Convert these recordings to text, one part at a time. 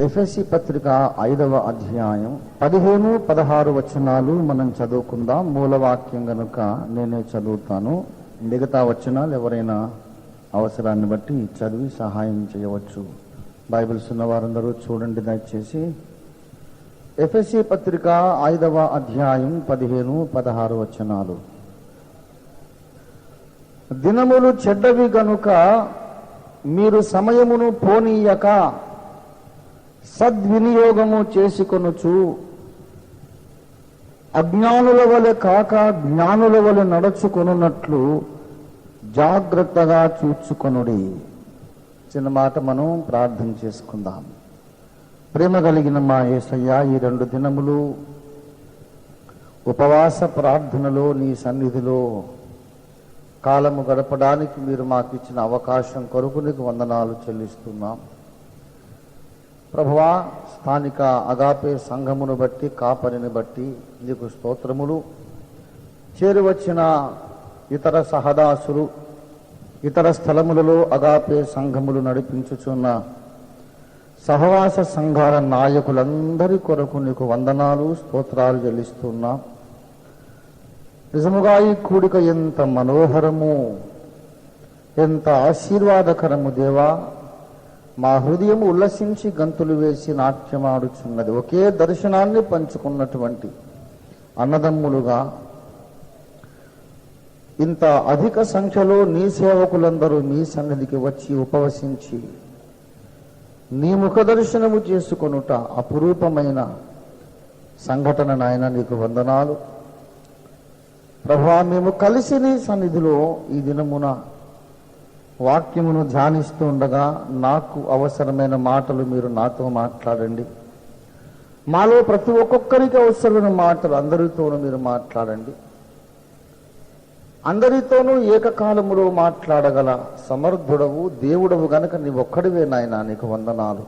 ఎఫెసీ పత్రిక 5వ అధ్యాయం 15-16 వచనాలు మనం చదువుకుందాం. మూలవాక్యం గనుక నేనే చదువుతాను. మిగతా వచనాలు ఎవరైనా అవసరాన్ని బట్టి చదివి సహాయం చేయవచ్చు. బైబిల్స్ ఉన్న వారందరూ చూడండి దయచేసి. ఎఫెసీ పత్రిక 5వ అధ్యాయం 15-16 వచనాలు. దినములు చెడ్డవి గనుక మీరు సమయమును పోనీయక సద్వినియోగము చేసుకొనుచు అజ్ఞానుల వలె కాక జ్ఞానుల వలె నడుచుకొనున్నట్లు జాగ్రత్తగా చూచుకొనుడి. చిన్న మాట మనం ప్రార్థన చేసుకుందాం. ప్రేమ కలిగిన మా యేసయ్య, ఈ 2 దినములు ఉపవాస ప్రార్థనలో నీ సన్నిధిలో కాలము గడపడానికి మీరు మాకు ఇచ్చిన అవకాశం కొరకు నీకు వందనాలు చెల్లిస్తున్నాం. ప్రభువా, స్థానిక అగాపే సంఘమును బట్టి, కాపరిని బట్టి నీకు స్తోత్రములు. చేరువచ్చిన ఇతర సహదాసులు, ఇతర స్థలములలో అగాపే సంఘములు నడిపించుచున్న సహవాస సంఘాల నాయకులందరి కొరకు నీకు వందనాలు, స్తోత్రాలు చెల్లిస్తున్నాం. నిజముగా ఈ కూడిక ఎంత మనోహరము, ఎంత ఆశీర్వాదకరము దేవా. మా హృదయము ఉల్లసించి గంతులు వేసి నాట్యమాడుచున్నది. ఒకే దర్శనాన్ని పంచుకున్నటువంటి అన్నదమ్ములుగా ఇంత అధిక సంఖ్యలో నీ సేవకులందరూ నీ సన్నిధికి వచ్చి ఉపవసించి నీ ముఖ దర్శనము చేసుకొనుట అపురూపమైన సంఘటన. నాయన నీకు వందనాలు ప్రభువా. మేము కలిసి నీ సన్నిధిలో ఈ దినమున వాక్యమును ధ్యానిస్తూ ఉండగా నాకు అవసరమైన మాటలు మీరు నాతో మాట్లాడండి. మాలో ప్రతి ఒక్కొక్కరికి అవసరమైన మాటలు అందరితోనూ మీరు మాట్లాడండి. అందరితోనూ ఏకకాలములో మాట్లాడగల సమర్థుడవు దేవుడవు గనక నీ ఒక్కడివే నాయనా, నీకు వందనాలు.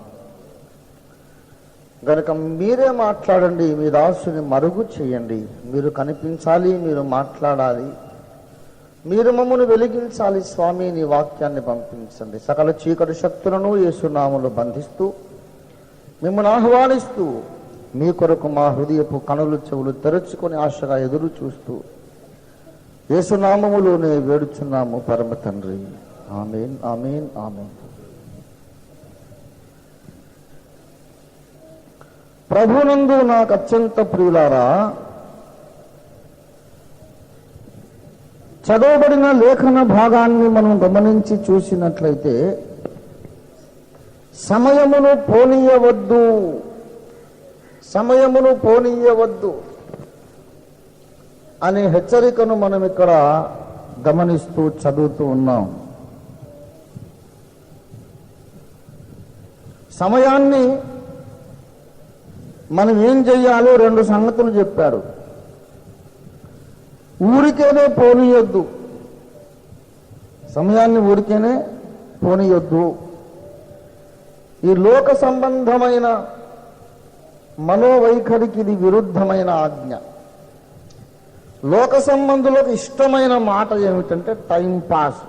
గనక మీరే మాట్లాడండి. మీ దాసుని మరుగు చేయండి. మీరు కనిపించాలి, మీరు మాట్లాడాలి, మీరు మమ్మను వెలిగించాలి స్వామి. నీ వాక్యాన్ని పంపించండి. సకల చీకటి శక్తులను యేసునామములో బంధిస్తూ మిమ్మల్ని ఆహ్వానిస్తూ మీ కొరకు మా హృదయపు కనులు చెవులు తెరుచుకొని ఆశగా ఎదురు చూస్తూ యేసునామములోనే వేడుచున్నాము పరమ తండ్రి. ఆమేన్, ఆమేన్, ఆమేన్. ప్రభునందు నాకు అత్యంత ప్రియులారా, చదవబడిన లేఖన భాగాన్ని మనం గమనించి చూసినట్లయితే సమయమును పోనీయవద్దు, సమయమును పోనీయవద్దు అనే హెచ్చరికను మనం ఇక్కడ గమనిస్తూ చదువుతూ ఉన్నాం. సమయాన్ని మనం ఏం చెయ్యాలో 2 సంగతులు చెప్పాడు. ఊరికేనే పోనీయొద్దు, సమయాన్ని ఊరికేనే పోనీయొద్దు. ఈ లోక సంబంధమైన మనోవైఖరికి ఇది విరుద్ధమైన ఆజ్ఞ. లోక సంబంధులకు ఇష్టమైన మాట ఏమిటంటే టైం పాస్.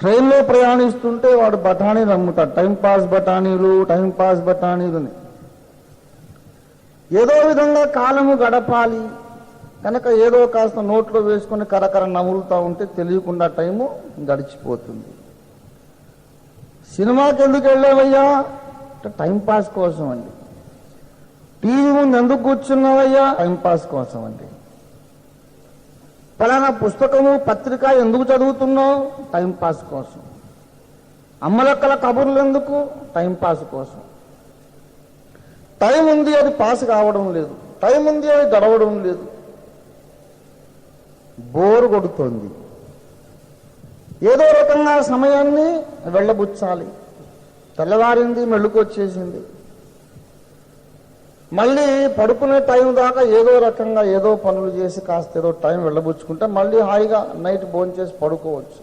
ట్రైన్లో ప్రయాణిస్తుంటే వాడు బఠానీలు అమ్ముతాడు, టైం పాస్ బఠానీలు, టైం పాస్ బఠానీలని. ఏదో విధంగా కాలము గడపాలి కనుక ఏదో కాస్త నోట్లో వేసుకొని కరకర నములుతూ ఉంటే తెలియకుండా టైము గడిచిపోతుంది. సినిమాకి ఎందుకు వెళ్ళావయ్యా? టైంపాస్ కోసం అండి. టీవీ ముందు ఎందుకు కూర్చున్నావయ్యా? టైంపాస్ కోసం అండి. పలానా పుస్తకము పత్రిక ఎందుకు చదువుతున్నావు? టైంపాస్ కోసం. అమ్మలక్కల కబుర్లు ఎందుకు? టైంపాస్ కోసం. టైం ఉంది, అది పాస్ కావడం లేదు. టైం ఉంది, అది గడవడం లేదు. బోరు కొడుతోంది. ఏదో రకంగా సమయాన్ని వెళ్ళబుచ్చాలి. తెల్లవారింది, మెళ్ళుకు వచ్చేసింది. మళ్ళీ పడుకునే టైం దాకా ఏదో రకంగా ఏదో పనులు చేసి కాస్త ఏదో టైం వెళ్ళబుచ్చుకుంటే మళ్ళీ హాయిగా నైట్ భోంచేసి పడుకోవచ్చు.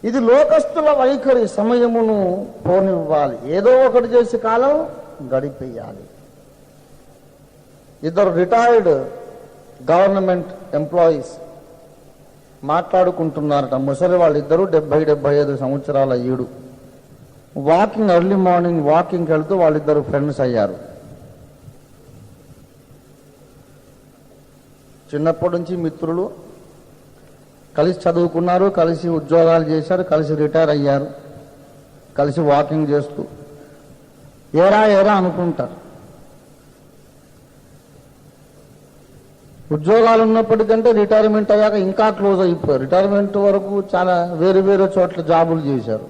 ఇది లోకస్తుల వైఖరి. సమయమును పోనివ్వాలి, ఏదో ఒకటి చేసి కాలం గడిపేయాలి. 2 రిటైర్డ్ గవర్నమెంట్ ఎంప్లాయీస్ మాట్లాడుకుంటున్నారట. ముసలి వాళ్ళిద్దరూ 70-75 సంవత్సరాల ఈడు. ఎర్లీ మార్నింగ్ వాకింగ్కి వెళ్తూ వాళ్ళిద్దరు ఫ్రెండ్స్ అయ్యారు. చిన్నప్పటి నుంచి మిత్రులు, కలిసి చదువుకున్నారు, కలిసి ఉద్యోగాలు చేశారు, కలిసి రిటైర్ అయ్యారు, కలిసి వాకింగ్ చేస్తూ ఏరా అనుకుంటారు. ఉద్యోగాలు ఉన్నప్పటికంటే రిటైర్మెంట్ అయ్యాక ఇంకా క్లోజ్ అయిపోయారు. రిటైర్మెంట్ వరకు చాలా వేరు వేరే చోట్ల జాబులు చేశారు.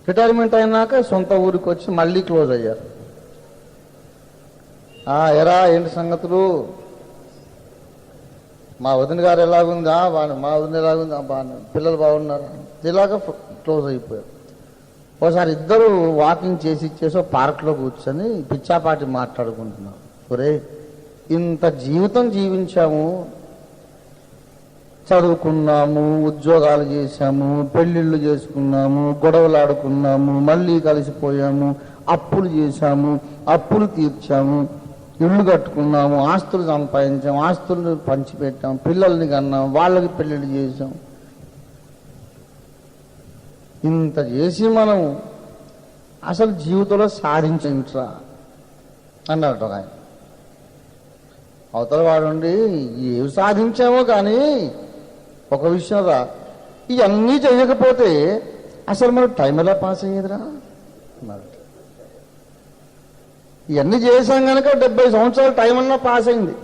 రిటైర్మెంట్ అయినాక సొంత ఊరికి వచ్చి మళ్ళీ క్లోజ్ అయ్యారు. ఎరా ఏంటి సంగతులు, మా వదిన గారు ఎలాగుందా, మా వదిన ఎలాగుందా, బాగా పిల్లలు బాగున్నారా, ఇలాగ క్లోజ్ అయిపోయారు. ఒకసారి ఇద్దరు వాకింగ్ చేసి పార్క్లో కూర్చొని పిచ్చాపాటి మాట్లాడుకుంటున్నారు. ఒరే, ఇంత జీవితం జీవించాము, చదువుకున్నాము, ఉద్యోగాలు చేశాము, పెళ్ళిళ్ళు చేసుకున్నాము, గొడవలు ఆడుకున్నాము, మళ్ళీ కలిసిపోయాము, అప్పులు చేశాము, అప్పులు తీర్చాము, ఇళ్ళు కట్టుకున్నాము, ఆస్తులు సంపాదించాము, ఆస్తులను పంచిపెట్టాం, పిల్లల్ని కన్నాం, వాళ్ళకి పెళ్ళిళ్ళు చేశాం. ఇంత చేసి మనం అసలు జీవితంలో సాధించరా అన్నారట ఒక ఆయన. అవతల వాడుండి ఏమి సాధించామో కానీ ఒక విషయం రా, ఇవన్నీ చేయకపోతే అసలు మనం టైం ఎలా పాస్ అయ్యేదిరా అన్నారు. ఇవన్నీ చేశాం కనుక 70 సంవత్సరాలు టైం అన్నా పాస్ అయింది.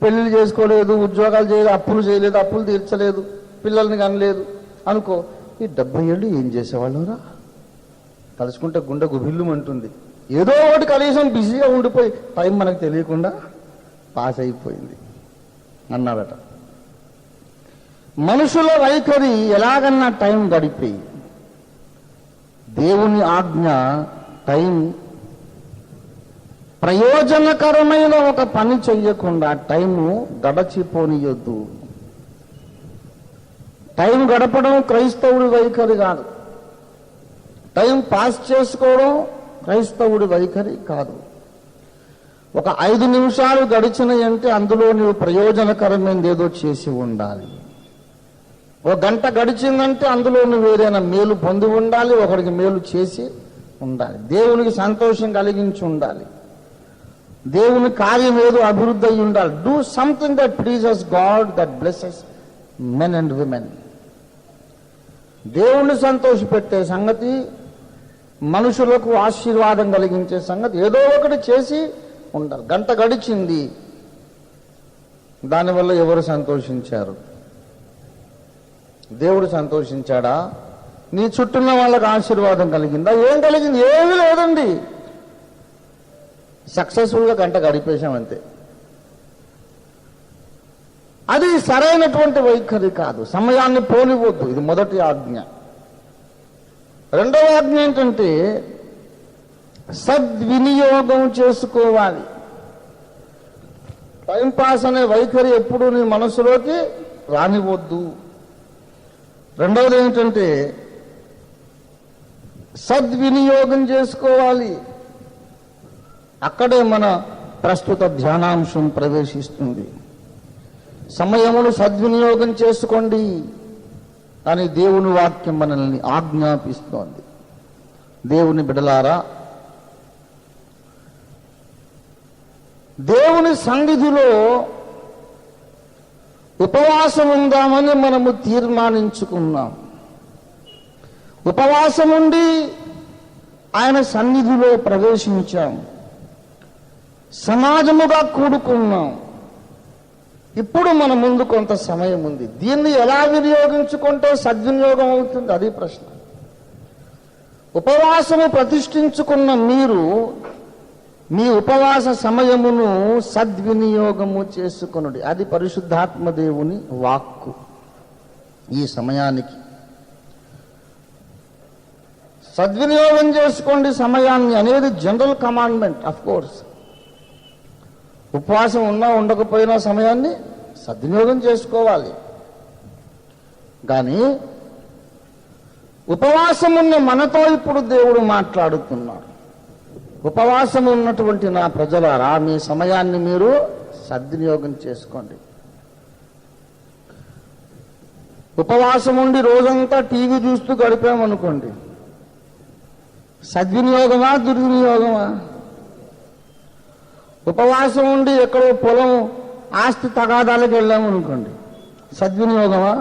పెళ్ళిళ్ళు చేసుకోలేదు, ఉద్యోగాలు చేయలేదు, అప్పులు చేయలేదు, అప్పులు తీర్చలేదు, పిల్లల్ని కనలేదు అనుకో, ఈ 70 ఏళ్ళు ఏం చేసేవాళ్ళురా? తలుచుకుంటే గుండె గుబిల్లుమంటుంది. ఏదో ఒకటి కనీసం బిజీగా ఉండిపోయి టైం మనకు తెలియకుండా పాస్ అయిపోయింది అన్నారట. మనుషుల వైఖరి ఎలాగన్నా టైం గడిపోయి, దేవుని ఆజ్ఞ టైం ప్రయోజనకరమైన ఒక పని చెయ్యకుండా టైము గడచిపోనియొద్దు. టైం గడపడం క్రైస్తవుడి వైఖరి కాదు, టైం పాస్ చేసుకోవడం క్రైస్తవుడి వైఖరి కాదు. ఒక 5 నిమిషాలు గడిచినాయంటే అందులో నువ్వు ప్రయోజనకరమైనది ఏదో చేసి ఉండాలి. ఒక గంట గడిచిందంటే అందులో నువ్వు ఏదైనా మేలు పొంది ఉండాలి, ఒకరికి మేలు చేసి ఉండాలి, దేవునికి సంతోషం కలిగించి ఉండాలి, దేవుని కార్యం ఏదో అభివృద్ధి అయి ఉండాలి. Do something that pleases God, that blesses men and women. దేవుణ్ణి సంతోషపెట్టే సంగతి, మనుషులకు ఆశీర్వాదం కలిగించే సంగతి ఏదో ఒకటి చేసి ఉండాలి. గంట గడిచింది, దానివల్ల ఎవరు సంతోషించారు? దేవుడు సంతోషించాడా? నీ చుట్టూన్న వాళ్ళకి ఆశీర్వాదం కలిగిందా? ఏం కలిగింది? ఏమీ లేదండి. సక్సెస్ఫుల్గా గంట గడిపేశాం అంతే. అది సరైనటువంటి వైఖరి కాదు. సమయాన్ని పోనివద్దు. ఇది మొదటి ఆజ్ఞ. రెండవ ఆజ్ఞ ఏంటంటే సద్వినియోగం చేసుకోవాలి. టైంపాస్ అనే వైఖరి ఎప్పుడు నీ మనసులోకి రానివద్దు. రెండవది ఏంటంటే సద్వినియోగం చేసుకోవాలి. అక్కడే మన ప్రస్తుత ధ్యానాంశం ప్రవేశిస్తుంది. సమయమును సద్వినియోగం చేసుకోండి అని దేవుని వాక్యం మనల్ని ఆజ్ఞాపిస్తోంది. దేవుని బిడలారా, దేవుని సన్నిధిలో ఉపవాసం ఉందామని మనము తీర్మానించుకున్నాం. ఉపవాసం ఉండి ఆయన సన్నిధిలో ప్రవేశించాం, సమాజముగా కూడుకున్నాం. ఇప్పుడు మన ముందు కొంత సమయం ఉంది. దీన్ని ఎలా వినియోగించుకుంటే సద్వినియోగం అవుతుంది? అది ప్రశ్న. ఉపవాసము ప్రతిష్ఠించుకున్న మీరు మీ ఉపవాస సమయమును సద్వినియోగము చేసుకొనుడి. అది పరిశుద్ధాత్మ దేవుని వాక్కు. ఈ సమయానికి సద్వినియోగం చేసుకోండి సమయాన్ని అనేది జనరల్ కమాండ్మెంట్. ఆఫ్ కోర్స్ ఉపవాసం ఉన్నా ఉండకపోయినా సమయాన్ని సద్వినియోగం చేసుకోవాలి. కానీ ఉపవాసం ఉన్న మనతో ఇప్పుడు దేవుడు మాట్లాడుతున్నాడు. ఉపవాసం ఉన్నటువంటి నా ప్రజలారా, మీ సమయాన్ని మీరు సద్వినియోగం చేసుకోండి. ఉపవాసం ఉండి రోజంతా టీవీ చూస్తూ గడిపామనుకోండి, సద్వినియోగమా దుర్వినియోగమా? ఉపవాసం ఉండి ఎక్కడో పొలం ఆస్తి తగాదాలకు వెళ్ళాము అనుకోండి, సద్వినియోగమా?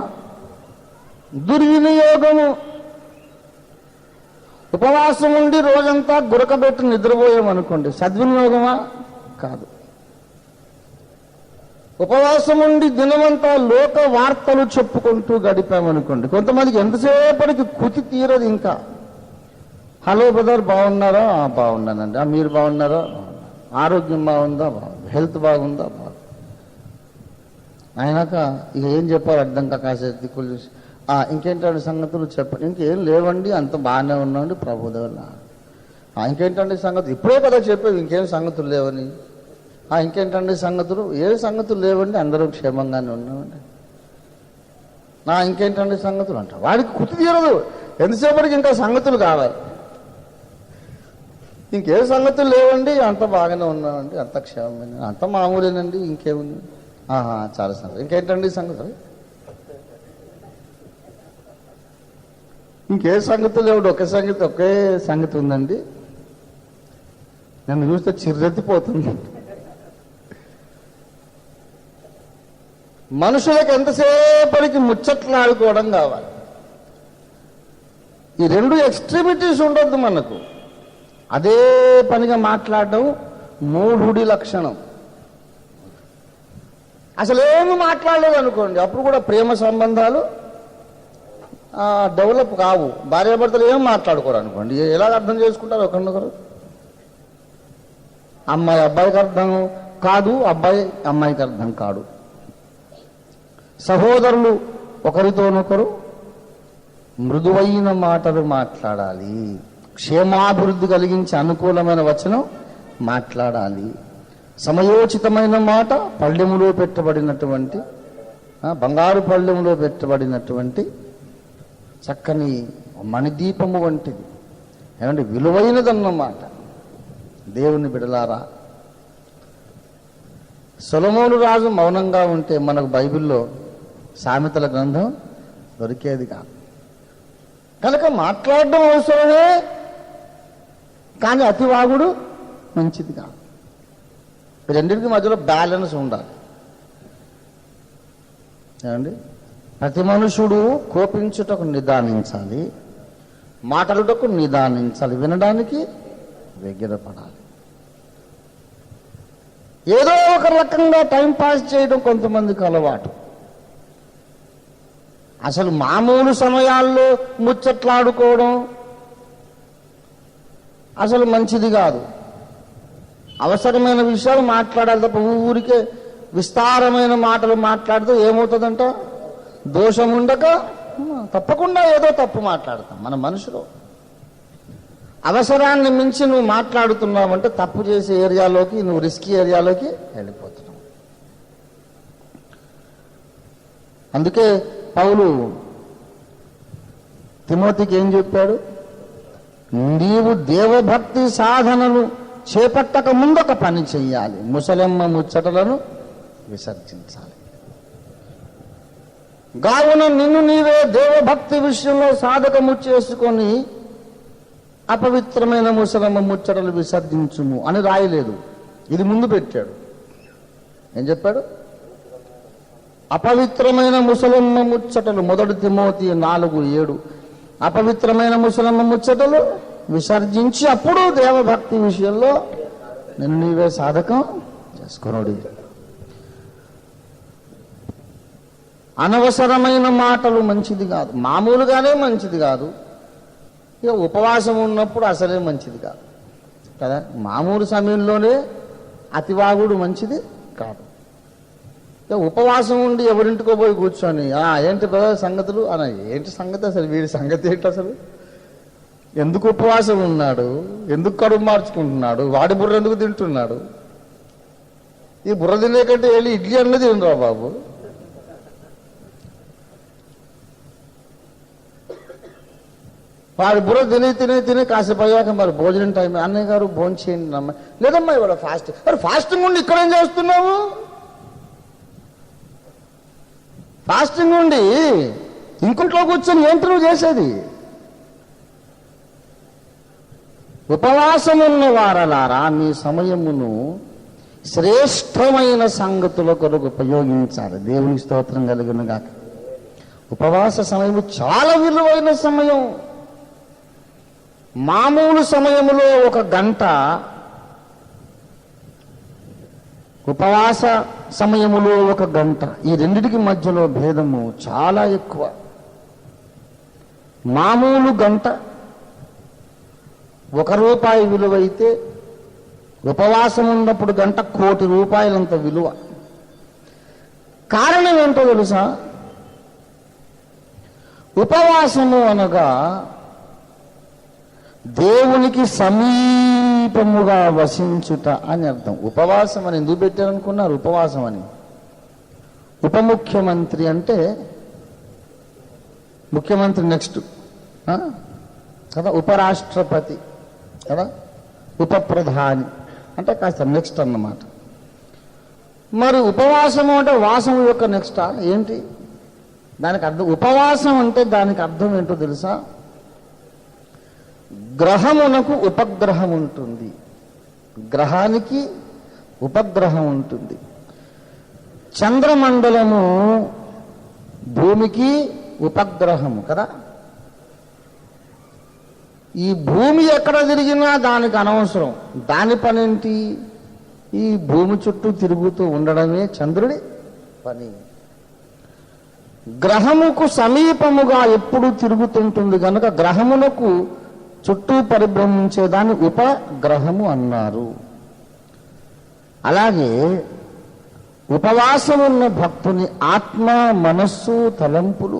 దుర్వినియోగము. ఉపవాసం ఉండి రోజంతా గురకబెట్టి నిద్రపోయామనుకోండి, సద్వినియోగమా? కాదు. ఉపవాసం ఉండి దినమంతా లోక వార్తలు చెప్పుకుంటూ గడిపామనుకోండి, కొంతమందికి ఎంతసేపటికి కుతి తీరదు. ఇంకా హలో బ్రదర్ బాగున్నారా? బాగున్నానండి. మీరు బాగున్నారా? ఆరోగ్యం బాగుందా? బాగుంది. హెల్త్ బాగుందా? బాగుంది. అయినాక ఇక ఏం చెప్పారు అర్థం కాసేపు దిక్కులు చూసి, ఇంకేంటండి సంగతులు చెప్పండి. ఇంకేం లేవండి, అంత బాగానే ఉన్నాండి ప్రభుదేవల్ల. ఇంకేంటండి సంగతులు? ఇప్పుడే కదా చెప్పేది ఇంకేం సంగతులు లేవని. ఇంకేంటండి సంగతులు? ఏ సంగతులు లేవండి, అందరూ క్షేమంగానే ఉన్నామండి. ఇంకేంటండి సంగతులు అంట. వాడికి కుతి తీరదు, ఎంతసేపటికి ఇంకా సంగతులు కావాలి. ఇంకే సంగతులు లేవండి, అంత బాగానే ఉన్నామండి, అంత క్షేమమైన, అంత మామూలేనండి, ఇంకేముంది. చాలా సంగతి. ఇంకేంటండి సంగతులు? ఇంకే సంగతులు లేవు, ఒకే సంగతి ఉందండి, నన్ను చూస్తే చిర్రెత్తిపోతుంది. మనుషులకు ఎంతసేపటికి ముచ్చట్లాడుకోవడం కావాలి. ఈ రెండు ఎక్స్ట్రీమిటీస్ ఉండొద్దు మనకు. అదే పనిగా మాట్లాడడం మూఢుడి లక్షణం. అసలేమి మాట్లాడలేదు అనుకోండి, అప్పుడు కూడా ప్రేమ సంబంధాలు డెవలప్ కావు. భార్యాభర్తలు ఏం మాట్లాడుకోరు అనుకోండి, ఎలా అర్థం చేసుకుంటారు ఒకరినొకరు? అమ్మాయి అబ్బాయికి అర్థం కాదు, అబ్బాయి అమ్మాయికి అర్థం కాదు. సహోదరులు ఒకరితోనొకరు మృదువైన మాటలు మాట్లాడాలి. క్షేమాభివృద్ధి కలిగించే అనుకూలమైన వచనం మాట్లాడాలి. సమయోచితమైన మాట పళ్ళెములో పెట్టబడినటువంటి, బంగారు పళ్ళెములో పెట్టబడినటువంటి చక్కని మణిదీపము వంటిది. ఏమంటే విలువైనదన్నమాట. దేవుని బిడలారా, సొలొమోను రాజు మౌనంగా ఉంటే మనకు బైబిల్లో సామెతల గ్రంథం దొరికేది కాదు. కనుక మాట్లాడడం అవసరమే, కానీ అతివాగుడు మంచిది కాదు. రెండింటికి మధ్యలో బ్యాలెన్స్ ఉండాలి. ఏమండి, ప్రతి మనుషుడు కోపించుటకు నిదానించాలి, మాటలుటకు నిదానించాలి, వినడానికి వెగిరపడాలి. ఏదో ఒక రకంగా టైంపాస్ చేయడం కొంతమందికి అలవాటు. అసలు మామూలు సమయాల్లో ముచ్చట్లాడుకోవడం అసలు మంచిది కాదు. అవసరమైన విషయాలు మాట్లాడాలి తప్ప ఊరికే విస్తారమైన మాటలు మాట్లాడితే ఏమవుతుందంట? దోషం ఉండక తప్పకుండా ఏదో తప్పు మాట్లాడతాం మన మనుషులు. అవసరాన్ని మించి నువ్వు మాట్లాడుతున్నావంటే తప్పు చేసే ఏరియాలోకి, నువ్వు రిస్కీ ఏరియాలోకి వెళ్ళిపోతున్నావు. అందుకే పౌలు తిమోతికి ఏం చెప్పాడు? నీవు దేవభక్తి సాధనలు చేపట్టక ముందొక పని చెయ్యాలి, ముసలమ్మ ముచ్చటలను విసర్జించాలి. కావున నిన్ను నీవే దేవభక్తి విషయంలో సాధకము చేసుకొని అపవిత్రమైన ముసలమ్మ ముచ్చటలు విసర్జించుము అని రాయలేదు, ఇది ముందు పెట్టాడు. ఏం చెప్పాడు? అపవిత్రమైన ముసలమ్మ ముచ్చటలు, 1 తిమోతి 4:7. అపవిత్రమైన ముసలమ్మ ముచ్చటలు విసర్జించి అప్పుడు దేవభక్తి విషయంలో నిన్ను నీవే సాధకం చేసుకొనుడి. అనవసరమైన మాటలు మంచిది కాదు, మామూలుగానే మంచిది కాదు. ఇక ఉపవాసం ఉన్నప్పుడు అసలే మంచిది కాదు కదా. మామూలు సమయంలోనే అతివాగుడు మంచిది కాదు. ఇక ఉపవాసం ఉండి ఎవరింటికో పోయి కూర్చొని ఏంటి బ్రదర్ సంగతులు అన్న, ఏంటి సంగతి అసలు, వీడి సంగతి ఏంటి అసలు, ఎందుకు ఉపవాసం ఉన్నాడు, ఎందుకు కడుపు మార్చుకుంటున్నాడు, వాడి బుర్ర ఎందుకు తింటున్నాడు, ఈ బుర్ర తినే కంటే వెళ్ళి ఇడ్లీ అన్నది తినరా బాబు. వాడి బుర్ర తిని కాసేపు అయ్యాక మరి భోజనం టైం, అన్నయ్య గారు భోజనం చేయండి అమ్మాయి, లేదమ్మా ఇవాళ ఫాస్టింగ్. మరి ఫాస్టింగ్ ఉండి ఇక్కడ ఏం చేస్తున్నావు? ఫాస్టింగ్ ఉండి ఇంకొంట్లో కూర్చొని ఏంటి నువ్వు చేసేది? ఉపవాసమున్న వారలారా మీ సమయమును శ్రేష్టమైన సంగతుల కొరకు ఉపయోగించాలి. దేవునికి స్తోత్రం కలుగును గాక. ఉపవాస సమయము చాలా విలువైన సమయం. మామూలు సమయములో 1 గంట, ఉపవాస సమయములో 1 గంట, ఈ రెండిటికి మధ్యలో భేదము చాలా ఎక్కువ. మామూలు గంట ₹1 విలువైతే ఉపవాసం ఉన్నప్పుడు గంట ₹1,00,00,000 అంత విలువ. కారణం ఏంటో తెలుసా? ఉపవాసము అనగా దేవునికి సమీపముగా వసించుట అని అర్థం. ఉపవాసం అని ఎందుకు పెట్టారనుకున్నారు? ఉపవాసం అని. ఉప ముఖ్యమంత్రి అంటే ముఖ్యమంత్రి నెక్స్ట్ కదా, ఉపరాష్ట్రపతి కదా, ఉప ప్రధాని అంటే కాస్త నెక్స్ట్ అన్నమాట. మరి ఉపవాసము అంటే వాసము యొక్క నెక్స్టా ఏంటి? దానికి అర్థం, ఉపవాసం అంటే దానికి అర్థం ఏంటో తెలుసా? గ్రహమునకు ఉపగ్రహం ఉంటుంది, గ్రహానికి ఉపగ్రహం ఉంటుంది. చంద్రమండలము భూమికి ఉపగ్రహము కదా. ఈ భూమి ఎక్కడ తిరిగినా దానికి అనవసరం. దాని పనేంటి? ఈ భూమి చుట్టూ తిరుగుతూ ఉండడమే చంద్రుడి పని. గ్రహముకు సమీపముగా ఎప్పుడు తిరుగుతుంటుంది కనుక గ్రహమునకు చుట్టూ పరిభ్రమించేదాన్ని ఉపగ్రహము అన్నారు. అలాగే ఉపవాసం ఉన్న భక్తుని ఆత్మ, మనస్సు, తలంపులు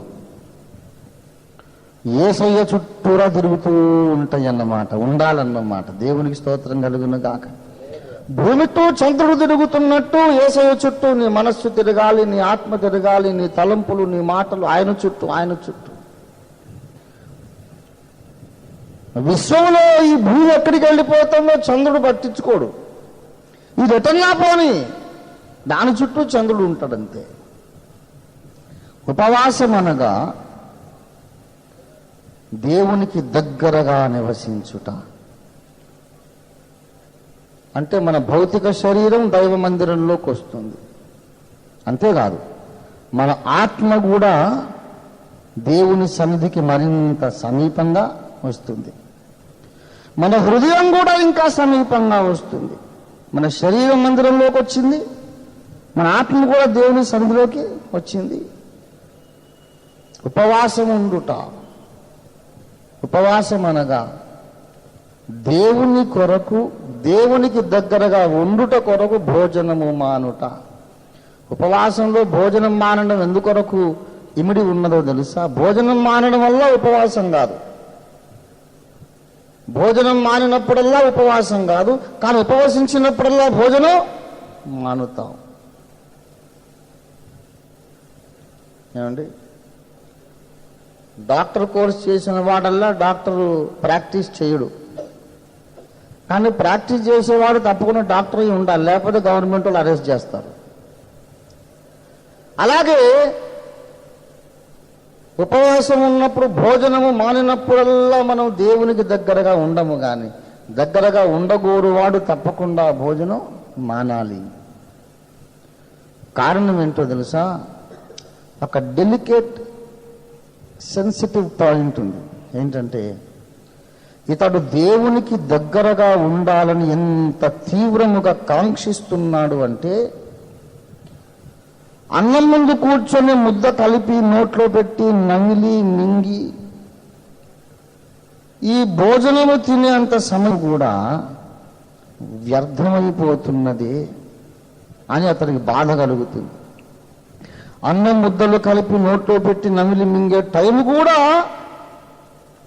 యేసయ్య చుట్టూరా తిరుగుతూ ఉంటాయన్నమాట, ఉండాలన్నమాట. దేవునికి స్తోత్రం కలుగును గాక. భూమితో చంద్రుడు తిరుగుతున్నట్టు యేసయ్య చుట్టూ నీ మనస్సు తిరగాలి, నీ ఆత్మ తిరగాలి, నీ తలంపులు, నీ మాటలు ఆయన చుట్టూ. విశ్వంలో ఈ భూమి ఎక్కడికి వెళ్ళిపోతుందో చంద్రుడు పట్టించుకోడు. ఇది ఎటన్నా పోని దాని చుట్టూ చంద్రుడు ఉంటాడంతే. ఉపవాసం అనగా దేవునికి దగ్గరగా నివసించుట. అంటే మన భౌతిక శరీరం దైవ మందిరంలోకి వస్తుంది. అంతేకాదు మన ఆత్మ కూడా దేవుని సన్నిధికి మరింత సమీపంగా వస్తుంది. మన హృదయం కూడా ఇంకా సమీపంగా వస్తుంది. మన శరీరం మందిరంలోకి వచ్చింది, మన ఆత్మ కూడా దేవుని సన్నిధిలోకి వచ్చింది. ఉపవాసం ఉండుట. ఉపవాసం అనగా దేవుని కొరకు, దేవునికి దగ్గరగా ఉండుట కొరకు భోజనము మానుట. ఉపవాసంలో భోజనం మానడం ఎందుకొరకు ఇమిడి ఉన్నదో తెలుసా? భోజనం మానడం వల్ల ఉపవాసం కాదు, భోజనం మానినప్పుడల్లా ఉపవాసం కాదు, కానీ ఉపవసించినప్పుడల్లా భోజనం మానుతాం. ఏమండి, డాక్టర్ కోర్స్ చేసిన వాడల్లా డాక్టరు ప్రాక్టీస్ చేయడు, కానీ ప్రాక్టీస్ చేసేవాడు తప్పకుండా డాక్టర్ అయి ఉండాలి, లేకపోతే గవర్నమెంట్ వాళ్ళు అరెస్ట్ చేస్తారు. అలాగే ఉపవాసం ఉన్నప్పుడు, భోజనము మానినప్పుడల్లా మనం దేవునికి దగ్గరగా ఉండము, కానీ దగ్గరగా ఉండగోరువాడు తప్పకుండా భోజనం మానాలి. కారణం ఏంటో తెలుసా? ఒక డెలికేట్ సెన్సిటివ్ పాయింట్ ఉంది. ఏంటంటే, ఇతడు దేవునికి దగ్గరగా ఉండాలని ఎంత తీవ్రముగా కాంక్షిస్తున్నాడు అంటే, అన్నం ముందు కూర్చొని ముద్ద కలిపి నోట్లో పెట్టి నమిలి మింగి ఈ భోజనము తినేంత సమయం కూడా వ్యర్థమైపోతున్నది అని అతనికి బాధ కలుగుతుంది. అన్నం ముద్దలు కలిపి నోట్లో పెట్టి నమిలి మింగే టైం కూడా,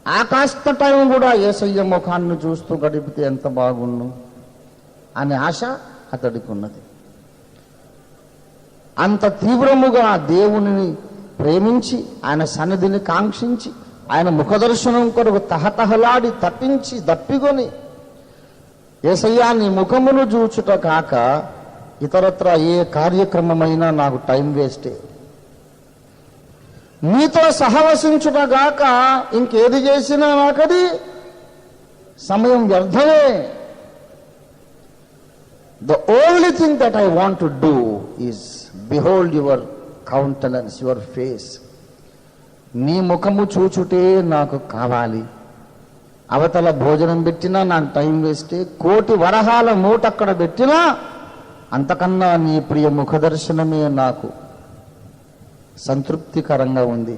ఆ కాస్త టైం కూడా యేసయ్య ముఖాన్ని చూస్తూ గడిపితే ఎంత బాగుండు అనే ఆశ అతడికి ఉన్నది. అంత తీవ్రముగా దేవునిని ప్రేమించి, ఆయన సన్నిధిని కాంక్షించి, ఆయన ముఖదర్శనం కొరకు తహతహలాడి తప్పించి దప్పికొని, యేసయ్యా నీ ముఖమును చూచుట కాక ఇతరత్ర ఏ కార్యక్రమమైనా నాకు టైం వేస్టే, నీతో సహవసించుట గాక ఇంకేది చేసినా నాకది సమయం వ్యర్థమే. The only thing that I want to do is behold your countenance, your face. నీ ముఖము చూచుటే నాకు కావాలి. అవతల భోజనం పెట్టినా నాకు టైం వేస్తే, కోటి వరహాల మూట అక్కడ పెట్టినా అంతకన్నా నీ ప్రియ ముఖ దర్శనమే నాకు సంతృప్తికరంగా ఉంది.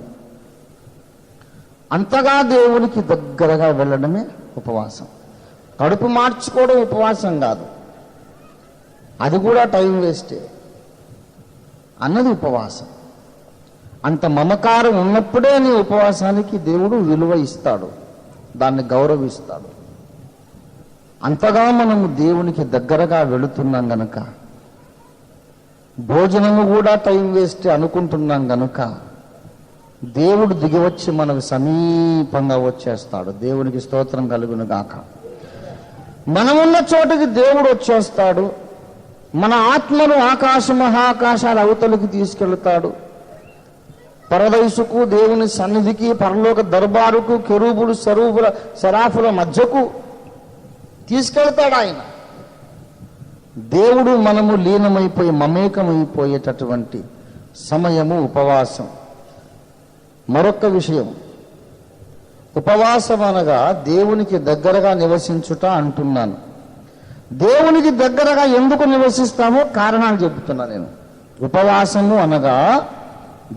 అంతగా దేవునికి దగ్గరగా వెళ్ళడమే ఉపవాసం. కడుపు మార్చుకోవడం ఉపవాసం కాదు, అది కూడా టైం వేస్టే అన్నది ఉపవాసం. అంత మమకారం ఉన్నప్పుడే నీ ఉపవాసానికి దేవుడు విలువ ఇస్తాడు, దాన్ని గౌరవిస్తాడు. అంతగా మనము దేవునికి దగ్గరగా వెళుతున్నాం గనుక, భోజనము కూడా టైం వేస్ట్ అనుకుంటున్నాం గనుక దేవుడు దిగివచ్చి మనకు సమీపంగా వచ్చేస్తాడు. దేవునికి స్తోత్రం కలుగును గాక. మనమున్న చోటికి దేవుడు వచ్చేస్తాడు. మన ఆత్మను ఆకాశ మహాకాశాల అవతలికి తీసుకెళ్తాడు. పరదైసుకు, దేవుని సన్నిధికి, పరలోక దర్బారుకు, కెరూబులు సరాఫుల మధ్యకు తీసుకెళ్తాడు ఆయన. దేవుడు మనము లీనమైపోయి మమేకమైపోయేటటువంటి సమయము ఉపవాసం. మరొక విషయం, ఉపవాసం అనగా దేవునికి దగ్గరగా నివసించుట అంటున్నాను. దేవునికి దగ్గరగా ఎందుకు నివసిస్తామో కారణాలు చెబుతున్నా నేను. ఉపవాసము అనగా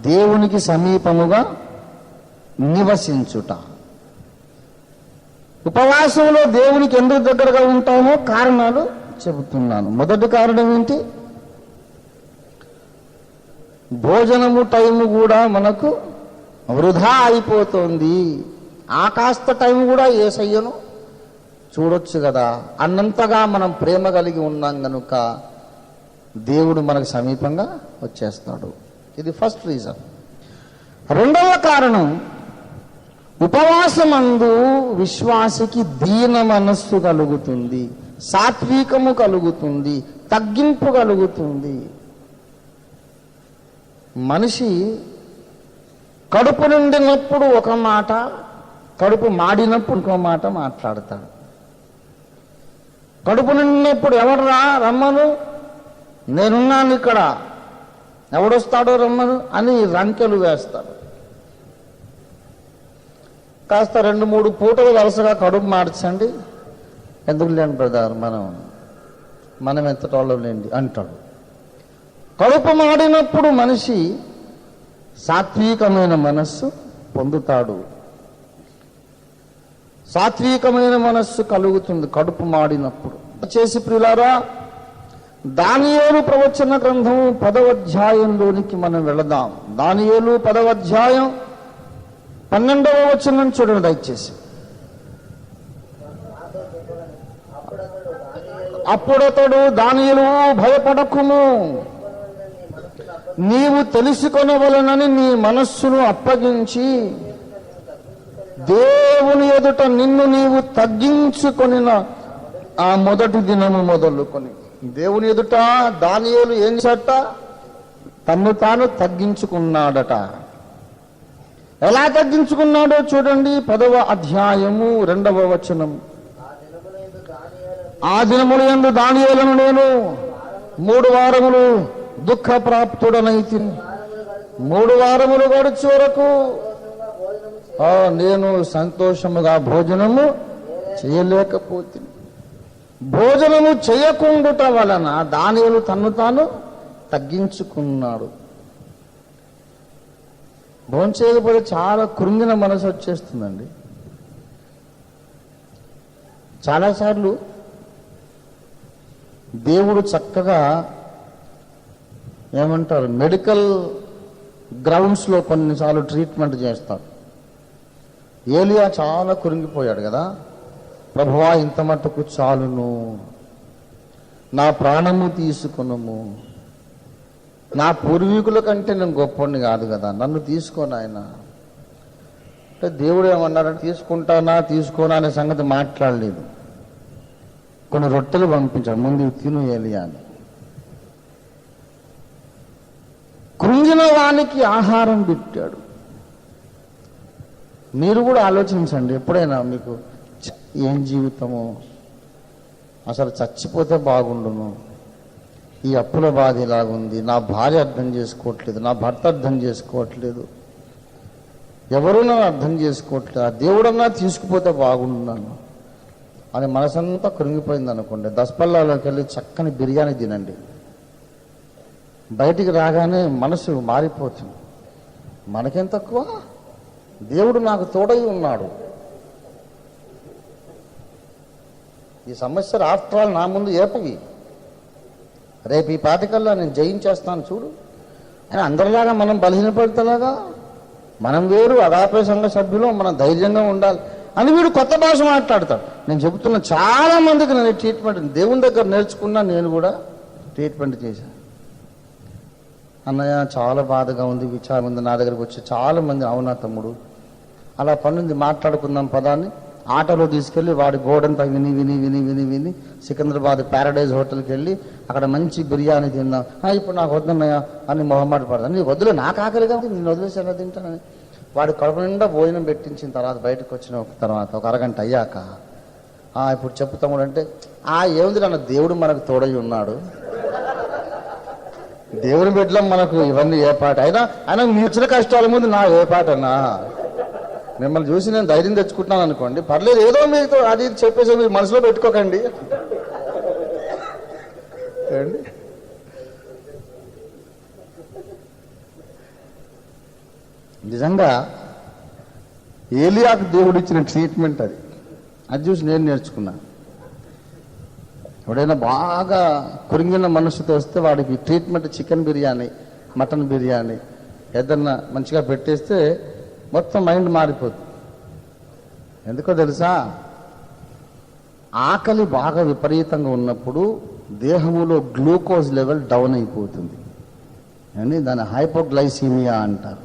దేవునికి సమీపముగా నివసించుట. ఉపవాసంలో దేవునికి ఎందుకు దగ్గరగా ఉంటామో కారణాలు చెబుతున్నాను. మొదటి కారణం ఏంటి? భోజనము టైము కూడా మనకు వృధా అయిపోతుంది. ఆ కాస్త టైం కూడా యేసయ్యను చూడొచ్చు కదా అన్నంతగా మనం ప్రేమ కలిగి ఉన్నాం గనుక దేవుడు మనకు సమీపంగా వచ్చేస్తాడు. ఇది ఫస్ట్ రీజన్. రెండవ కారణం, ఉపవాసమందు విశ్వాసికి దీన మనస్సు కలుగుతుంది, సాత్వికము కలుగుతుంది, తగ్గింపు కలుగుతుంది. మనిషి కడుపు నిండినప్పుడు ఒక మాట, కడుపు మాడినప్పుడు ఇంకో మాట మాట్లాడతాడు. కడుపు నిండినప్పుడు ఎవడరా రమ్మను, నేనున్నాను ఇక్కడ, ఎవడొస్తాడో రమ్మను అని రంకెలు వేస్తాడు. కాస్త 2-3 పూటలు వరుసగా కడుపు మార్చండి, ఎందుకు లేండి బ్రదర్, మనం ఎంత టోళ్ళం లేండి అంటాడు. కడుపు మాడినప్పుడు మనిషి సాత్వికమైన మనస్సు పొందుతాడు, సాత్వికమైన మనస్సు కలుగుతుంది కడుపు మాడినప్పుడు. చేసి ప్రియులారా, దానియేలు ప్రవచన గ్రంథం 10వ అధ్యాయంలోనికి మనం వెళదాం. దానియేలు 10వ అధ్యాయం 12వ వచనం చూడండి దయచేసి. అప్పుడతడు దానియేలు, భయపడకుము, నీవు తెలుసుకొనవలెనని నీ మనస్సును అప్పగించి దేవుని ఎదుట నిన్ను నీవు తగ్గించుకొనిన ఆ మొదటి దినము మొదలుకొని. దేవుని ఎదుట దానియేలు ఏం చేట? తన్ను తాను తగ్గించుకున్నాడట. ఎలా తగ్గించుకున్నాడో చూడండి. 10వ అధ్యాయము 2వ వచనం. ఆ దినముల యందు దానియేలును నేను 3 వారములు దుఃఖప్రాప్తుడనైతిని. 3 వారములు గడిచే వరకు నేను సంతోషముగా భోజనము చేయలేకపోతుంది. భోజనము చేయకుండుట వలన దానియేలు తన్ను తాను తగ్గించుకున్నాడు. భోజనం చేయకపోతే చాలా కృంగిన మనసు వచ్చేస్తుందండి. చాలాసార్లు దేవుడు చక్కగా ఏమంటారు, మెడికల్ గ్రౌండ్స్లో కొన్నిసార్లు ట్రీట్మెంట్ చేస్తాడు. ఏలియా చాలా కురింగిపోయాడు కదా, ప్రభువా ఇంత మట్టుకు చాలును, నా ప్రాణము తీసుకునము, నా పూర్వీకుల కంటే నేను గొప్పని కాదు కదా, నన్ను తీసుకోను ఆయన అంటే. దేవుడు ఏమన్నారంటే తీసుకోనా అనే సంగతి మాట్లాడలేదు. కొన్ని రొట్టెలు పంపించాడు, ముందు తిను ఏలియా అని. కృంగిన వానికి ఆహారం పెట్టాడు. మీరు కూడా ఆలోచించండి, ఎప్పుడైనా మీకు ఏం జీవితము, అసలు చచ్చిపోతే బాగుండును, ఈ అప్పుల బాధ ఇలాగుంది, నా భార్య అర్థం చేసుకోవట్లేదు, నా భర్త అర్థం చేసుకోవట్లేదు, ఎవరు నన్ను అర్థం చేసుకోవట్లేదు, ఆ దేవుడన్నా తీసుకుపోతే బాగుండున్నాను అని మనసంతా కృంగిపోయింది అనుకోండి, దసపల్లాలోకి వెళ్ళి చక్కని బిర్యానీ తినండి. బయటికి రాగానే మనసు మారిపోతుంది. మనకేం తక్కువ, దేవుడు నాకు తోడై ఉన్నాడు. ఈ సమస్యలు ఆఫ్టర్ ఆల్ నా ముందు ఏపవి, రేపు ఈ పాటికల్లా నేను జయించేస్తాను చూడు అని. అందరిలాగా మనం బలహీనపడతలాగా, మనం వేరు, అదాపే సంఘ సభ్యులు, మనం ధైర్యంగా ఉండాలి అని వీడు కొత్త భాష మాట్లాడతాడు. నేను చెబుతున్నా, చాలా మందికి నేను ట్రీట్మెంట్ దేవుని దగ్గర నేర్చుకున్నా, నేను కూడా ట్రీట్మెంట్ చేశాను. అన్నయ్య చాలా బాధగా ఉంది, విచారం ఉంది, నా దగ్గరికి వచ్చి చాలా మంది, అవునా తమ్ముడు అలా పనుంది, మాట్లాడుకుందాం పదాన్ని ఆటోలో తీసుకెళ్ళి వాడి గోడంతా విని విని విని విని విని సికింద్రాబాద్ ప్యారడైజ్ హోటల్కి వెళ్ళి అక్కడ మంచి బిర్యానీ తిందాం. ఇప్పుడు నాకు వద్దన్నయ్య అని మొహమాట పడతాను. నీకు వద్దులే, నాకు ఆకలి కాబట్టి నేను వదిలేసి ఎలా తింటానని వాడి కడుపు నిండా భోజనం పెట్టించిన తర్వాత బయటకు వచ్చిన తర్వాత ఒక అరగంట అయ్యాక ఇప్పుడు చెప్తాము అంటే, ఏముంది అన్న, దేవుడు మనకు తోడై ఉన్నాడు, దేవుని బిడ్డలం, మనకు ఇవన్నీ ఏ పాట అయినా మీ వచ్చిన కష్టాల ముందు నా ఏ పాట అన్నా. మిమ్మల్ని చూసి నేను ధైర్యం తెచ్చుకుంటున్నాను అనుకోండి, పర్లేదు, ఏదో మీతో అది చెప్పేసి మీరు మనసులో పెట్టుకోకండి. నిజంగా ఏలియాకు దేవుడు ఇచ్చిన ట్రీట్మెంట్ అది చూసి నేను నేర్చుకున్నా. ఎవడైనా బాగా కురింగిన మనసుతో వస్తే వాడికి treatment chicken biryani, mutton biryani ఏదన్నా మంచిగా పెట్టేస్తే మొత్తం మైండ్ మారిపోతుంది. ఎందుకో తెలుసా, ఆకలి బాగా విపరీతంగా ఉన్నప్పుడు దేహములో గ్లూకోజ్ లెవెల్ డౌన్ అయిపోతుంది అని దాన్ని హైపోగ్లైసీమియా అంటారు.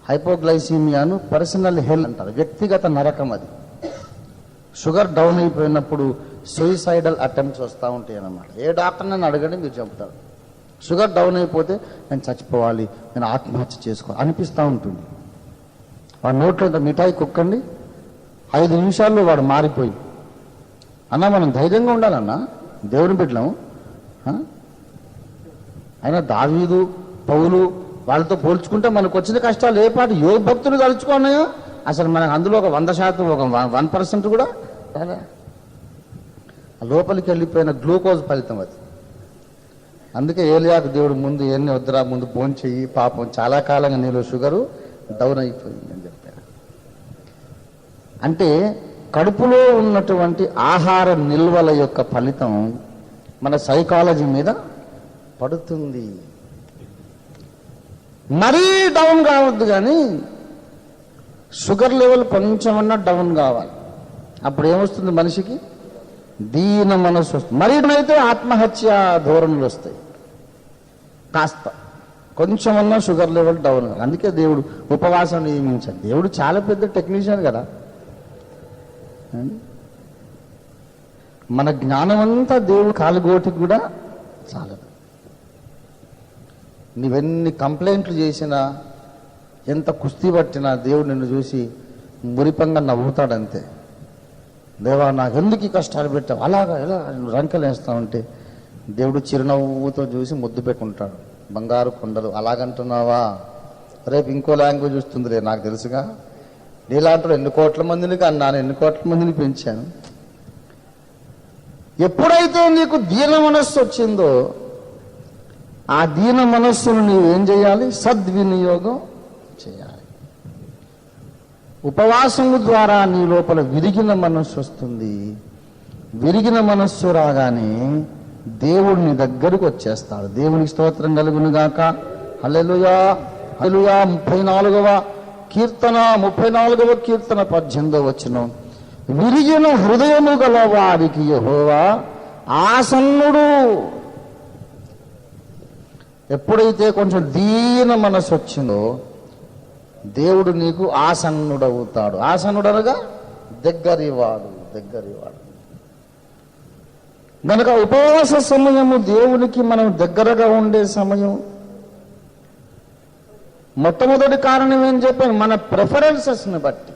హైపోగ్లైసీమియాను పర్సనల్ హెల్ అంటారు, వ్యక్తిగత నరకం అది. షుగర్ డౌన్ అయిపోయినప్పుడు సూయిసైడల్ అటెంప్ట్స్ వస్తూ ఉంటాయి అన్నమాట. ఏ డాక్టర్ని అడగండి మీరు చెప్తారు. షుగర్ డౌన్ అయిపోతే నేను చచ్చిపోవాలి, నేను ఆత్మహత్య చేసుకోవాలి అనిపిస్తూ ఉంటుంది. వాడి నోట్లో మిఠాయి కుక్కండి, 5 నిమిషాల్లో వాడు మారిపోయి. అన్నా మనం ధైర్యంగా ఉండాలన్నా, దేవుని బిడ్డలం. అయినా దావీదు, పౌలు వాళ్ళతో పోల్చుకుంటే మనకు వచ్చిన కష్టాలు ఏ పాటు యోగ భక్తులు తలుచుకున్నాయో అసలు మనకు అందులో ఒక 100%, ఒక 1% కూడా లోపలికి వెళ్ళిపోయిన గ్లూకోజ్ ఫలితం అది. అందుకే ఏలియాకు దేవుడు ముందు ఎన్ని వద్దురా, ముందు ఫోన్ చెయ్యి, పాపం చాలా కాలంగా నీలో షుగరు డౌన్ అయిపోయింది అని చెప్పారు. అంటే కడుపులో ఉన్నటువంటి ఆహార నిల్వల యొక్క ఫలితం మన సైకాలజీ మీద పడుతుంది. మరీ డౌన్ కావద్దు, కానీ షుగర్ లెవెల్ కొంచెమన్నా డౌన్ కావాలి. అప్పుడు ఏమొస్తుంది మనిషికి? దీన మనసు వస్తుంది. మరీ అయితే ఆత్మహత్య ధోరణులు వస్తాయి. కాస్త కొంచెమన్నా షుగర్ లెవెల్ డౌన్. అందుకే దేవుడు ఉపవాసం నియమించాడు. దేవుడు చాలా పెద్ద టెక్నీషియన్ కదా. మన జ్ఞానం అంతా దేవుడు కాలుగోటికి కూడా చాలదు. నీవెన్ని కంప్లైంట్లు చేసినా, ఎంత కుస్తీ పట్టినా దేవుడు నిన్ను చూసి మురిపంగా నవ్వుతాడంతే. దేవా నాకు ఎందుకు ఈ కష్టాలు పెట్టావు, అలాగా ఎలా రంకెలు వేస్తా ఉంటే దేవుడు చిరునవ్వుతో చూసి ముద్దు పెట్టుకుంటాడు. బంగారు కొండలు అలాగంటున్నావా, రేపు ఇంకో లాంగ్వేజ్ వస్తుందిలే నాకు తెలుసుగా, నీలాంటి ఎన్ని కోట్ల మందిని కన్నాను, ఎన్ని కోట్ల మందిని పెంచాను. ఎప్పుడైతే నీకు దీన మనస్సు వచ్చిందో ఆ దీన మనస్సును నీవేం చేయాలి? సద్వినియోగం చేయాలి. ఉపవాసము ద్వారా నీ లోపల విరిగిన మనస్సు వస్తుంది. విరిగిన మనస్సు రాగానే దేవుడు నీ దగ్గరకు వచ్చేస్తాడు. దేవునికి స్తోత్రం కలుగును గాక. హల్లెలూయా హల్లెలూయా. 34వ కీర్తన 18వ వచనం, విరిగిన హృదయము గల వారికి యెహోవా ఆసన్నుడు. ఎప్పుడైతే కొంచెం దీన మనసు వచ్చిందో దేవుడు నీకు ఆసన్నుడవుతాడు. ఆసన్నుడనగా దగ్గరివాడు. కనుక ఉపవాస సమయము దేవునికి మనం దగ్గరగా ఉండే సమయం. మొట్టమొదటి కారణం ఏం చెప్పాను? మన ప్రిఫరెన్సెస్ని బట్టి.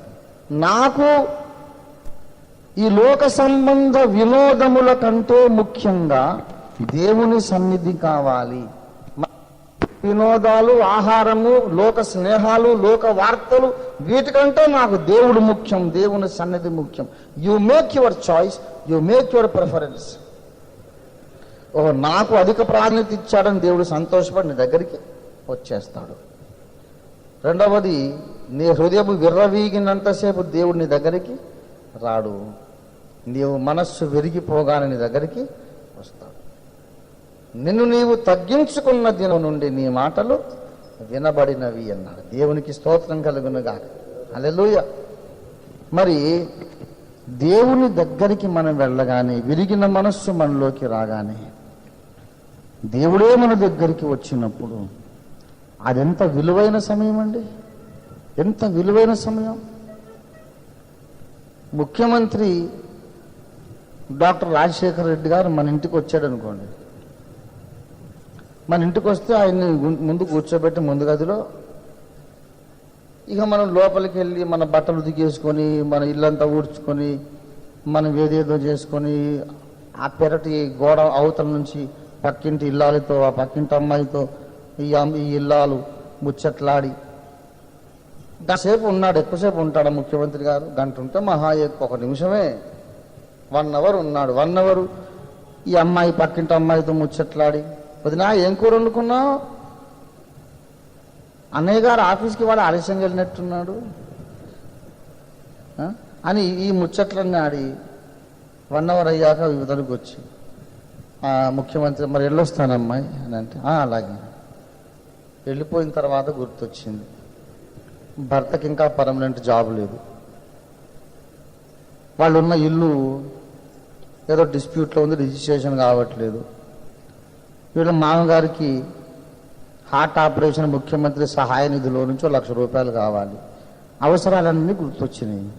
నాకు ఈ లోక సంబంధ వినోదముల కంటే ముఖ్యంగా దేవుని సన్నిధి కావాలి. వినోదాలు, ఆహారము, లోక స్నేహాలు, లోక వార్తలు, వీటికంటే నాకు దేవుడు ముఖ్యం, దేవుని సన్నిధి ముఖ్యం. You make your choice, you make your preference. నాకు అధిక ప్రాధాన్యత ఇచ్చాడని దేవుడు సంతోషపడి నీ దగ్గరికి వచ్చేస్తాడు. రెండవది, నీ హృదయం విర్రవీగినంతసేపు దేవుడు నీ దగ్గరికి రాడు. నీవు మనస్సు విరిగిపోగానే నీ దగ్గరికి వస్తాడు. నిన్ను నీవు తగ్గించుకున్న దినం నుండి నీ మాటలు వినబడినవి అన్నాడు. దేవునికి స్తోత్రం కలుగునుగాక. హల్లెలూయా. మరి దేవుని దగ్గరికి మనం వెళ్ళగానే, విరిగిన మనస్సు మనలోకి రాగానే, దేవుడే మన దగ్గరికి వచ్చినప్పుడు అదెంత విలువైన సమయం అండి, ఎంత విలువైన సమయం. ముఖ్యమంత్రి డాక్టర్ రాజశేఖర రెడ్డి గారు మన ఇంటికి వచ్చాడు అనుకోండి. మన ఇంటికి వస్తే ఆయన్ని ముందు కూర్చోబెట్టి ముందు గదిలో, ఇక మనం లోపలికి వెళ్ళి మన బట్టలు దిగేసుకొని, మన ఇల్లంతా ఊడ్చుకొని, మనం ఏదేదో చేసుకొని, ఆ పెరటి గోడ అవతల నుంచి పక్కింటి ఇల్లాలతో, ఆ పక్కింటి అమ్మాయితో ఈ ఇల్లాలు ముచ్చట్లాడి కాసేపు ఉన్నాడు. ఎక్కువసేపు ఉంటాడు ముఖ్యమంత్రి గారు? గంట ఉంటే మహా ఎక్కువ 1 నిమిషమే. 1 అవర్ ఉన్నాడు. 1 అవర్ ఈ అమ్మాయి పక్కింటి అమ్మాయితో ముచ్చట్లాడి, వదినా ఏం కూర వండుకున్నావు, అన్నయ్య గారు ఆఫీస్కి వాడు ఆలస్యంగా వెళ్ళినట్టున్నాడు అని ఈ ముచ్చట్లన్నీ ఆడి 1 అవర్ అయ్యాక యువతలకు వచ్చి, ముఖ్యమంత్రి మరి వెళ్ళొస్తానమ్మాయి అని అంటే, అలాగే. వెళ్ళిపోయిన తర్వాత గుర్తొచ్చింది, భర్తకి ఇంకా పర్మనెంట్ జాబ్ లేదు, వాళ్ళు ఉన్న ఇల్లు ఏదో డిస్ప్యూట్లో ఉంది, రిజిస్ట్రేషన్ కావట్లేదు, వీళ్ళ మామగారికి హార్ట్ ఆపరేషన్ ముఖ్యమంత్రి సహాయ నిధిలో నుంచి 1 లక్ష రూపాయలు కావాలి. అవసరాలన్నీ గుర్తొచ్చినాయి.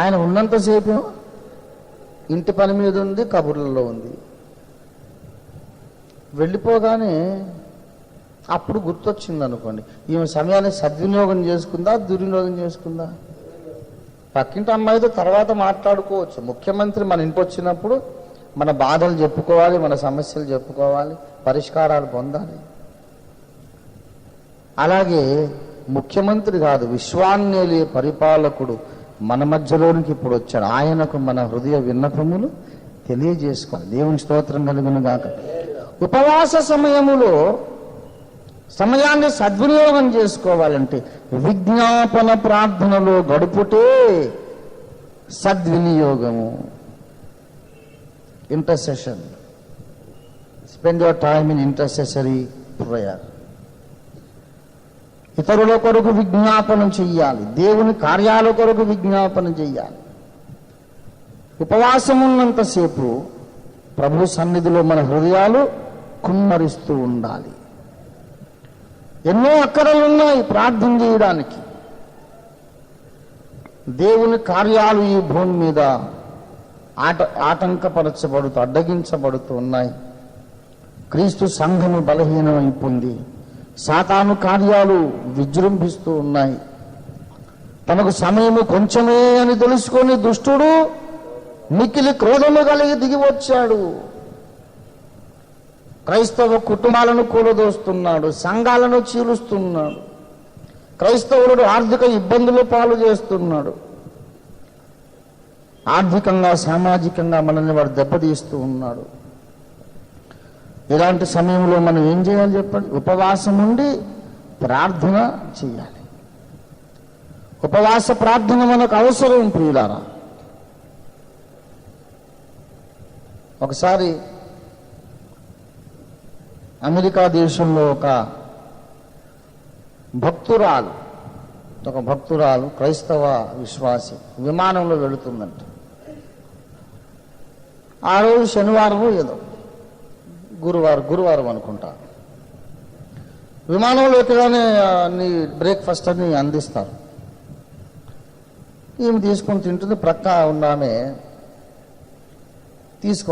ఆయన ఉన్నంతసేపు ఇంటి పని మీద ఉంది, కబుర్లలో ఉంది. వెళ్ళిపోగానే అప్పుడు గుర్తొచ్చింది అనుకోండి, ఈమె సమయాన్ని సద్వినియోగం చేసుకుందా, దుర్వినియోగం చేసుకుందా? పక్కింటి అమ్మాయితో తర్వాత మాట్లాడుకోవచ్చు. ముఖ్యమంత్రి మన ఇంటికి వచ్చినప్పుడు మన బాధలు చెప్పుకోవాలి, మన సమస్యలు చెప్పుకోవాలి, పరిష్కారాలు పొందాలి. అలాగే ముఖ్యమంత్రి కాదు, విశ్వాన్నేలే పరిపాలకుడు మన మధ్యలోనికి ఇప్పుడు వచ్చాడు. ఆయనకు మన హృదయ విన్నపములు తెలియజేసుకోవాలి. దేవుని స్తోత్రం కలుగును గాక. ఉపవాస సమయములో సమయాన్ని సద్వినియోగం చేసుకోవాలంటే విజ్ఞాపన ప్రార్థనలో గడుపుటే సద్వినియోగము. Intercession, spend your time in intercessory prayer. ఇతరుల కొరకు విజ్ఞాపన చెయ్యాలి, దేవుని కార్యాల కొరకు విజ్ఞాపన చెయ్యాలి. ఉపవాసం ఉన్నంతసేపు ప్రభు సన్నిధిలో మన హృదయాలు కుమ్మరిస్తూ ఉండాలి. ఎన్నో అక్కరలున్నాయి ప్రార్థన చేయడానికి. దేవుని కార్యాలు ఈ భూమి మీద ఆటంకపరచబడుతూ, అడ్డగించబడుతూ ఉన్నాయి. క్రీస్తు సంఘము బలహీనమైపోయింది. సాతాను కార్యాలు విజృంభిస్తూ ఉన్నాయి. తనకు సమయము కొంచెమే అని తెలుసుకొని దుష్టుడు మిక్కిలి క్రోధము కలిగి దిగి వచ్చాడు. క్రైస్తవ కుటుంబాలను కూలదోస్తున్నాడు, సంఘాలను చీలుస్తున్నాడు, క్రైస్తవులను ఆర్థిక ఇబ్బందులు పాలు చేస్తున్నాడు. ఆర్థికంగా, సామాజికంగా మనల్ని వాడు దెబ్బతీస్తూ ఉన్నాడు. ఇలాంటి సమయంలో మనం ఏం చేయాలి చెప్పండి? ఉపవాసం ఉండి ప్రార్థన చేయాలి. ఉపవాస ప్రార్థన మనకు అవసరం ప్రియులారా. ఒకసారి అమెరికా దేశంలో ఒక భక్తురాలు క్రైస్తవ విశ్వాసి విమానంలో వెళుతుందంట. ఆ రోజు శనివారం ఏదో గురువారం అనుకుంటా. విమానంలో ఎక్కగానే అన్ని బ్రేక్ఫాస్ట్ అని అందిస్తారు. ఈమె తీసుకొని తింటుంది. ప్రక్క ఉన్న ఆమె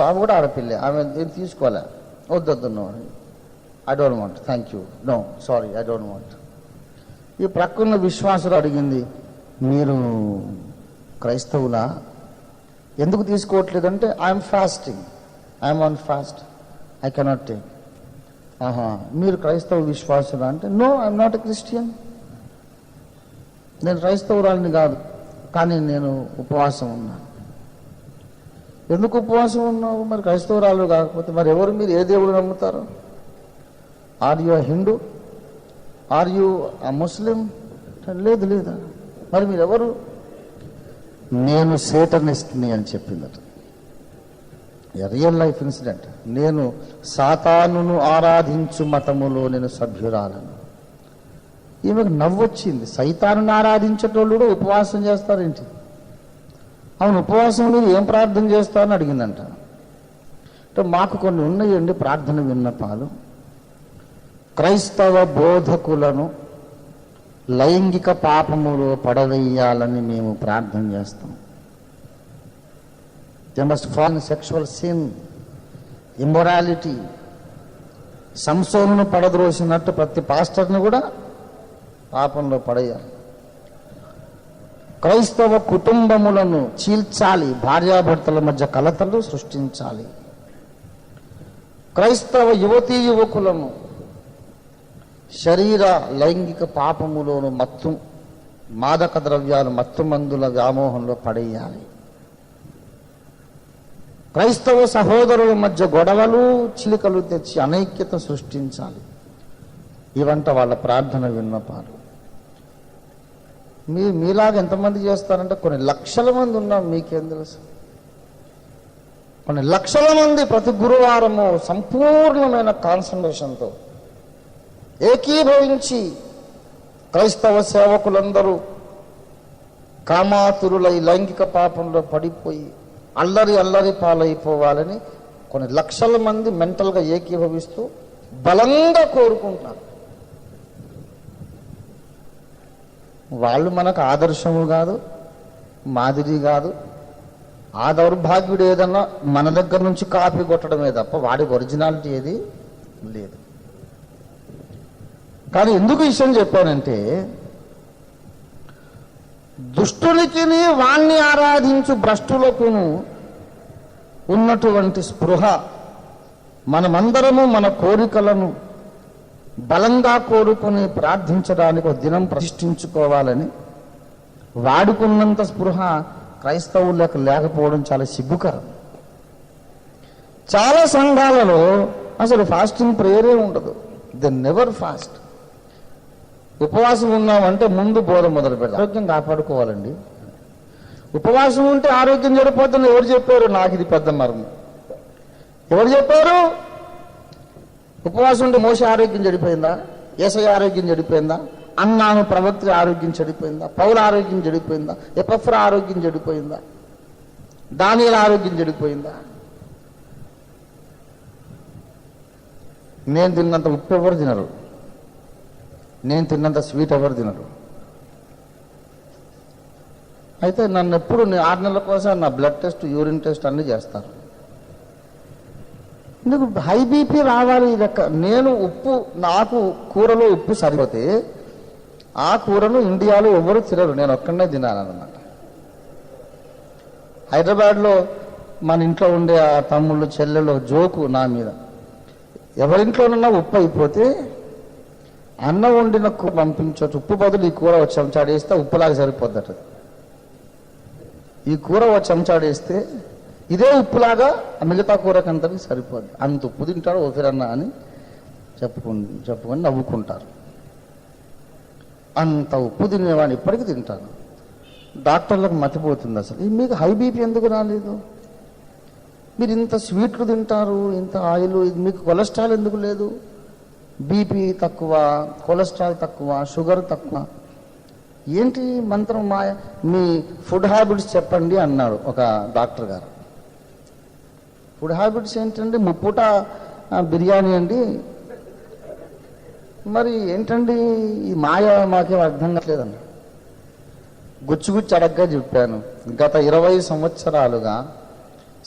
ఆమె కూడా ఆడపిల్ల, ఆమె తీసుకోలే. వద్దొద్దు, no, I don't want, thank you, no, sorry, I don't want. ఈ ప్రక్కన్న విశ్వాసులు అడిగింది, మీరు క్రైస్తవులా? ఎందుకు తీసుకోవట్లేదంటే I'm fasting, I'm on fast, I cannot take. మీరు క్రైస్తవ విశ్వాసులా అంటే no, I'm not a Christian. నేను క్రైస్తవురాలిని కాదు, కానీ నేను ఉపవాసం ఉన్నాను. ఎందుకు ఉపవాసం ఉన్నావు? మరి క్రైస్తవురాలు కాకపోతే మరి ఎవరు? మీరు ఏ దేవుడు నమ్ముతారు? Are you Hindu? Are you Muslim? లేదు లేదా. మరి మీరు ఎవరు? నేను సేటనిస్ట్ని అని చెప్పిందట. Real life incident. నేను సాతానును ఆరాధించు మతములో నేను సభ్యురాలను. ఈమెకు నవ్వొచ్చింది. సైతానుని ఆరాధించేటోళ్ళు కూడా ఉపవాసం చేస్తారేంటి? అవును, ఉపవాసం మీరు ఏం ప్రార్థన చేస్తారని అడిగిందంట. అంటే మాకు కొన్ని ఉన్నాయండి ప్రార్థన విన్నపాలు. క్రైస్తవ బోధకులను లైంగిక పాపములో పడవేయాలని మేము ప్రార్థన చేస్తాం. They must fall in sexual sin, immorality. సంసోనును పడద్రోసినట్టు ప్రతి పాస్టర్ని కూడా పాపంలో పడేయాలి. క్రైస్తవ కుటుంబములను చీల్చాలి, భార్యాభర్తల మధ్య కలతలు సృష్టించాలి. క్రైస్తవ యువతీ యువకులను శరీర లైంగిక పాపములోను మాదక ద్రవ్యాలు మత్తు మందుల వ్యామోహంలో పడేయాలి. క్రైస్తవ సహోదరుల మధ్య గొడవలు చిలికలు తెచ్చి అనైక్యత సృష్టించాలి. ఇవంట వాళ్ళ ప్రార్థన విన్నపాలు. మీలాగా ఎంతమంది చేస్తారంటే కొన్ని లక్షల మంది ఉన్నాం. మీకేం తెలుసు? కొన్ని లక్షల మంది ప్రతి గురువారము సంపూర్ణమైన కాన్సన్ట్రేషన్తో ఏకీభవించి క్రైస్తవ సేవకులందరూ కామాతురులై లైంగిక పాపంలో పడిపోయి అల్లరి పాలైపోవాలని కొన్ని లక్షల మంది మెంటల్గా ఏకీభవిస్తూ బలంగా కోరుకుంటున్నారు. వాళ్ళు మనకు ఆదర్శము కాదు, మాదిరి కాదు. ఆ దౌర్భాగ్యుడు ఏదన్నా మన దగ్గర నుంచి కాపీ కొట్టడమే తప్ప వాడి ఒరిజినాలిటీ ఏది లేదు. కానీ ఎందుకు ఈ విషయం చెప్పానంటే, దుష్టునికి వాణ్ణి ఆరాధించు భ్రష్టులకును ఉన్నటువంటి స్పృహ మనమందరము మన కోరికలను బలంగా కోరుకుని ప్రార్థించడానికి ఒక దినం ప్రతిష్ఠించుకోవాలని, వాడుకున్నంత స్పృహ క్రైస్తవులకు లేకపోవడం చాలా సిగ్గుకరం. చాలా సంఘాలలో అసలు ఫాస్టింగ్ ప్రేయరే ఉండదు. They never fast. ఉపవాసం ఉన్నామంటే ముందు బోధ మొదలు పెడతాం. ఆరోగ్యం కాపాడుకోవాలండి. ఉపవాసం ఉంటే ఆరోగ్యం చెడిపోతుంది ఎవరు చెప్పారు? నాకు ఇది పెద్ద మర్మం. ఎవరు చెప్పారు? ఉపవాసం ఉంటే మోసే ఆరోగ్యం చెడిపోయిందా? యేసయ్య ఆరోగ్యం చెడిపోయిందా? అన్నాను ప్రవక్త ఆరోగ్యం చెడిపోయిందా? పౌల ఆరోగ్యం చెడిపోయిందా? ఎపఫ్రా ఆరోగ్యం చెడిపోయిందా? దానియేలు ఆరోగ్యం చెడిపోయిందా? నేను తిన్నంత ఉప్పు ఎవరు తినరు, నేను తిన్నంత స్వీట్ ఎవరు తినరు. అయితే నన్ను ఎప్పుడు 6 నెలల కోసం నా బ్లడ్ టెస్ట్, యూరిన్ టెస్ట్ అన్నీ చేస్తారు. ఎందుకు హై బీపీ రావాలి? నేను నాకు కూరలో ఉప్పు సరిపోతే ఆ కూరను ఇండియాలో ఎవరు తినరు, నేను ఒక్కడనే తినాలన్నమాట. హైదరాబాద్లో మన ఇంట్లో ఉండే ఆ తమ్ముళ్ళు చెల్లెళ్ళు జోకు నా మీద, ఎవరింట్లోనన్నా ఉప్పు అయిపోతే అన్నం వండిన పంపించవచ్చు, ఉప్పు బదులు ఈ కూర ఒక చెంచాడేస్తే ఉప్పులాగా సరిపోద్దట. ఈ కూర ఒక చెంచాడేస్తే ఇదే ఉప్పులాగా మిగతా కూరకంతకి సరిపోద్ది. అంత ఉప్పు తింటాడు ఓఫిరన్నా అని చెప్పుకొని నవ్వుకుంటారు. అంత ఉప్పు తినేవాడిని ఇప్పటికీ తింటాను. డాక్టర్లకు మతిపోతుంది. అసలు మీకు హై బీపీ ఎందుకు రాలేదు? మీరు ఇంత స్వీట్లు తింటారు, ఇంత ఆయిల్, మీకు కొలెస్ట్రాల్ ఎందుకు లేదు? బీపీ తక్కువ, కొలెస్ట్రాల్ తక్కువ, షుగర్ తక్కువ. ఏంటి మంత్రం మాయ? మీ ఫుడ్ హ్యాబిట్స్ చెప్పండి అన్నాడు ఒక డాక్టర్ గారు. ఫుడ్ హ్యాబిట్స్ ఏంటండి? ముప్పూట బిర్యానీ అండి. మరి ఏంటండి ఈ మాయ? మాకేం అర్థం కావట్లేదన్న. గుచ్చి అడగ్గా చెప్పాను. గత 20 సంవత్సరాలుగా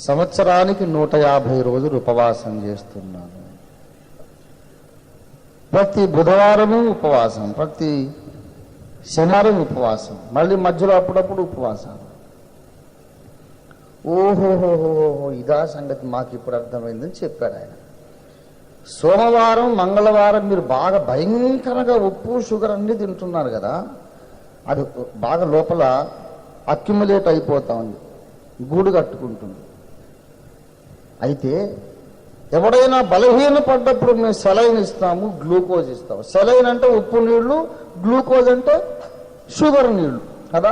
సంవత్సరానికి 150 రోజులు ఉపవాసం చేస్తున్నాను. ప్రతి బుధవారము ఉపవాసం, ప్రతి శనివారం ఉపవాసం, మళ్ళీ మధ్యలో అప్పుడప్పుడు ఉపవాసం. ఓహోహోహోహో, ఇదా సంగతి, మాకు ఇప్పుడు అర్థమైందని చెప్పాడు ఆయన. సోమవారం మంగళవారం మీరు బాగా భయంకరంగా ఉప్పు షుగర్ అన్నీ తింటున్నారు కదా, అది బాగా లోపల అక్యుములేట్ అయిపోతా ఉంది, గూడు కట్టుకుంటుంది. అయితే ఎవడైనా బలహీన పడ్డప్పుడు మేము సెలైన్ ఇస్తాము, గ్లూకోజ్ ఇస్తాము. సెలైన్ అంటే ఉప్పు నీళ్లు, గ్లూకోజ్ అంటే షుగర్ నీళ్లు కదా.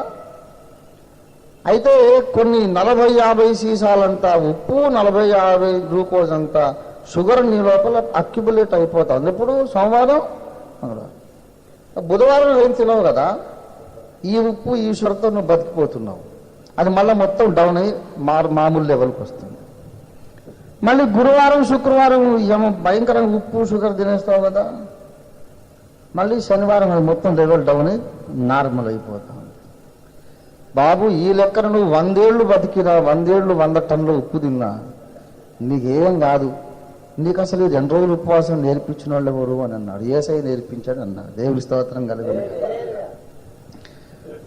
అయితే కొన్ని 40-50 సీసాలంతా ఉప్పు, 40-50 గ్లూకోజ్ అంతా షుగర్ నీ లోపల అక్యుములేట్ అయిపోతుంది. ఇప్పుడు సోమవారం బుధవారం ఏం తినవు కదా, ఈ ఉప్పు ఈ షుగర్తో నువ్వు బతికిపోతున్నావు. అది మళ్ళీ మొత్తం డౌన్ అయ్యి మామూలు లెవెల్కి వస్తుంది. మళ్ళీ గురువారం శుక్రవారం భయంకరంగా ఉప్పు షుగర్ తినేస్తావు కదా, మళ్ళీ శనివారం అది మొత్తం లెవెల్ డౌన్ అయ్యి నార్మల్ అయిపోతాం. బాబు ఈ లెక్కన నువ్వు 100 ఏళ్ళు బతికినా, 100 ఏళ్ళు 100 టన్నులు ఉప్పు తిన్నా నీకేం కాదు. నీకు అసలు 2 రోజులు ఉపవాసం నేర్పించిన వాళ్ళు ఎవరు అని అన్నాడు. యేసయ్య నేర్పించాడు అన్నాడు. దేవుడి స్తోత్రం కలుగును.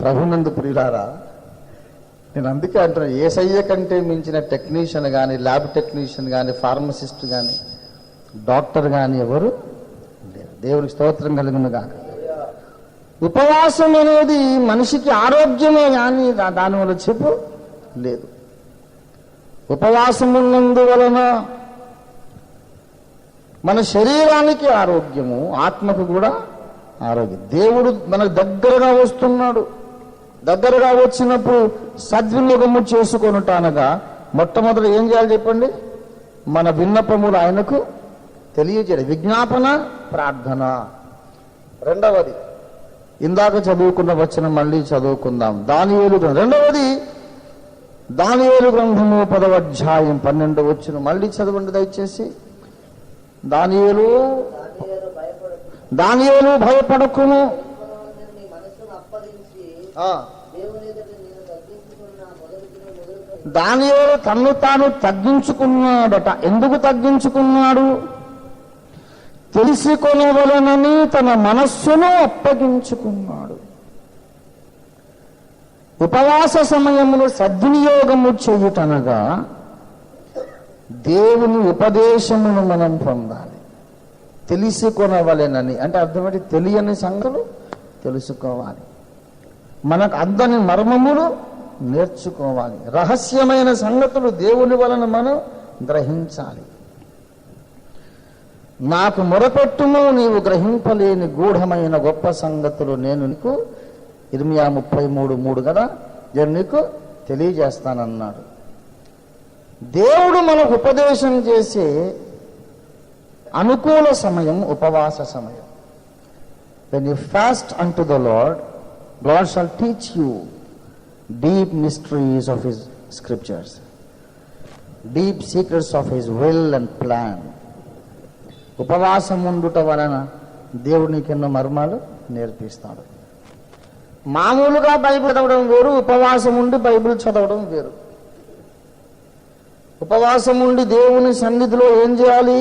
ప్రభునందు ప్రియులారా, నేను అందుకే అంటున్నాను, యేసయ్య కంటే మించిన టెక్నీషియన్ కానీ, ల్యాబ్ టెక్నీషియన్ కానీ, ఫార్మసిస్ట్ కానీ, డాక్టర్ కానీ ఎవరు లేరు. దేవుడికి స్తోత్రం కలుగును గాక. ఉపవాసం అనేది మనిషికి ఆరోగ్యమే కానీ దానివల్ల చెప్పు లేదు. ఉపవాసం ఉన్నందువలన మన శరీరానికి ఆరోగ్యము, ఆత్మకు కూడా ఆరోగ్యం. దేవుడు మనకు దగ్గరగా వస్తున్నాడు. దగ్గరగా వచ్చినప్పుడు సద్వినియోగము చేసుకొనుటనగా మొట్టమొదటి ఏం చేయాలి చెప్పండి? మన విన్నపములు ఆయనకు తెలియజేయాలి. విజ్ఞాపన, ప్రార్థన. రెండవది ఇందాక చదువుకున్న వచనం మళ్ళీ చదువుకుందాం. దానియేలు గ్రంథం, రెండవది దానియేలు గ్రంథము 10వ అధ్యాయం 12వ వచనం మళ్ళీ చదవండి దయచేసి. దానియేలు భయపడకును, దానియేలు తన్ను తాను తగ్గించుకున్నాడట. ఎందుకు తగ్గించుకున్నాడు? తెలుసుకొనవలెనని తన మనస్సును అప్పగించుకున్నాడు. ఉపవాస సమయమును సద్వినియోగము చేయుటనగా దేవుని ఉపదేశమును మనం పొందాలి. తెలుసుకొనవలెనని అంటే అర్థమేంటి? తెలియని సంగతులు తెలుసుకోవాలి, మనకు అందని మర్మములు నేర్చుకోవాలి, రహస్యమైన సంగతులు దేవుని వలన మనం గ్రహించాలి. నాకు మొరపెట్టుము, నీవు గ్రహింపలేని గూఢమైన గొప్ప సంగతులు నేను నీకు, ఇర్మియా 33:3 కదా, నేను నీకు తెలియజేస్తానన్నాడు. దేవుడు మనకు ఉపదేశం చేసే అనుకూల సమయం ఉపవాస సమయం. When you fast unto the Lord, God shall teach you deep mysteries of His scriptures, deep secrets of His will and plan. ఉపవాసం ఉండుట వలన దేవుడు నీకెన్నో మర్మాలు నేర్పిస్తాడు. మామూలుగా బైబిల్ చదవడం వేరు, ఉపవాసం ఉండి బైబిల్ చదవడం వేరు. ఉపవాసం ఉండి దేవుని సన్నిధిలో ఏం చేయాలి?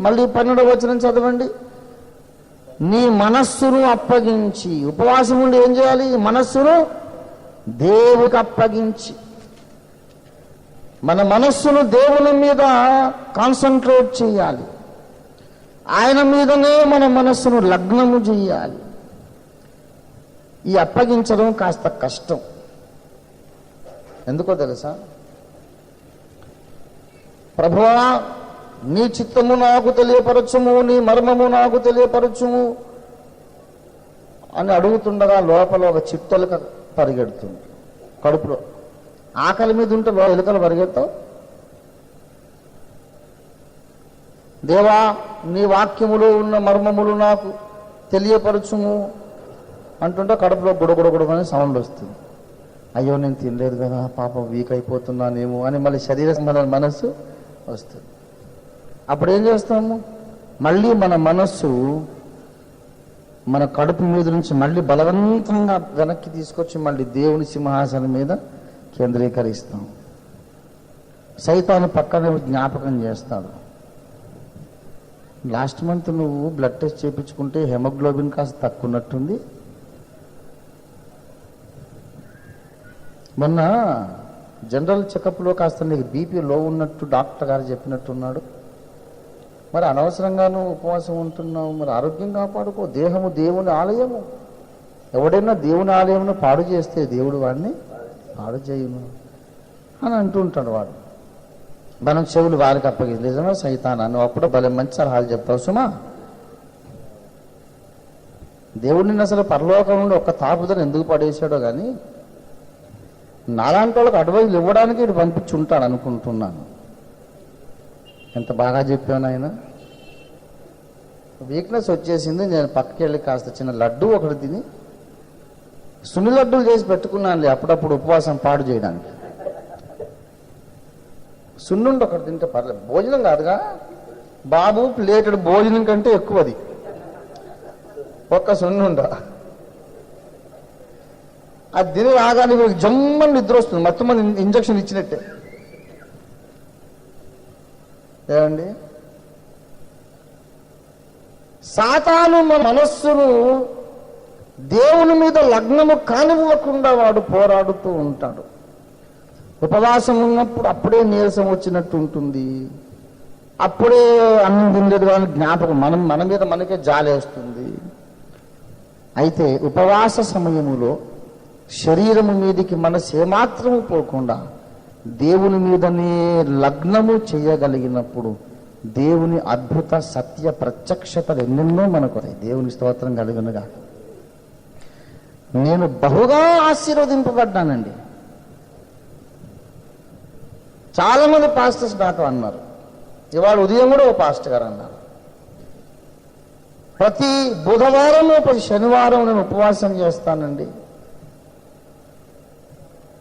మళ్ళీ 12వ వచనం చదవండి. నీ మనస్సును అప్పగించి, ఉపవాసం ఉండి ఏం చేయాలి? మనస్సును దేవునికి అప్పగించి, మన మనస్సును దేవుని మీద కాన్సన్ట్రేట్ చేయాలి. ఆయన మీదనే మన మనస్సును లగ్నము చేయాలి. ఈ అప్పగించడం కాస్త కష్టం. ఎందుకో తెలుసా? ప్రభువా, నీ చిత్తము నాకు తెలియపరచుము, నీ మర్మము నాకు తెలియపరచుము అని అడుగుతుండగా లోపల ఒక చిట్టెలుక పరిగెడుతుంది కడుపులో. ఆకలి మీద ఉంటే ఎలుకలు పరిగెడతావు. దేవా, నీ వాక్యములో ఉన్న మర్మములు నాకు తెలియపరచుము అంటుంటే కడుపులో గుడగుడగుడమని సౌండ్ వస్తుంది. అయ్యో, నేను తినలేదు కదా, పాపం వీక్ అయిపోతున్నానేమో అని మళ్ళీ శరీర సంబంధం మనస్సు వస్తుంది. అప్పుడు ఏం చేస్తాము? మళ్ళీ మన మనస్సు మన కడుపు మీద నుంచి మళ్ళీ బలవంతంగా వెనక్కి తీసుకొచ్చి మళ్ళీ దేవుని సింహాసనం మీద కేంద్రీకరిస్తాం. సైతాను పక్కనే జ్ఞాపకం చేస్తాడు. లాస్ట్ మంత్ నువ్వు బ్లడ్ టెస్ట్ చేయించుకుంటే హెమోగ్లోబిన్ కాస్త తక్కువ ఉన్నట్టుంది, మొన్న జనరల్ చెకప్లో కాస్త నీకు బీపీ లో ఉన్నట్టు డాక్టర్ గారు చెప్పినట్టున్నాడు. మరి అనవసరంగాను ఉపవాసం ఉంటున్నావు, మరి ఆరోగ్యం కాపాడుకో. దేహము దేవుని ఆలయము. ఎవడైనా దేవుని ఆలయమును పాడు చేస్తే దేవుడు వాడిని పాడు చేయును అని అంటుంటాడు వాడు. మనం చెవులు వారికి అప్పగించి నిజమే సైతానా, నువ్వు అప్పుడు భలే మంచి సలహాలు చెప్తావు సుమా. దేవుడిని అసలు పరలోకం నుండి ఒక్క తాపుదని ఎందుకు పడేశాడో కానీ నాలాంటి వాళ్ళకి అడ్వైజులు ఇవ్వడానికి ఇటు పంపించి ఉంటాడు అనుకుంటున్నాను. ఎంత బాగా చెప్పాను ఆయన. వీక్నెస్ వచ్చేసింది. నేను పక్కకి వెళ్ళి కాస్త చిన్న లడ్డు ఒకటి తిని సున్ని లడ్డూలు చేసి పెట్టుకున్నానులే అప్పుడప్పుడు ఉపవాసం పాడు చేయడానికి. సున్నుండి ఒకటి తింటే పర్లేదు, భోజనం కాదుగా బాబు, ప్లేటెడ్ భోజనం కంటే ఎక్కువది ఒక్క సున్నుండ. అది తిని రాగానే జమ్మని నిద్ర వస్తుంది, మొత్తం మన ఇంజక్షన్ ఇచ్చినట్టే. ఏమండి, సాతాను మన మనస్సును దేవుని మీద లగ్నము కానివ్వకుండా వాడు పోరాడుతూ ఉంటాడు. ఉపవాసం ఉన్నప్పుడు అప్పుడే నీరసం వచ్చినట్టు ఉంటుంది, అప్పుడే అన్నం తినలేదు కానీ జ్ఞాపకం మన మీద మనకే జాలేస్తుంది. అయితే ఉపవాస సమయములో శరీరము మీదికి మనసు ఏమాత్రము పోకుండా దేవుని మీదనే లగ్నము చేయగలిగినప్పుడు దేవుని అద్భుత సత్య ప్రత్యక్షతలు ఎన్నెన్నో మనకు. దేవుని స్తోత్రం కలుగునుగా. నేను బహుగా ఆశీర్వదింపబడ్డానండి. చాలా మంది పాస్టర్స్ నాతో అన్నారు. ఇవాళ ఉదయం కూడా ఓ పాస్టర్ గారు అన్నారు, ప్రతి బుధవారం ప్రతి శనివారం నేను ఉపవాసం చేస్తానండి.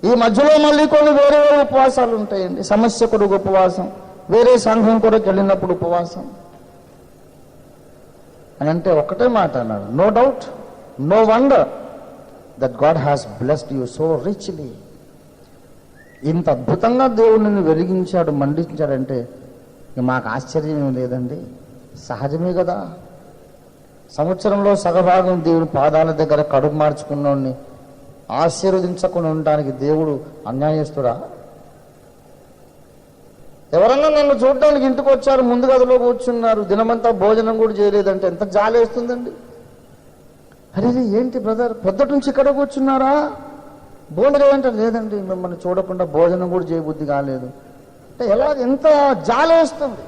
ఈ మధ్యలో మళ్ళీ కొన్ని వేరే వేరే ఉపవాసాలు ఉంటాయండి. సమస్య కొరకు ఉపవాసం, వేరే సంఘం కొరకు వెళ్ళినప్పుడు ఉపవాసం అని అంటే ఒకటే మాట అన్నాడు, no doubt, no wonder that God has blessed you so richly. ఇంత అద్భుతంగా దేవుడిని వెలిగించాడు, మండించాడంటే మాకు ఆశ్చర్యం లేదండి, సహజమే కదా. సంవత్సరంలో సగభాగం దేవుని పాదాల దగ్గర కడుపు మార్చుకున్నోడిని ఆశీర్వదించకుండా ఉండడానికి దేవుడు అన్యాయస్తుడా? ఎవరన్నా నన్ను చూడడానికి ఇంటికి వచ్చారు, ముందు గదిలో కూర్చున్నారు, దినమంతా భోజనం కూడా చేయలేదంటే ఎంత జాలేస్తుందండి. అరే ఏంటి బ్రదర్, పొద్దుటి నుంచి ఇక్కడ కూర్చున్నారా, భోజనం అంటే లేదండి మిమ్మల్ని చూడకుండా భోజనం కూడా చేయబుద్ధి కాలేదు అంటే ఎలా, ఎంత జాలేస్తుంది.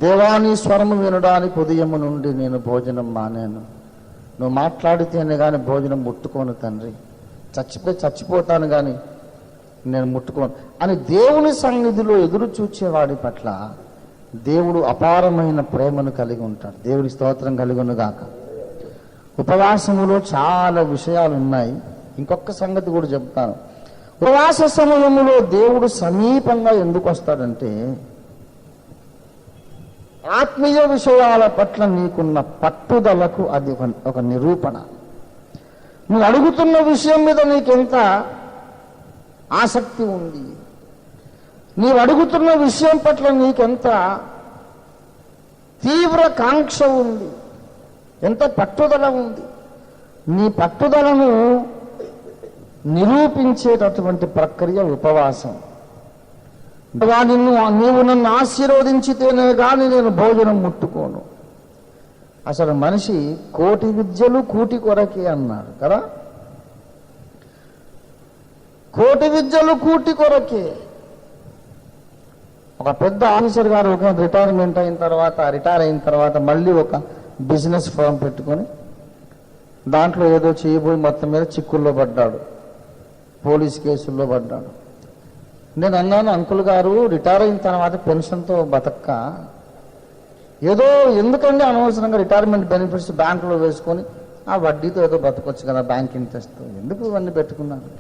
దేవాని స్వరము వినడానికి ఉదయము నుండి నేను భోజనం మానేను, నువ్వు మాట్లాడితేనే కానీ భోజనం ముట్టుకోను తండ్రి, చచ్చిపోతాను కానీ నేను ముట్టుకోను అని దేవుని సన్నిధిలో ఎదురు చూచేవాడి పట్ల దేవుడు అపారమైన ప్రేమను కలిగి ఉంటాడు. దేవుని స్తోత్రం కలుగునుగాక. ఉపవాసములో చాలా విషయాలు ఉన్నాయి. ఇంకొక సంగతి కూడా చెప్తాను. ఉపవాస సమయంలో దేవుడు సమీపంగా ఎందుకు వస్తాడంటే ఆత్మీయ విషయాల పట్ల నీకున్న పట్టుదలకు అది ఒక నిరూపణ. నువ్వు అడుగుతున్న విషయం మీద నీకెంత ఆసక్తి ఉంది, నీవు అడుగుతున్న విషయం పట్ల నీకెంత తీవ్ర కాంక్ష ఉంది, ఎంత పట్టుదల ఉంది. నీ పట్టుదలను నిరూపించేటటువంటి ప్రక్రియ ఉపవాసం. నీవు నన్ను ఆశీర్వదించితేనే కానీ నేను భోజనం ముట్టుకోను. అసలు మనిషి కోటి విద్యలు కూటి కొరకే అన్నాడు కదా. కోటి విద్యలు కూటి కొరకే. ఒక పెద్ద ఆఫీసర్ గారు ఒక రిటైర్ అయిన తర్వాత మళ్ళీ ఒక బిజినెస్ ఫర్మ్ పెట్టుకొని దాంట్లో ఏదో చేయబోయి మొత్తం మీద చిక్కుల్లో పడ్డాడు, పోలీస్ కేసుల్లో పడ్డాడు. నేను అన్నాను, అంకుల్ గారు రిటైర్ అయిన తర్వాత పెన్షన్తో బతక్క ఏదో ఎందుకంటే అనవసరంగా రిటైర్మెంట్ బెనిఫిట్స్ బ్యాంకులో వేసుకొని ఆ వడ్డీతో ఏదో బతకొచ్చు కదా, బ్యాంక్ ఇంట్రెస్ట్, ఎందుకు ఇవన్నీ పెట్టుకున్నాను.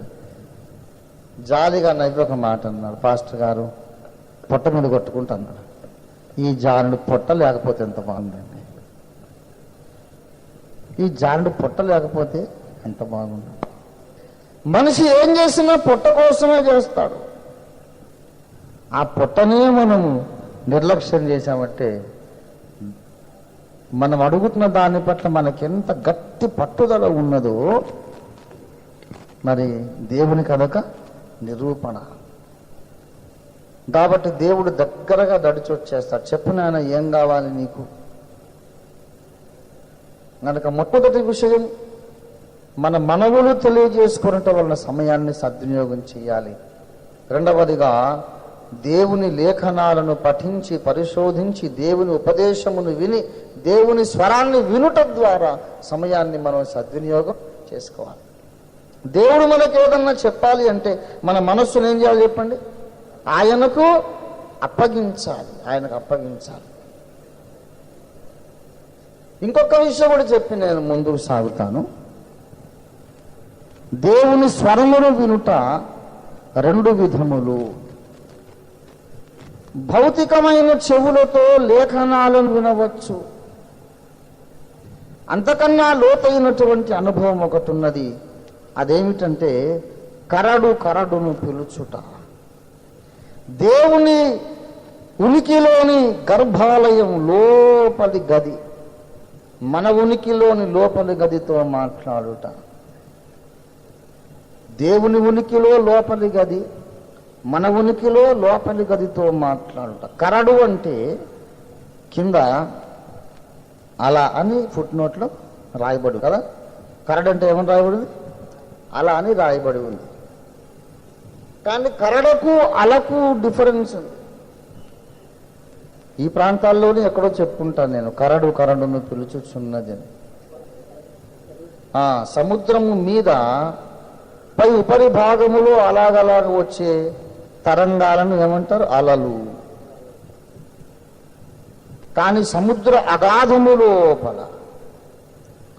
జాలిగా నవ్వి ఒక మాట అన్నాడు, పాస్టర్ గారు పొట్ట మీద కొట్టుకుంటున్నాడు, ఈ జానుడు పొట్ట లేకపోతే ఎంత బాగుందండి, ఈ జానుడు పొట్ట లేకపోతే ఎంత బాగుంది. మనిషి ఏం చేసినా పొట్ట కోసమే చేస్తాడు. ఆ పొట్టనే మనము నిర్లక్ష్యం చేశామంటే మనం అడుగుతున్న దాని పట్ల మనకెంత గట్టి పట్టుదల ఉన్నదో మరి దేవునికి అదొక నిరూపణ. కాబట్టి దేవుడు దగ్గరగా దడిచొచ్చేస్తాడు. చెప్పు నాయన, ఏం కావాలి నీకు? కనుక మొట్టమొదటి విషయం, మన మనవులు తెలియజేసుకున్నట్టు వలన సమయాన్ని సద్వినియోగం చేయాలి. రెండవదిగా, దేవుని లేఖనాలను పఠించి పరిశోధించి దేవుని ఉపదేశమును విని దేవుని స్వరాన్ని వినుట ద్వారా సమయాన్ని మనం సద్వినియోగం చేసుకోవాలి. దేవుడు మనకు ఏదన్నా చెప్పాలి అంటే మన మనస్సును ఏం చేయాలి చెప్పండి? ఆయనకు అప్పగించాలి. ఆయనకు అప్పగించాలి. ఇంకొక విషయం కూడా చెప్పి నేను ముందుకు సాగుతాను. దేవుని స్వరమును వినుట రెండు విధములు. భౌతికమైన చెవులతో లేఖనాలను వినవచ్చు. అంతకన్నా లోతైనటువంటి అనుభవం ఒకటి ఉన్నది. అదేమిటంటే కరడు కరడును పిలుచుట. దేవుని ఉనికిలోని గర్భాలయం లోపలి గది, మన ఉనికిలోని లోపలి గదితో మాట్లాడుట. దేవుని ఉనికిలో లోపలి గది, మన ఉనికిలో లోపలి గదితో మాట్లాడుట. కరడు అంటే కింద అలా అని ఫుట్ నోట్లో రాయబడి కదా. కరడు అంటే ఏమని రాయబడింది? అలా అని రాయబడి ఉంది. కానీ కరడకు అలకు డిఫరెన్స్ ఉంది. ఈ ప్రాంతాల్లోనే ఎక్కడో చెప్పుకుంటాను నేను, కరడు కరడును పిలుచుచున్నది అని. సముద్రము మీద పై ఉపరి భాగములో అలాగలాగ వచ్చే తరంగాలను ఏమంటారు? అలలు. కానీ సముద్ర అగాధము లోపల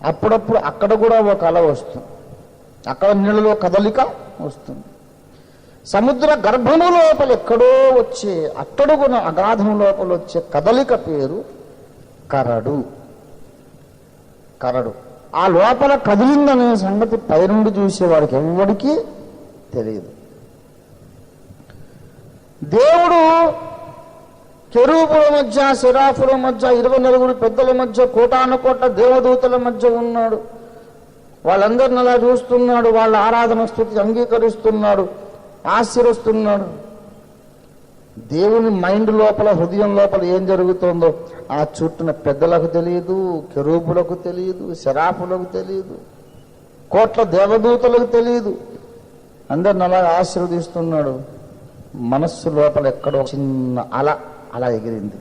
అప్పుడప్పుడు అక్కడ కూడా ఒక అల వస్తుంది. అక్కడ నీళ్ళలో కదలిక వస్తుంది. సముద్ర గర్భము లోపల ఎక్కడో వచ్చే అట్టడుగున అగాధం లోపల వచ్చే కదలిక పేరు కరడు. కరడు ఆ లోపల కదిలిందనే సంగతి పైనుండి చూసేవాడికి ఎవరికి తెలియదు. దేవుడు కెరూబుల మధ్య, శరాఫుల మధ్య, 24 పెద్దల మధ్య, కోటాను కోట్ల దేవదూతల మధ్య ఉన్నాడు. వాళ్ళందరిని అలా చూస్తున్నాడు. వాళ్ళ ఆరాధన స్థుతి అంగీకరిస్తున్నాడు, ఆశీర్వస్తున్నాడు. దేవుని మైండ్ లోపల, హృదయం లోపల ఏం జరుగుతుందో ఆ చుట్టూన పెద్దలకు తెలియదు, కెరూబులకు తెలియదు, శరాఫులకు తెలియదు, కోట్ల దేవదూతలకు తెలియదు. అందరిని అలా ఆశీర్వదిస్తున్నాడు. మనస్సు లోపల ఎక్కడో చిన్న అల అలా ఎగిరింది,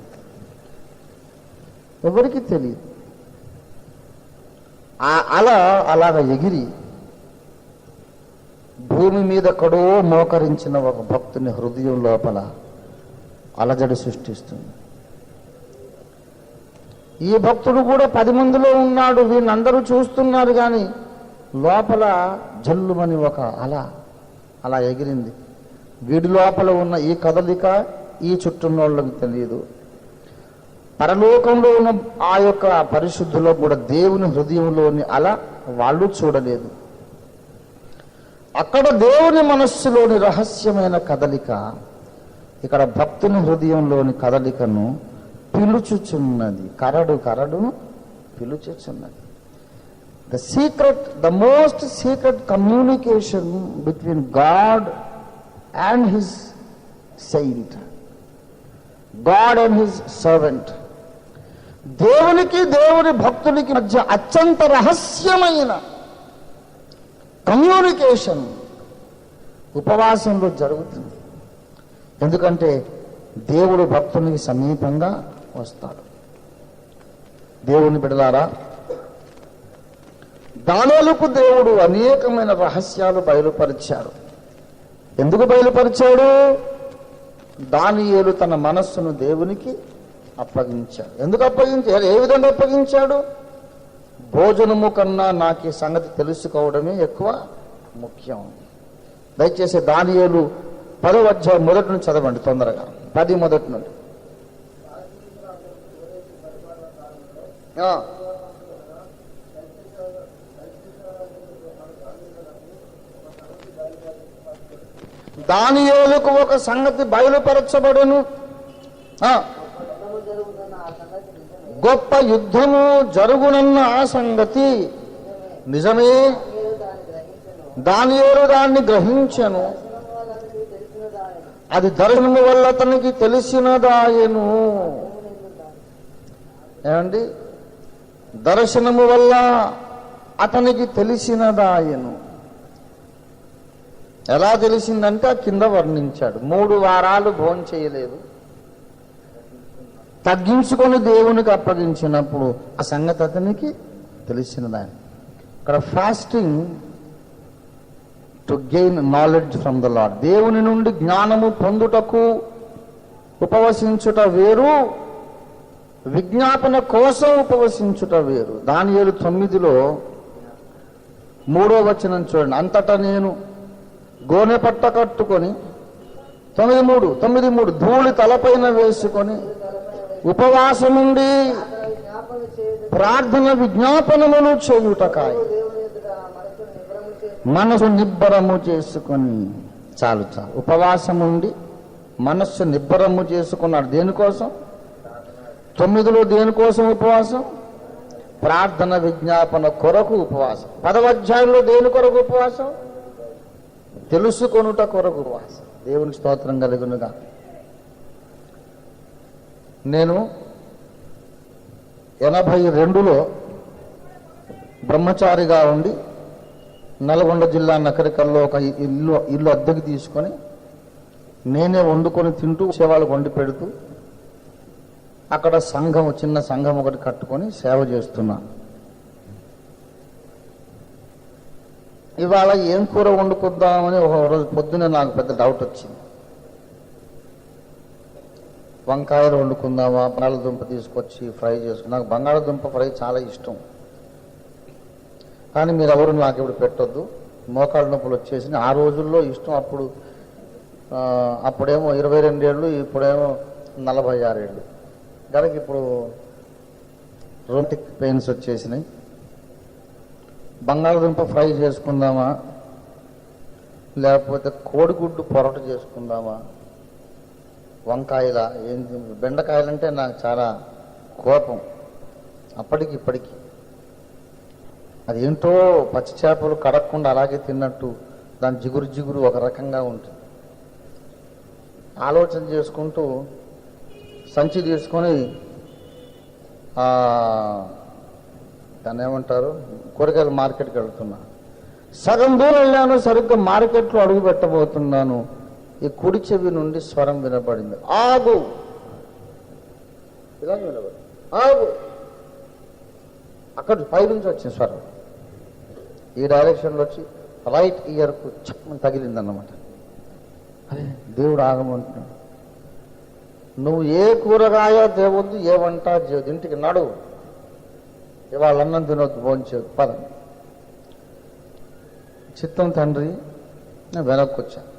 ఎవరికి తెలియదు. ఆ అల అలాగ ఎగిరి భూమి మీద ఎక్కడో మోకరించిన ఒక భక్తుని హృదయం లోపల అలజడి సృష్టిస్తుంది. ఈ భక్తుడు కూడా 10 మందిలో ఉన్నాడు. వీళ్ళందరూ చూస్తున్నారు, కానీ లోపల జల్లుమని ఒక అల అలా ఎగిరింది. వీడి లోపల ఉన్న ఈ కదలిక ఈ చుట్టూన్నోళ్ళకి తెలియదు. పరలోకంలో ఉన్న ఆ యొక్క పరిశుద్ధిలో కూడా దేవుని హృదయంలోని అలా వాళ్ళు చూడలేదు. అక్కడ దేవుని మనస్సులోని రహస్యమైన కదలిక ఇక్కడ భక్తుని హృదయంలోని కదలికను పిలుచుచున్నది. కరడు కరడును పిలుచుచున్నది. the most secret communication between God and his saint, God and his servant. దేవునికి దేవుని భక్తునికి మధ్య అత్యంత రహస్యమైన కమ్యూనికేషన్ ఉపవాసంలో జరుగుతుంది. ఎందుకంటే దేవుడు భక్తునికి సమీపంగా వస్తాడు. దేవుని బిడ్డలారా, దానియేలుకు దేవుడు అనేకమైన రహస్యాలు బయలుపరిచాడు. ఎందుకు బయలుపరిచాడు? దానియేలు తన మనస్సును దేవునికి అప్పగించాడు. ఎందుకు అప్పగించాడు? ఏ విధంగా అప్పగించాడు? భోజనము కన్నా నాకు ఈ సంగతి తెలుసుకోవడమే ఎక్కువ ముఖ్యం. దయచేసి దానియేలు 10వ అధ్యాయం మొదటి నుంచి చదవండి తొందరగా. 10 మొదటి నుండి. దానియేలుకు ఒక సంగతి బయలుపరచబడెను. గొప్ప యుద్ధము జరుగునన్న ఆ సంగతి నిజమే. దానియేలు దాన్ని గ్రహించెను, అది దర్శనము వల్ల అతనికి తెలిసినదాయను. ఏమండి? దర్శనము వల్ల అతనికి తెలిసినదాయను. ఎలా తెలిసిందంటే ఆ కింద వర్ణించాడు. 3 వారాలు భోజనం చేయలేదు, తగ్గించుకొని దేవునికి అప్పగించినప్పుడు ఆ సంగతి అతనికి తెలిసినదాయన. ఇక్కడ fasting to gain knowledge from the lord, దేవుని నుండి జ్ఞానము పొందుటకు ఉపవసించుట వేరు, విజ్ఞాపన కోసం ఉపవసించుట వేరు. దానియేలు 9లో 3వ వచనం చూడండి. అంతటా నేను గోనె పట్ట కట్టుకొని 9:3 ధూళి తలపైన వేసుకొని ఉపవాసముండి ప్రార్థన విజ్ఞాపనములు చేయుటకాయ మనసు నిబ్బరము చేసుకొని. చాలు చాలు. ఉపవాసం ఉండి మనస్సు నిబ్బరము చేసుకున్నాడు. దేనికోసం? 9లో దేనికోసం ఉపవాసం? ప్రార్థన విజ్ఞాపన కొరకు ఉపవాసం. 10వ అధ్యాయంలో దేని కొరకు ఉపవాసం? తెలుసుకొనుట కొరకు ఉపవాసం. దేవునికి స్తోత్రం కలుగునుగా. నేను 82లో బ్రహ్మచారిగా ఉండి నల్గొండ జిల్లా నకరికల్లో ఒక ఇల్లు అద్దెకి తీసుకొని నేనే వండుకొని తింటూ సేవలకు వండి పెడుతూ అక్కడ సంఘం, చిన్న సంఘం ఒకటి కట్టుకొని సేవ చేస్తున్నాను. ఇవాళ ఏం కూర వండుకుందామని ఒక రోజు పొద్దునే నాకు పెద్ద డౌట్ వచ్చింది. వంకాయలు వండుకుందామా, బంగాళదుంప తీసుకొచ్చి ఫ్రై చేసుకుని. నాకు బంగాళదుంప ఫ్రై చాలా ఇష్టం, కానీ మీరు ఎవరు నాకు ఇప్పుడు పెట్టొద్దు, మోకాళ్ళ నొప్పులు వచ్చేసి. ఆ రోజుల్లో ఇష్టం. అప్పుడేమో 22 ఏళ్ళు, ఇప్పుడేమో 46 ఏళ్ళు. కనుక ఇప్పుడు రొమాటిక్ పెయిన్స్ వచ్చేసినాయి. బంగాళదుంప ఫ్రై చేసుకుందామా, లేకపోతే కోడిగుడ్డు పొరట చేసుకుందామా, వంకాయల ఏంటి, బెండకాయలంటే నాకు చాలా కోపం అప్పటికి ఇప్పటికి. అదేంటో పచ్చి చేపలు కడగకుండా అలాగే తిన్నట్టు దాని జిగురు ఒక రకంగా ఉంటుంది. ఆలోచన చేసుకుంటూ సంచి తీసుకొని దాన్ని ఏమంటారు, కూరగాయల మార్కెట్కి వెళ్తున్నా. సగం దూరం వెళ్ళాను, సరిగ్గా మార్కెట్లో అడుగు పెట్టబోతున్నాను. ఈ కుడి చెవి నుండి స్వరం వినపడింది, ఆగు. ఇలా వినపడింది, ఆగు. అక్కడ పైనుంచి వచ్చిన స్వరం ఈ డైరెక్షన్లో వచ్చి రైట్ ఇయర్కు చక్కని తగిలిందన్నమాట. అరే దేవుడు ఆగమంటున్నాడు. నువ్వు ఏ కూరగాయ తేవద్దు, ఏ వంట చేయొద్దు, ఇంటికి నడువు, ఇవాళ అన్నం తినొద్దు, భోంచేయద్దు, పద. చిత్తం తండ్రి. నేను వెనక్కి వచ్చాను.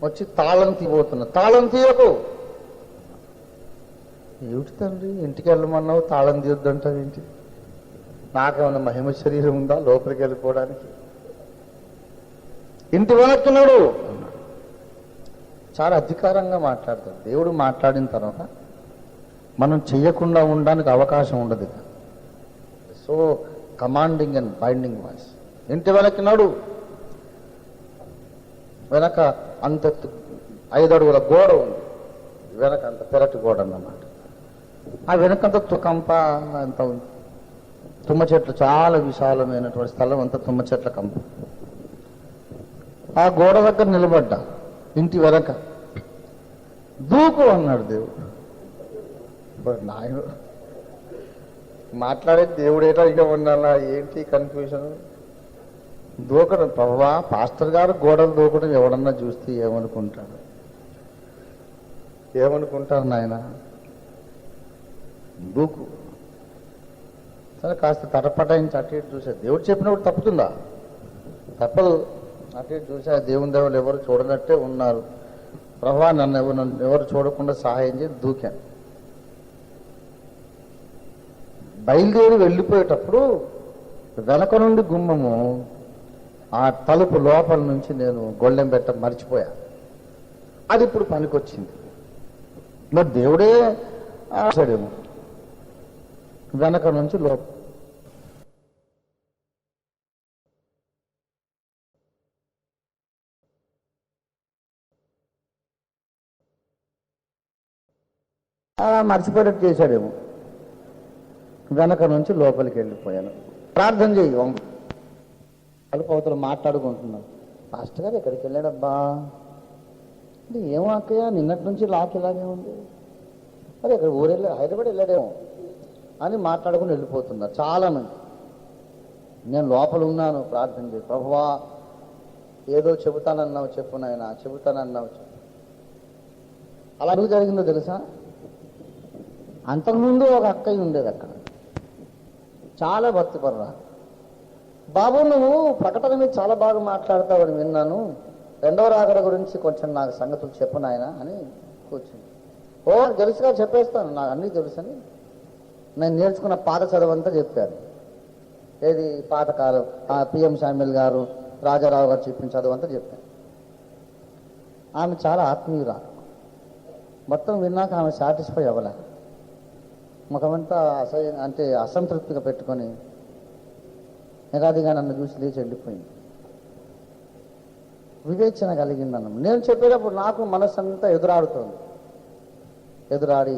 వచ్చి తాళం తీయబోతున్నా. తాళం తీయకు. ఏమిటి తండ్రి, ఇంటికి వెళ్ళమన్నావు, తాళం తీయొద్దంటావు ఏంటి? నాకేమన్నా మహిమ శరీరం ఉందా లోపలికి వెళ్ళిపోవడానికి? ఇంటి వెనక్కున్నాడు. చాలా అధికారంగా మాట్లాడతాడు. దేవుడు మాట్లాడిన తర్వాత మనం చెయ్యకుండా ఉండడానికి అవకాశం ఉండదు. So commanding and binding voice. ఇంటి వెనక్కినాడు. వెనక అంత 5 అడుగుల గోడ ఉంది. వెనక అంత పెరటి గోడ అన్నమాట. ఆ వెనకంత కంప అంత ఉంది. తుమ్మ చెట్లు, చాలా విశాలమైనటువంటి స్థలం అంతా తుమ్మ చెట్ల కంప. ఆ గోడ దగ్గర నిలబడ్డా. ఇంటి వెనక దూకు అన్నాడు దేవుడు. నాయన మాట్లాడే దేవుడేటో ఇక ఉండాలా ఏంటి కన్ఫ్యూజన్? దూకడం ప్రభా, పాస్టర్ గారు గోడలు దూకడం ఎవడన్నా చూస్తే ఏమనుకుంటాడు? ఏమనుకుంటారు నాయన? దూకు. సరే కాస్త తటపటాయించి అటు ఇటు చూసా. దేవుడు చెప్పినప్పుడు తప్పుతుందా? తప్పదు. అటు ఇటు చూసా. దేవుని దేవుళ్ళు ఎవరు చూడనట్టే ఉన్నారు. ప్రభా నన్ను ఎవరు చూడకుండా సహాయం చేసి దూకాను. బయలుదేరి వెళ్ళిపోయేటప్పుడు వెనక నుండి గుమ్మము, ఆ తలుపు లోపల నుంచి నేను గొళ్ళెం పెట్ట మర్చిపోయా. అది ఇప్పుడు పనికొచ్చింది. మరి దేవుడే ఆశాడేమో. వెనక నుంచి లోపల అలా మర్చిపోయేటట్టు చేశాడేమో. వెనక నుంచి లోపలికి వెళ్ళిపోయాను. ప్రార్థన చేయి అవతల మాట్లాడుకుంటున్నాను. పాస్టర్ గారు ఎక్కడికి వెళ్ళాడబ్బా అంటే ఏమో అక్కయ్య నిన్నటి నుంచి లాక్ ఇలాగే ఉంది, అదే ఇక్కడ ఊరెళ్ళి హైదరాబాద్ వెళ్ళాడేమో అని మాట్లాడుకుని వెళ్ళిపోతున్నారు చాలామంది. నేను లోపల ఉన్నాను, ప్రార్థన చేయి. ప్రభువా ఏదో చెబుతానన్నావు చెప్పు నాయనా, చెబుతానన్నావు చెప్పు. అలా ఎందుకు జరిగిందో తెలుసా? అంతకుముందు ఒక అక్కయ్య ఉండేది అక్కడ, చాలా భక్తిపరురాలు. బాబు నువ్వు ప్రకటన మీద చాలా బాగా మాట్లాడతావని విన్నాను, రెండవ రాకడ గురించి కొంచెం నాకు సంగతులు చెప్పు నాయన అని కూర్చుంది. ఓ తెలుసుగా చెప్పేస్తాను, నాకు అన్నీ తెలుసని నేను నేర్చుకున్న పాత చదువంతా చెప్పాను. ఏది పాతకాలం పిఎం శామ్యుల్ గారు, రాజారావు గారు చెప్పిన చదువంతా చెప్పాను. ఆమె చాలా ఆత్మీయురాలు. మొత్తం విన్నాక ఆమె సాటిస్ఫై అవ్వలే, ముఖమంతా అంటే అసంతృప్తిగా పెట్టుకొని ఎగాదిగా నన్ను చూసి లేచి వెళ్ళిపోయింది. వివేచన కలిగిందన్న. నేను చెప్పేటప్పుడు నాకు మనసు అంతా ఎదురాడుతోంది. ఎదురాడి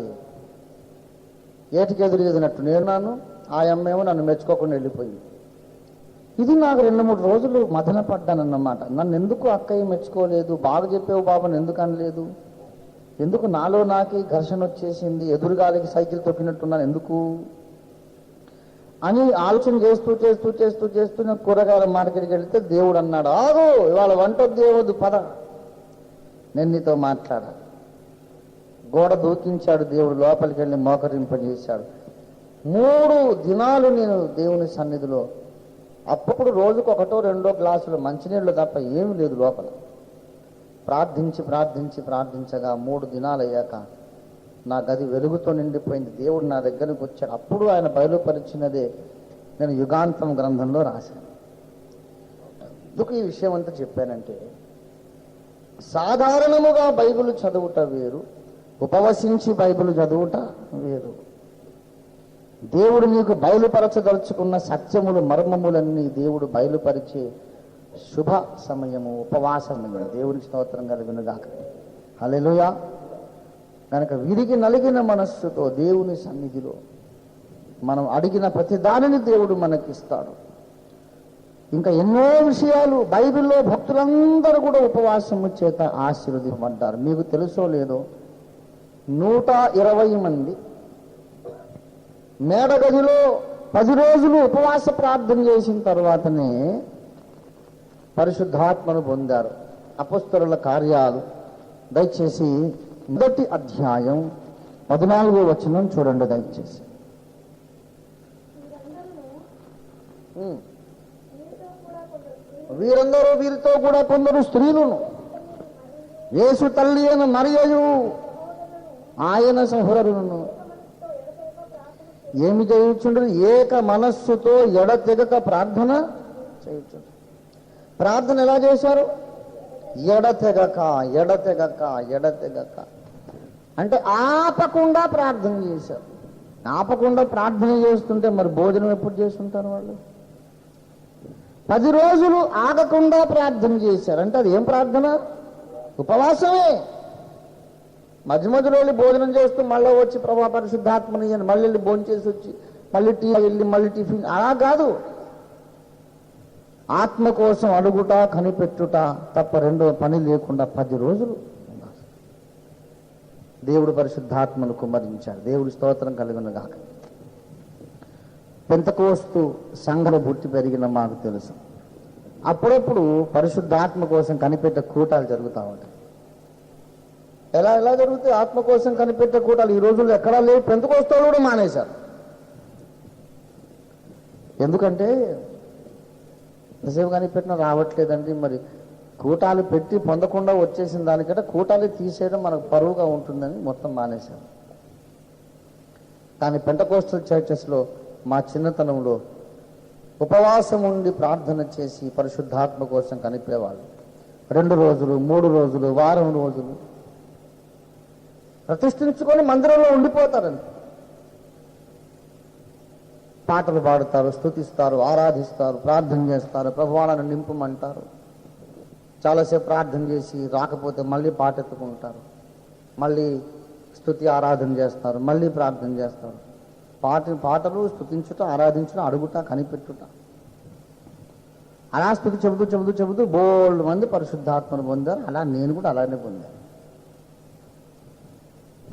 ఏటికి ఎదురుదినట్టు నేనున్నాను, ఆ అమ్మేమో నన్ను మెచ్చుకోకుండా వెళ్ళిపోయింది. ఇది నాకు 2-3 రోజులు మదన పడ్డానన్నమాట. నన్ను ఎందుకు అక్కయ్య మెచ్చుకోలేదు, బాగా చెప్పేవు బాబుని ఎందుకు అనలేదు, ఎందుకు నాలో నాకే ఘర్షణ వచ్చేసింది, ఎదురుగాలికి సైకిల్ తొక్కినట్టున్నాను ఎందుకు అని ఆలోచన చేస్తూ చేస్తూ చేస్తూ చేస్తూ నేను కూరగాయల మార్కెట్కి వెళ్తే దేవుడు అన్నాడు, ఆగు ఇవాళ వంట దేవుడు పద, నేను నీతో మాట్లాడాలి. గోడ దూకించాడు దేవుడు, లోపలికి వెళ్ళి మోకరింపజేశాడు. 3 దినాలు నేను దేవుని సన్నిధిలో, అప్పుడు రోజుకు 1-2 గ్లాసులు మంచినీళ్ళు తప్ప ఏమీ లేదు లోపల. ప్రార్థించి ప్రార్థించి ప్రార్థించగా 3 దినాలు అయ్యాక నా గది వెలుగుతో నిండిపోయింది. దేవుడు నా దగ్గరకు వచ్చాడు. అప్పుడు ఆయన బయలుపరిచినదే నేను యుగాంతం గ్రంథంలో రాశాను. ఎందుకు ఈ విషయం అంతా చెప్పానంటే, సాధారణముగా బైబిల్ చదువుట వేరు, ఉపవసించి బైబిల్ చదువుట వేరు. దేవుడు నీకు బయలుపరచదలుచుకున్న సత్యములు మర్మములన్నీ దేవుడు బయలుపరిచే శుభ సమయము ఉపవాస సమయం. దేవునికి స్తోత్రం కలుగునుగాక. హల్లెలూయా. కనుక విరిగి నలిగిన మనస్సుతో దేవుని సన్నిధిలో మనం అడిగిన ప్రతి దానిని దేవుడు మనకిస్తాడు. ఇంకా ఎన్నో విషయాలు బైబిల్లో భక్తులందరూ కూడా ఉపవాసము చేత ఆశీర్వదింపబడ్డారు. మీకు తెలుసో లేదో 120 మంది మేడగదిలో 10 రోజులు ఉపవాస ప్రార్థన చేసిన తర్వాతనే పరిశుద్ధాత్మను పొందారు. అపొస్తలుల కార్యాలు దయచేసి 1వ అధ్యాయం 14వ వచనం చూడండి దయచేసి. వీరితో కూడా కొందరు స్త్రీలను, యేసు తల్లి అయిన మరియయు ఆయన సహోదరులను ఏమి చేయుచుండ్రు? ఏక మనస్సుతో ఎడతెగక ప్రార్థన చేయుచుండ్రు. ప్రార్థన ఎలా చేశారు? ఎడతెగక ఎడతెగక ఎడతెగక అంటే ఆపకుండా ప్రార్థన చేశారు. ఆపకుండా ప్రార్థన చేస్తుంటే మరి భోజనం ఎప్పుడు చేస్తుంటారు వాళ్ళు? 10 రోజులు ఆగకుండా ప్రార్థన చేశారు. అంటే అది ఏం ప్రార్థన? ఉపవాసమే. మధ్య మధ్యలో వెళ్ళి భోజనం చేస్తూ మళ్ళీ వచ్చి ప్రభా పరిశుద్ధాత్మని అని మళ్ళీ వెళ్ళి భోజనం చేసి వచ్చి మళ్ళీ టీ వెళ్ళి మళ్ళీ టిఫిన్, అలా కాదు. ఆత్మ కోసం అడుగుట కనిపెట్టుట తప్ప రెండో పని లేకుండా 10 రోజులు దేవుడు పరిశుద్ధాత్మను కుమ్మరించాడు. దేవుడి స్తోత్రం కలుగునుగాక. పెంతెకోస్తు సంఘం పుట్టి పెరిగిన మాకు తెలుసు. అప్పుడప్పుడు పరిశుద్ధాత్మ కోసం కనిపెట్టే కూటాలు జరుగుతూ ఉంటాయి. ఎలా జరుగుతాయి? ఆత్మ కోసం కనిపెట్టే కూటాలు ఈ రోజుల్లో ఎక్కడా లేవు. పెంతెకోస్తు కూడా మానేశారు. ఎందుకంటే ఎంతసేపు కనిపెట్టినా రావట్లేదండి. మరి కూటాలు పెట్టి పొందకుండా వచ్చేసిన దానికంటే కూటాలు తీసేయడం మనకు పరువుగా ఉంటుందని మొత్తం మానేశారు. కానీ పెంటెకోస్టల్ చర్చెస్లో మా చిన్నతనంలో ఉపవాసం ఉండి ప్రార్థన చేసి పరిశుద్ధాత్మ కోసం కనిపేవాళ్ళు. 2 రోజులు 3 రోజులు వారం రోజులు ప్రతిష్ఠించుకొని మందిరంలో ఉండిపోతారండి. పాటలు పాడుతారు, స్తుతిస్తారు, ఆరాధిస్తారు, ప్రార్థన చేస్తారు, ప్రభువాలను నింపమంటారు. చాలాసేపు ప్రార్థన చేసి రాకపోతే మళ్ళీ పాట ఎత్తుకుంటారు, మళ్ళీ స్తుతి ఆరాధన చేస్తారు, మళ్ళీ ప్రార్థన చేస్తారు. పాటలు స్తుతించుట, ఆరాధించుట, అడుగుట, కనిపెట్టుట, అలా స్తుతి చెబుతూ బోల్డ్ మంది పరిశుద్ధాత్మను పొందారు. అలా నేను కూడా అలానే పొందాను.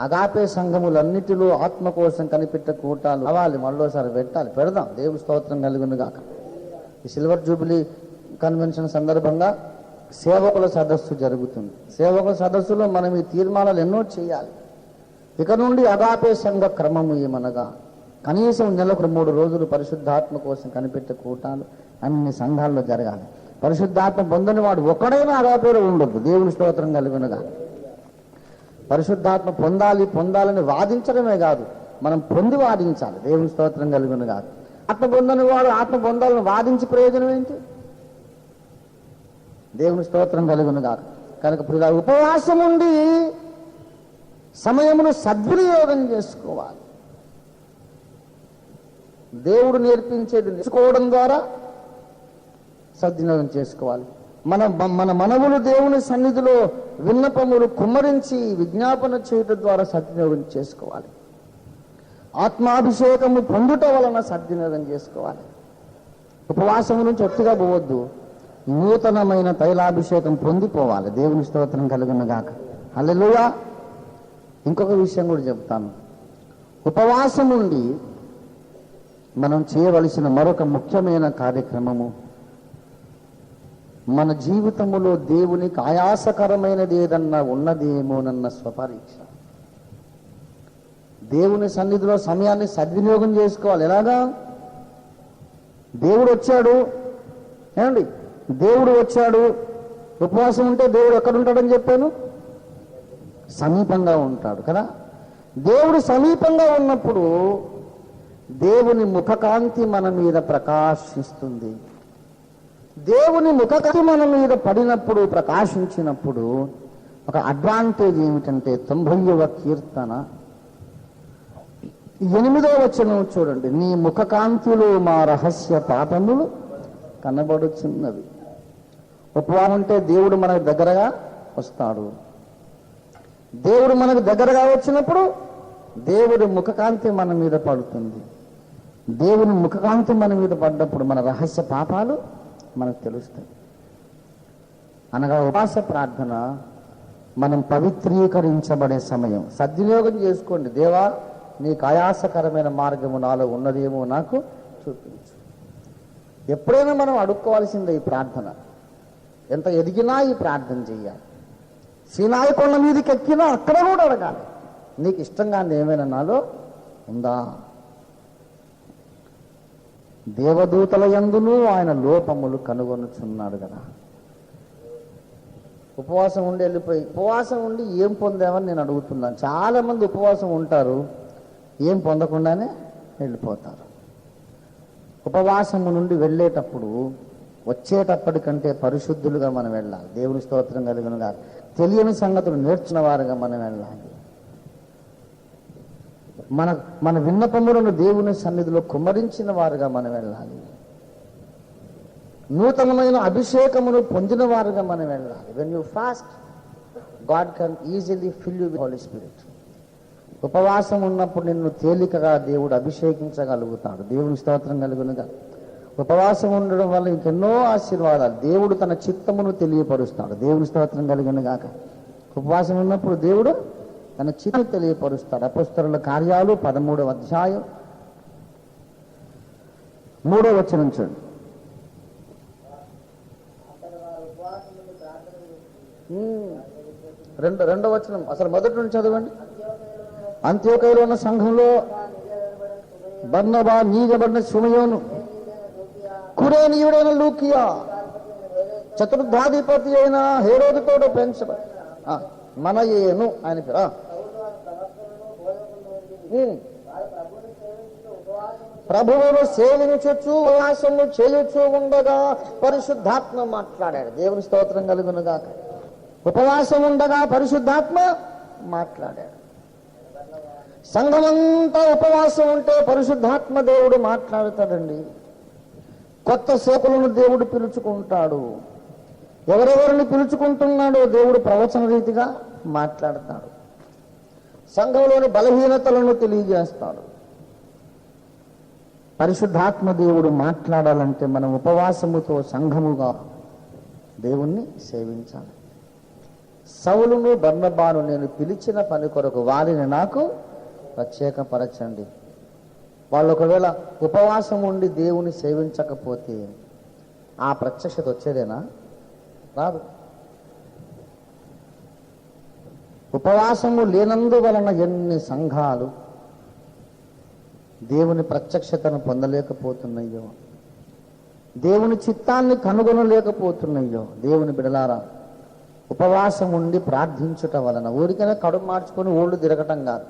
అగాపే సంఘములన్నిటిలో ఆత్మ కోసం కనిపెట్టే కూటాలు అవ్వాలి, మళ్ళోసారి పెడదాం. దేవుని స్తోత్రం కలుగును గాక. ఈ సిల్వర్ జూబిలీ కన్వెన్షన్ సందర్భంగా సేవకుల సదస్సు జరుగుతుంది. సేవకుల సదస్సులో మనం ఈ తీర్మానాలు ఎన్నో చేయాలి. ఇక నుండి అగాపే సంఘ క్రమము ఏమనగా కనీసం నెలకు 3 రోజులు పరిశుద్ధాత్మ కోసం కనిపెట్టే కూటాలు అన్ని సంఘాల్లో జరగాలి. పరిశుద్ధాత్మ పొందని వాడు ఒక్కడైనా అగాపేలో ఉండొద్దు. దేవుని స్తోత్రం కలుగునుగా. పరిశుద్ధాత్మ పొందాలని వాదించడమే కాదు, మనం పొంది వాదించాలి. దేవుని స్తోత్రం కలుగును కాదు. ఆత్మ పొందని వాడు ఆత్మ పొందాలని వాదించి ప్రయోజనం ఏంటి? దేవుని స్తోత్రం కలుగును కాదు. కనుక ఇలా ఉపవాసం ఉండి సమయమును సద్వినియోగం చేసుకోవాలి. దేవుడు నేర్పించేది నేర్చుకోవడం ద్వారా సద్వినియోగం చేసుకోవాలి. మన మనవులు దేవుని సన్నిధిలో విన్నపములు కుమ్మరించి విజ్ఞాపన చేయటం ద్వారా సద్వినియోగం చేసుకోవాలి. ఆత్మాభిషేకము పొందుట వలన సద్వినియోగం చేసుకోవాలి. ఉపవాసము నుంచి ఒత్తిగా పోవద్దు, నూతనమైన తైలాభిషేకం పొందిపోవాలి. దేవుని స్తోత్రం కలుగును గాక. హల్లెలూయా. ఇంకొక విషయం కూడా చెప్తాను. ఉపవాసం ఉండి మనం చేయవలసిన మరొక ముఖ్యమైన కార్యక్రమము, మన జీవితంలో దేవునికి ఆయాసకరమైనది ఏదన్నా ఉన్నదేమోనన్న స్వపరీక్ష. దేవుని సన్నిధిలో సమయాన్ని సద్వినియోగం చేసుకోవాలి. ఎలాగా? దేవుడు వచ్చాడు, ఏమండి, దేవుడు వచ్చాడు. ఉపవాసం ఉంటే దేవుడు ఎక్కడుంటాడని చెప్పాను? సమీపంగా ఉంటాడు కదా. దేవుడు సమీపంగా ఉన్నప్పుడు దేవుని ముఖకాంతి మన మీద ప్రకాశిస్తుంది. దేవుని ముఖకాంతి మన మీద పడినప్పుడు, ప్రకాశించినప్పుడు ఒక అడ్వాంటేజ్ ఏమిటంటే 90వ కీర్తన 8వ వచనం చూడండి. నీ ముఖకాంతిలో మా రహస్య పాపములు కనబడుచున్నవి. ఉపవాసం ఉంటే దేవుడు మనకు దగ్గరగా వస్తాడు. దేవుడు మనకు దగ్గరగా వచ్చినప్పుడు దేవుడి ముఖకాంతి మన మీద పడుతుంది. దేవుని ముఖకాంతి మన మీద పడ్డప్పుడు మన రహస్య పాపాలు మనకు తెలుస్తాయి. అనగా ఉపవాస ప్రార్థన మనం పవిత్రీకరించబడే సమయం. సద్వినియోగం చేసుకోండి. దేవా, నీకు ఆయాసకరమైన మార్గము నాలో ఉన్నదేమో నాకు చూపించు. ఎప్పుడైనా మనం అడుక్కోవాల్సిందే ఈ ప్రార్థన. ఎంత ఎదిగినా ఈ ప్రార్థన చెయ్యాలి. సీనాయి కొండ మీదకి ఎక్కినా అక్కడ కూడా అడగాలి, నీకు ఇష్టంగా ఏమైనా నాలో ఉందా? దేవదూతల యందును ఆయన లోపములు కనుగొనుచున్నాడు కదా. ఉపవాసం ఉండి వెళ్ళిపోయి, ఉపవాసం ఉండి ఏం పొందామని నేను అడుగుతున్నాను. చాలా మంది ఉపవాసం ఉంటారు, ఏం పొందకుండానే వెళ్ళిపోతారు. ఉపవాసము నుండి వెళ్ళేటప్పుడు వచ్చేటప్పటికంటే పరిశుద్ధులుగా మనం వెళ్ళాలి. దేవుని స్తోత్రం కలుగును గాక. తెలియని సంగతులు నేర్చిన వారుగా మనం వెళ్ళాలి. మన విన్నపములను దేవుని సన్నిధిలో కుమ్మరించిన వారుగా మనం వెళ్ళాలి. నూతనమైన అభిషేకమును పొందిన వారుగా మనం వెళ్ళాలి. When you fast, God can easily fill you with Holy Spirit. ఉపవాసం ఉన్నప్పుడు నిన్ను తేలికగా దేవుడు అభిషేకించగలుగుతాడు. దేవుని స్తోత్రం కలుగునుగా. ఉపవాసం ఉండడం వల్ల ఇంకెన్నో ఆశీర్వాదాలు. దేవుడు తన చిత్తమును తెలియపరుస్తాడు. దేవుని స్తోత్రం కలుగును గాక. ఉపవాసం ఉన్నప్పుడు దేవుడు తన చిత్తము తెలియపరుస్తాడు. అపొస్తలుల కార్యాలు 13వ అధ్యాయం 3వ వచనం చూడండి. రెండవ వచనం అసలు మొదటి నుంచి చదవండి. అంత్యోకయలో ఉన్న సంఘంలో బర్నబా, నీగబడిన సుమయోను, కురేనీయుడైన లూకియా, చతుర్థాధిపతి అయిన హేరోదుతోడు పెంచబడి మనయేను ఆయన పేరు. ప్రభువును సేవించుచు ఉపవాసము చేయుచు ఉండగా పరిశుద్ధాత్మ మాట్లాడాడు. దేవుని స్తోత్రం కలుగును గాక. ఉపవాసం ఉండగా పరిశుద్ధాత్మ మాట్లాడాడు. సంఘమంతా ఉపవాసం ఉంటే పరిశుద్ధాత్మ దేవుడు మాట్లాడతాడండి. కొత్త సేవకులను దేవుడు పిలుచుకుంటాడు. ఎవరెవరిని పిలుచుకుంటున్నాడో దేవుడు ప్రవచన రీతిగా మాట్లాడతాడు. సంఘంలోని బలహీనతలను తెలియజేస్తాడు. పరిశుద్ధాత్మ దేవుడు మాట్లాడాలంటే మనం ఉపవాసముతో సంఘముగా దేవుణ్ణి సేవించాలి. సౌలును బర్నబాను నేను పిలిచిన పని కొరకు వారిని నాకు ప్రత్యేకపరచండి. వాళ్ళు ఒకవేళ ఉపవాసం ఉండి దేవుని సేవించకపోతే ఆ ప్రత్యక్షత వచ్చేదేనా? రాదు. ఉపవాసము లేనందువలన ఎన్ని సంఘాలు దేవుని ప్రత్యక్షతను పొందలేకపోతున్నాయో, దేవుని చిత్తాన్ని కనుగొనలేకపోతున్నాయో. దేవుని బిడలారా, ఉపవాసం ఉండి ప్రార్థించుట వలన ఊరికైనా కడుపు మార్చుకొని ఓళ్ళు తిరగటం కాదు.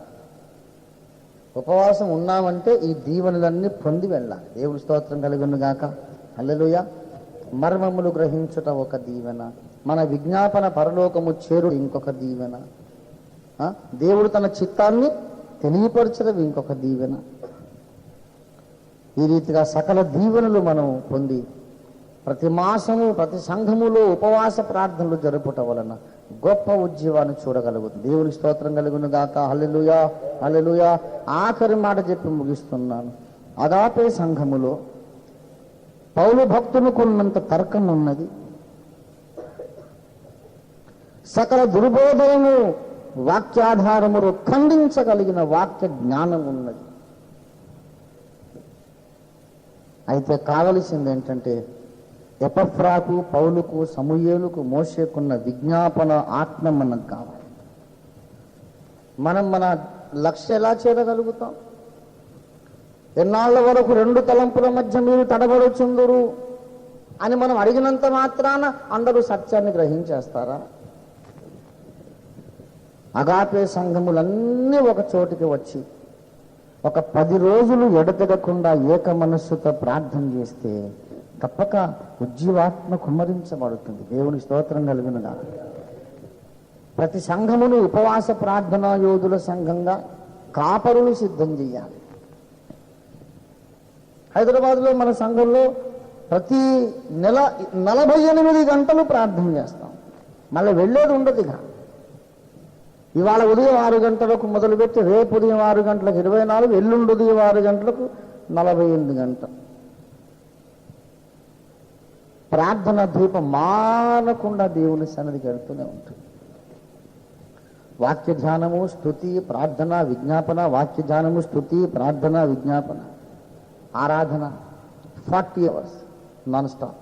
ఉపవాసం ఉన్నామంటే ఈ దీవెనలన్నీ పొంది వెళ్ళాలి. దేవుని స్తోత్రం కలుగును గాక. హల్లెలూయా. మర్మములు గ్రహించుట ఒక దీవెన, మన విజ్ఞాపన పరలోకము చేరు ఇంకొక దీవెన, దేవుడు తన చిత్తాన్ని తెలియపరచడం ఇంకొక దీవెన. ఈ రీతిగా సకల దీవెనలు మనం పొంది ప్రతి మాసము ప్రతి సంఘములో ఉపవాస ప్రార్థనలు జరుపుట వలన గొప్ప ఉద్యమాన్ని చూడగలుగుతుంది. దేవుని స్తోత్రం కలుగును గాక. హల్లెలూయా, హల్లెలూయా. ఆఖరి మాట చెప్పి ముగిస్తున్నాను. అగాపే సంఘములో పౌలు భక్తునికున్నంత తర్కం ఉన్నది, సకల దుర్బోధనము వాక్యాధారములు ఖండించగలిగిన వాక్య జ్ఞానం ఉన్నది. అయితే కావలసింది ఏంటంటే ఎపఫ్రాకు, పౌలుకు, సమూయేలుకు, మోషేకున్న విజ్ఞాపన ఆత్మ మనకు కావాలి. మనం మన లక్ష్యం ఎలా చేరగలుగుతాం? ఎన్నాళ్ళ వరకు రెండు తలంపుల మధ్య మీరు తడబడుచుందురు అని మనం అడిగినంత మాత్రాన అందరూ సత్యాన్ని గ్రహించేస్తారా? అగాపే సంఘములన్నీ ఒక చోటికి వచ్చి ఒక 10 రోజులు ఎడతెగకుండా ఏక మనస్సుతో ప్రార్థన చేస్తే తప్పక ఉజ్జీవాత్మ కుమ్మరించబడుతుంది. దేవుని స్తోత్రం కలుగునుగా. ప్రతి సంఘమును ఉపవాస ప్రార్థనా యోధుల సంఘంగా కాపరులు సిద్ధం చేయాలి. హైదరాబాద్లో మన సంఘంలో ప్రతి నెల 48 గంటలు ప్రార్థన చేస్తాం. మళ్ళీ వెళ్ళేది ఉండదు. ఇక ఇవాళ ఉదయం 6 గంటలకు మొదలుపెట్టి రేపు ఉదయం 6 గంటలకు 24, ఎల్లుండి ఉదయం 6 గంటలకు 48 గంటలు ప్రార్థన ధూపం మానకుండా దేవుని సన్నిధికి వెళ్తూనే ఉంటుంది. వాక్య ధ్యానము, స్తుతి, ప్రార్థన, విజ్ఞాపన, వాక్య ధ్యానము, స్తుతి, ప్రార్థన, విజ్ఞాపన, ఆరాధన 40 hours నాన్ స్టాప్.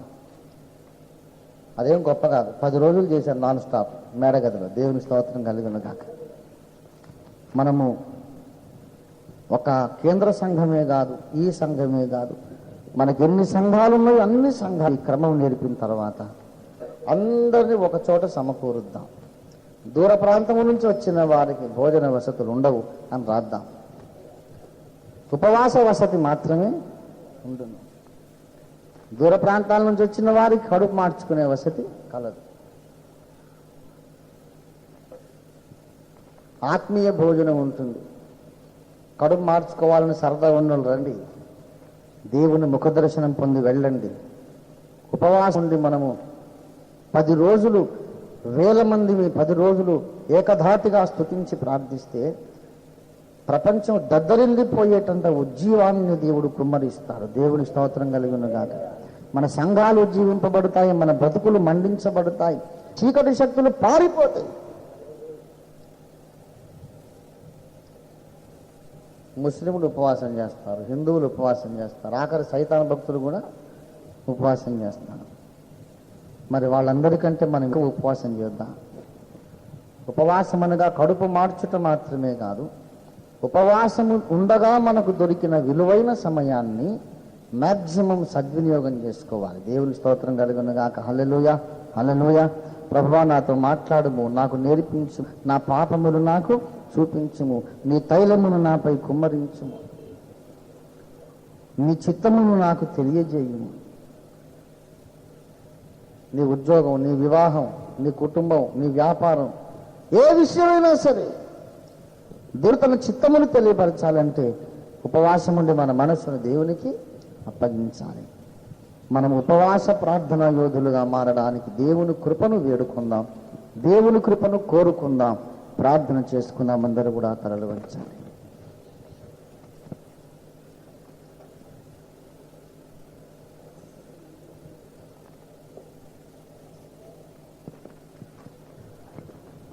అదేం గొప్ప కాదు. 10 రోజులు చేశారు నాన్ స్టాప్ మేడగదిలో. దేవుని స్తోత్రం కలిగిన కాక. మనము ఒక కేంద్ర సంఘమే కాదు, ఈ సంఘమే కాదు, మనకి ఎన్ని సంఘాలు ఉన్నాయో అన్ని సంఘాలు ఈ క్రమం నేర్పిన తర్వాత అందరినీ ఒక చోట సమకూరుద్దాం. దూర ప్రాంతం నుంచి వచ్చిన వారికి భోజన వసతులు ఉండవు అని రాద్దాం. ఉపవాస వసతి మాత్రమే ఉంటుంది. దూర ప్రాంతాల నుంచి వచ్చిన వారికి కడుపు మార్చుకునే వసతి కలదు. ఆత్మీయ భోజనం ఉంటుంది. కడుపు మార్చుకోవాలని సరదా ఉన్నోళ్ళు రండి, దేవుని ముఖదర్శనం పొంది వెళ్ళండి. ఉపవాసం ఉండి మనము 10 రోజులు 1000 మందిని 10 రోజులు ఏకధాటిగా స్తుతించి ప్రార్థిస్తే ప్రపంచం దద్దరిల్లిపోయేటంత ఉజ్జీవాన్ని దేవుడు కుమ్మరిస్తాడు. దేవుని స్తోత్రం కలుగునుగాక. మన సంఘాలు ఉజ్జీవింపబడతాయి, మన బ్రతుకులు మండించబడతాయి, చీకటి శక్తులు పారిపోతాయి. ముస్లింలు ఉపవాసం చేస్తారు, హిందువులు ఉపవాసం చేస్తారు, ఆఖరి సైతాన్ భక్తులు కూడా ఉపవాసం చేస్తారు. మరి వాళ్ళందరికంటే మనం ఇంకా ఉపవాసం చేద్దాం. ఉపవాసం అనగా కడుపు మార్చుట మాత్రమే కాదు, ఉపవాసము ఉండగా మనకు దొరికిన విలువైన సమయాన్ని మ్యాక్సిమం సద్వినియోగం చేసుకోవాలి. దేవుని స్తోత్రం కలుగునుగాక. హల్లెలూయా, హల్లెలూయా. ప్రభువా, నాతో మాట్లాడుము, నాకు నేర్పించు, నా పాపములు నాకు చూపించుము, నీ తైలమును నాపై కుమ్మరించుము, నీ చిత్తమును నాకు తెలియజేయుము. నీ ఉద్యోగం, నీ వివాహం, నీ కుటుంబం, నీ వ్యాపారం, ఏ విషయమైనా సరే దేవుడు తన చిత్తమును తెలియపరచాలంటే ఉపవాసం ఉండి మన మనస్సును దేవునికి అప్పగించాలి. మనం ఉపవాస ప్రార్థనా యోధులుగా మారడానికి దేవుని కృపను వేడుకుందాం, దేవుని కృపను కోరుకుందాం. ప్రార్థన చేసుకుందాం. అందరూ కూడా తలలు వంచండి.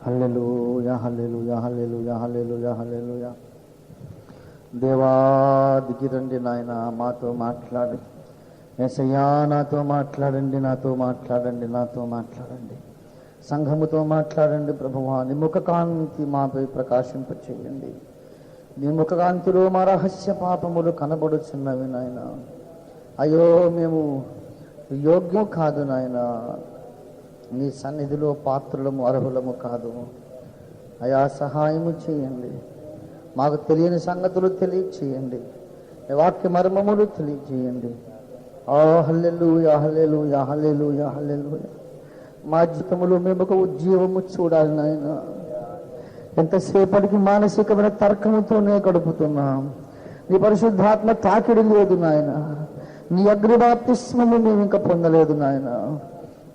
హల్లెలూయా హల్లెలూయా హల్లెలూయా హల్లెలూయా హల్లెలూయా. దేవా దిగి రండి నాయన, మాతో మాట్లాడు. యేసయ్యా నాతో మాట్లాడండి, నాతో మాట్లాడండి, నాతో మాట్లాడండి. సంఘముతో మాట్లాడండి ప్రభువా. నీ ముఖ కాంతి మాపై ప్రకాశింపచేయండి. నీ ముఖ కాంతిలో మా రహస్య పాపములు కనబడుచున్నవి నాయన. అయ్యో మేము యోగ్యం కాదు నాయన, నీ సన్నిధిలో పాత్రులము అర్హులము కాదు. అయా సహాయము చేయండి, మాకు తెలియని సంగతులు తెలియచేయండి, వాక్య మర్మములు తెలియచేయండి. ఆ హల్లెలూయా హల్లెలూయా హల్లెలూయా హల్లెలూయా. మా జీవితములో మేము ఒక ఉజ్జీవము చూడాలి నాయన. ఎంతసేపటికి మానసికమైన తర్కముతోనే గడుపుతున్నాం. నీ పరిశుద్ధాత్మ తాకిడి లేదు నాయన. నీ అగ్ని బాప్తిస్మము మేము ఇంకా పొందలేదు నాయన.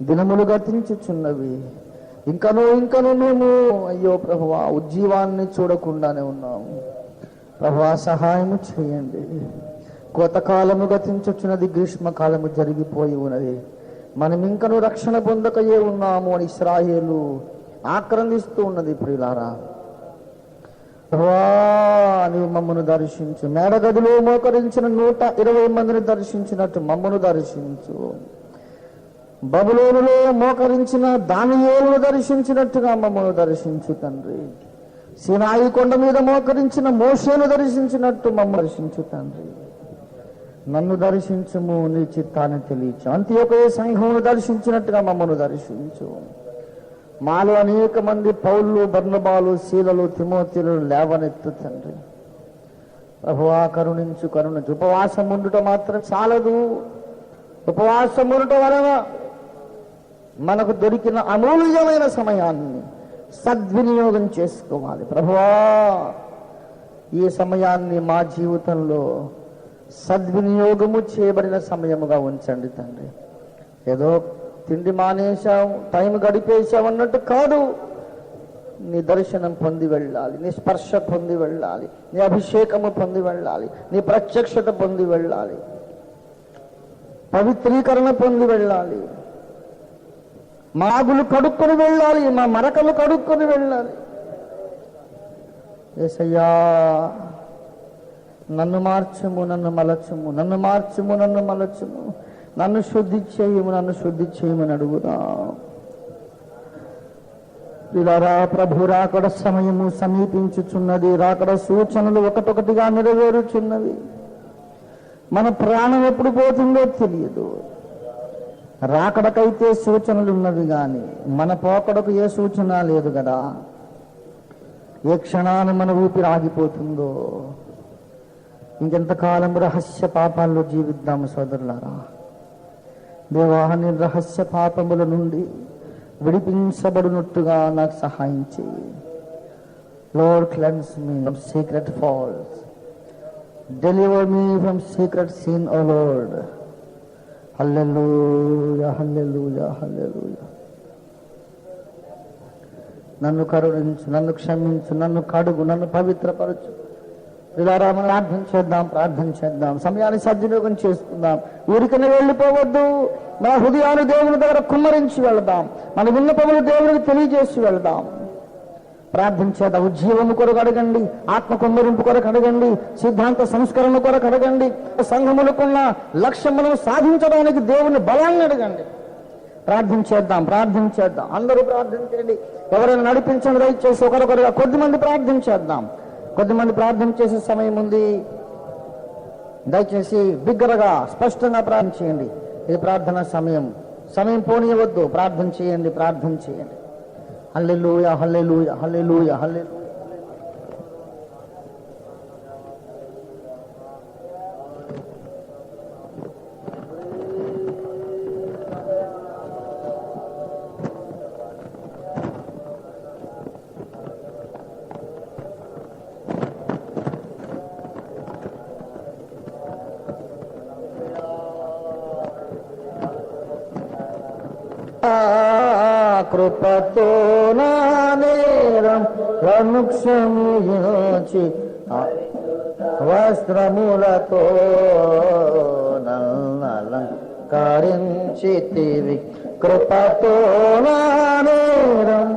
దినములు గతించుచున్నవి, ఇంకనూ మేము అయ్యో ప్రభువా ఉజ్జీవాన్ని చూడకుండానే ఉన్నాము. ప్రభువా సహాయము చేయండి. కోతకాలము గతించుచున్నది, గ్రీష్మకాలము జరిగిపోయి ఉన్నది. మనం ఇంకనూ రక్షణ పొందకయే ఉన్నాము అని ఇశ్రాయేలు ఆక్రందిస్తూ ఉన్నది. ప్రియులారా ప్రభువా నీవు మమ్మను దర్శించు. మేడగదిలో మోకరించిన 120 మందిని దర్శించినట్టు మమ్మను దర్శించు. బబులోనులో మోకరించిన దానియేలును దర్శించినట్టుగా మమ్మను దర్శించు తండ్రి. సీనాయి కొండ మీద మోకరించిన మోషేను దర్శించినట్టు మమ్మల్ని దర్శించు తండ్రి. నన్ను దర్శించుము, నీ చిత్తాన్ని తెలియచు. అంత్యోకయ సంఘమును దర్శించినట్టుగా మమ్మను దర్శించు. మాలో అనేక మంది పౌలు, బర్నబాలు, శీలలు, తిమోతిలు లేవనెత్తు తండ్రి. ప్రభువా కరుణించు, కరుణించు. ఉపవాసం ఉండుట మాత్రం చాలదు. ఉపవాసం ఉండుట వలన మనకు దొరికిన అమూల్యమైన సమయాన్ని సద్వినియోగం చేసుకోవాలి. ప్రభువా ఈ సమయాన్ని మా జీవితంలో సద్వినియోగము చేయబడిన సమయముగా ఉంచండి తండ్రి. ఏదో తిండి మానేశాం, టైం గడిపేశాం అన్నట్టు కాదు. నీ దర్శనం పొంది వెళ్ళాలి, నీ స్పర్శ పొంది వెళ్ళాలి, నీ అభిషేకము పొంది వెళ్ళాలి, నీ ప్రత్యక్షత పొంది వెళ్ళాలి, పవిత్రీకరణ పొంది వెళ్ళాలి. మాగులు కడుక్కొని వెళ్ళాలి, మా మరకలు కడుక్కొని వెళ్ళాలి. యేసయ్యా నన్ను మార్చుము, నన్ను మలచుము, నన్ను మార్చుము, నన్ను మలచుము, నన్ను శుద్ధి చేయము, నన్ను శుద్ధి చేయమని అడుగుదాం. ఇలా ప్రభు రాకడ సమయము సమీపించుచున్నది. రాకడ సూచనలు ఒకటొకటిగా నెరవేరుచున్నవి. మన ప్రాణం ఎప్పుడు పోతుందో తెలియదు. రాకడకైతే సూచనలు ఉన్నవి కానీ మన పోకడకు ఏ సూచన లేదు కదా. ఏ క్షణాన్ని మన ఊపిరి ఆగిపోతుందో. ఇంకెంతకాలం రహస్య పాపాల్లో జీవిద్దాము సోదరులారా. దేవాని రహస్య పాపముల నుండి విడిపించబడినట్టుగా నాకు సహాయం చేయి. Lord, cleanse me from secret faults. Deliver me from secret sin, O Lord. Hallelujah, hallelujah, hallelujah. నన్ను కరుణించు, నన్ను క్షమించు, నన్ను కడుగు, నన్ను పవిత్రపరచు. ఇలా మనం ప్రార్థన చేద్దాం. సమయాన్ని సద్వినియోగం చేసుకుందాం. ఊరికనే వెళ్ళిపోవద్దు. మన హృదయాన్ని దేవుని దగ్గర కుమ్మరించి వెళదాం. మన విన్నపములు దేవునికి తెలియజేసి వెళదాం. ప్రార్థన చేద్దాం. ఉజ్జీవము కొరకు అడగండి, ఆత్మ కుమ్మరింపు కొరకు అడగండి, సిద్ధాంత సంస్కరణ కొరకు అడగండి, సంఘములకున్న లక్ష్యములను సాధించడానికి దేవుని బలాన్ని అడగండి. ప్రార్థన చేద్దాం. అందరూ ప్రార్థన చేయండి. ఎవరైనా నడిపించండి దయచేసి ఒకరొకరుగా. కొద్దిమంది ప్రార్థన చేద్దాం. కొద్దిమంది ప్రార్థన చేసే సమయం ఉంది. దయచేసి బిగ్గరగా స్పష్టంగా ప్రార్థన చేయండి. ఇది ప్రార్థన సమయం పోనీయవద్దు. ప్రార్థన చేయండి. హల్లెలూయా, హల్లెలూయా, హల్లెలూయా, హల్లెలూయా. కృపతో నా నేరం క్షమించి వస్త్రములతో నల్లలంకరించితివి కృపతో నా నేరం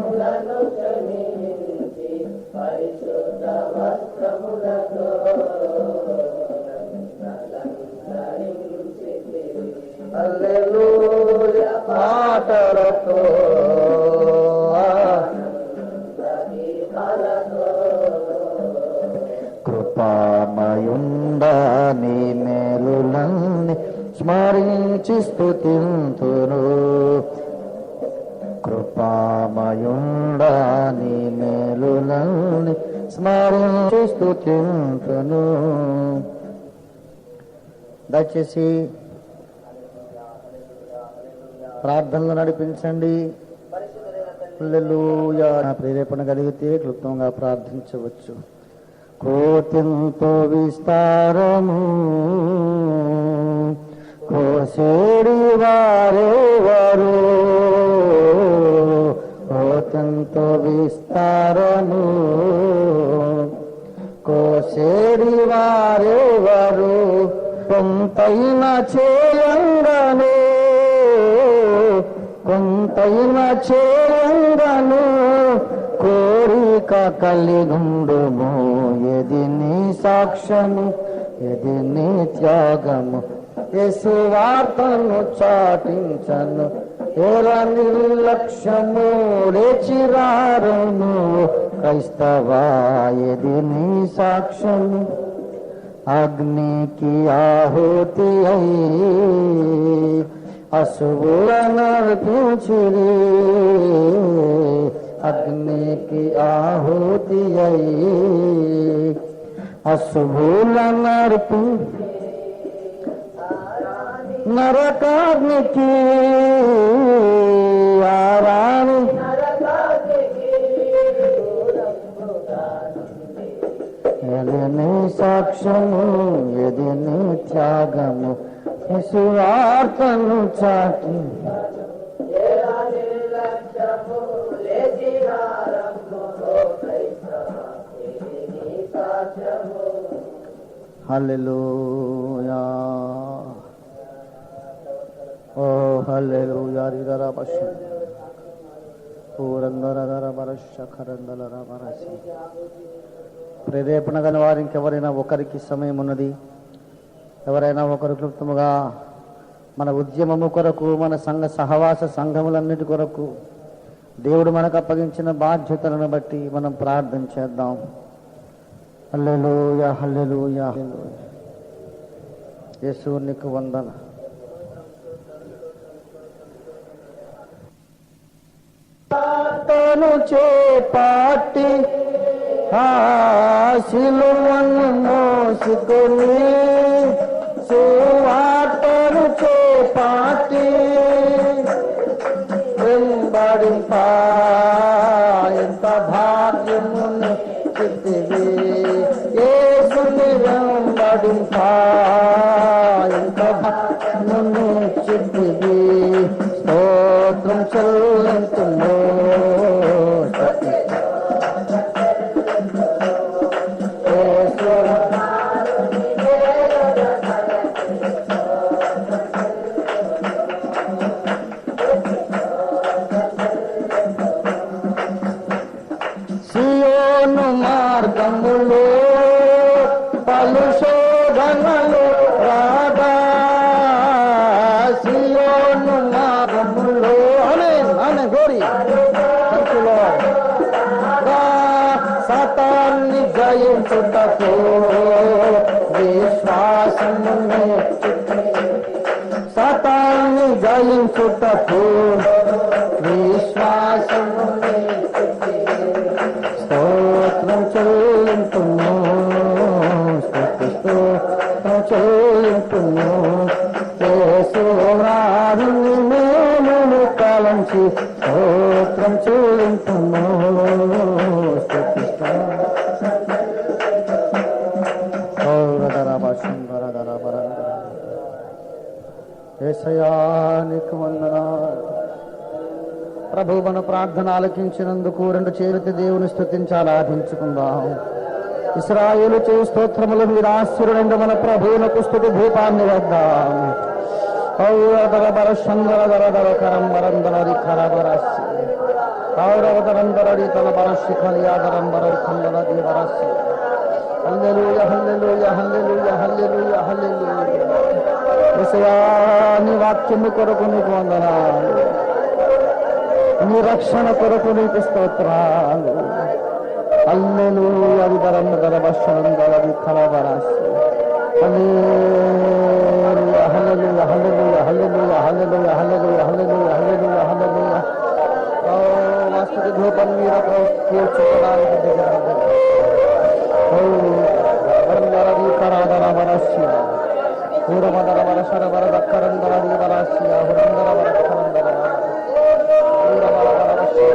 హల్లెలూయా పాటలతో కృపామయుండ నీ మేలులన్నీ స్మరించి స్తుతింతును కృపామయుండ నీ మేలులన్నీ స్మరించి స్తుతింతును. దయచేసి ప్రార్థనలు నడిపించండి. హల్లెలూయా. ప్రేరేపణ కలిగితే క్లుప్తంగా ప్రార్థించవచ్చు. కోతింతో విస్తారము కోసేడి వారెవరు కోతింతో విస్తారము కోసేడి వారెవరు కొంతైన చేయంగను కొంతైన చేయంగను కోరిక కలిగుండుము ఎది నీ సాక్ష్యము ఎది నీ త్యాగము యేసు వార్తను చాటించను ఎలా నిర్లక్ష్యము లేచిరారును క్రైస్తవా ఎది నీ సాక్ష్యము అగ్నికి ఆహుతి అయి అశువులనర్పించిరి అగ్నికి ఆహుతి అయి అశుభులనర్పి నరకాగ్నికి ఆరాని ఎది నీ సాక్ష్యము ఎది నీ త్యాగము సువార్తను చాటి హల్లెలూయా. ఓ హల్లెలూయా. రిదర బష పూరందరదర బరష ఖరందలర బరసి. ప్రేరేపణ గల వారు ఇంకెవరైనా ఒకరికి సమయం ఉన్నది, ఎవరైనా ఒకరు క్లుప్తముగా మన ఉద్యమము కొరకు మన సంఘ సహవాస సంఘములన్నిటి కొరకు దేవుడు మనకు అప్పగించిన బాధ్యతలను బట్టి మనం ప్రార్థన చేద్దాం. హల్లెలూయా హల్లెలూయా. యేసు నీకు వందన. తను చేపాటి సిలువను మోసుకొని సువార్తను చేపాటి వెంబడింపా ఎంత భాగ్యమును చిత్తివి యేసుని వెంబడింపా ఎంత భాగ్యమును చిత్తివి స్తోత్రం చెల్లింతును సియోను మార్గములో పలు శోధనలు రాగా సియోను మార్గములో అనే గోరి సతాన్ని జయించుటకు విశ్వాసము సతాన్ని జయించుటకు విశ్వాసము స్తోత్రం చెల్లింపును స్తోత్రం చెల్లింపును యేసురాజుని మేలును కాలంచి స్తోత్రం చెల్లింపును యేసయ్యా నీకు వందనాలు. ప్రభు మన ప్రార్థన ఆలకించినందుకు రెండు చేతులెత్తి దేవుని స్తుతించి ఆరాధించుకుందాం. ఇశ్రాయేలు చే స్తోత్రములు మీరు ఆశీర్వదించు మన ప్రభువునకు స్తుతి భూపాన్ని వద్దాం. నీ వాక్యము కొరకు నీకు వందనాలు, నీ రక్షణ కొరకు నీకు స్తోత్రాలు. హల్లెలూయా విదరందర వశందర విఖలబరస్. హల్లెలూయా హల్లెలూయా హల్లెలూయా హల్లెలూయా హల్లెలూయా హల్లెలూయా హల్లెలూయా హల్లెలూయా హల్లెలూయా. ఓ వాస్తుకి ధూపం మీద కూర్చోడానికి దిగరండి. ఓ వరందర విఖరాదర వరస్య పూరమదర వరసర వరద కరందర వివరస్య హురందర వరకరందర పూరమదర వరస్య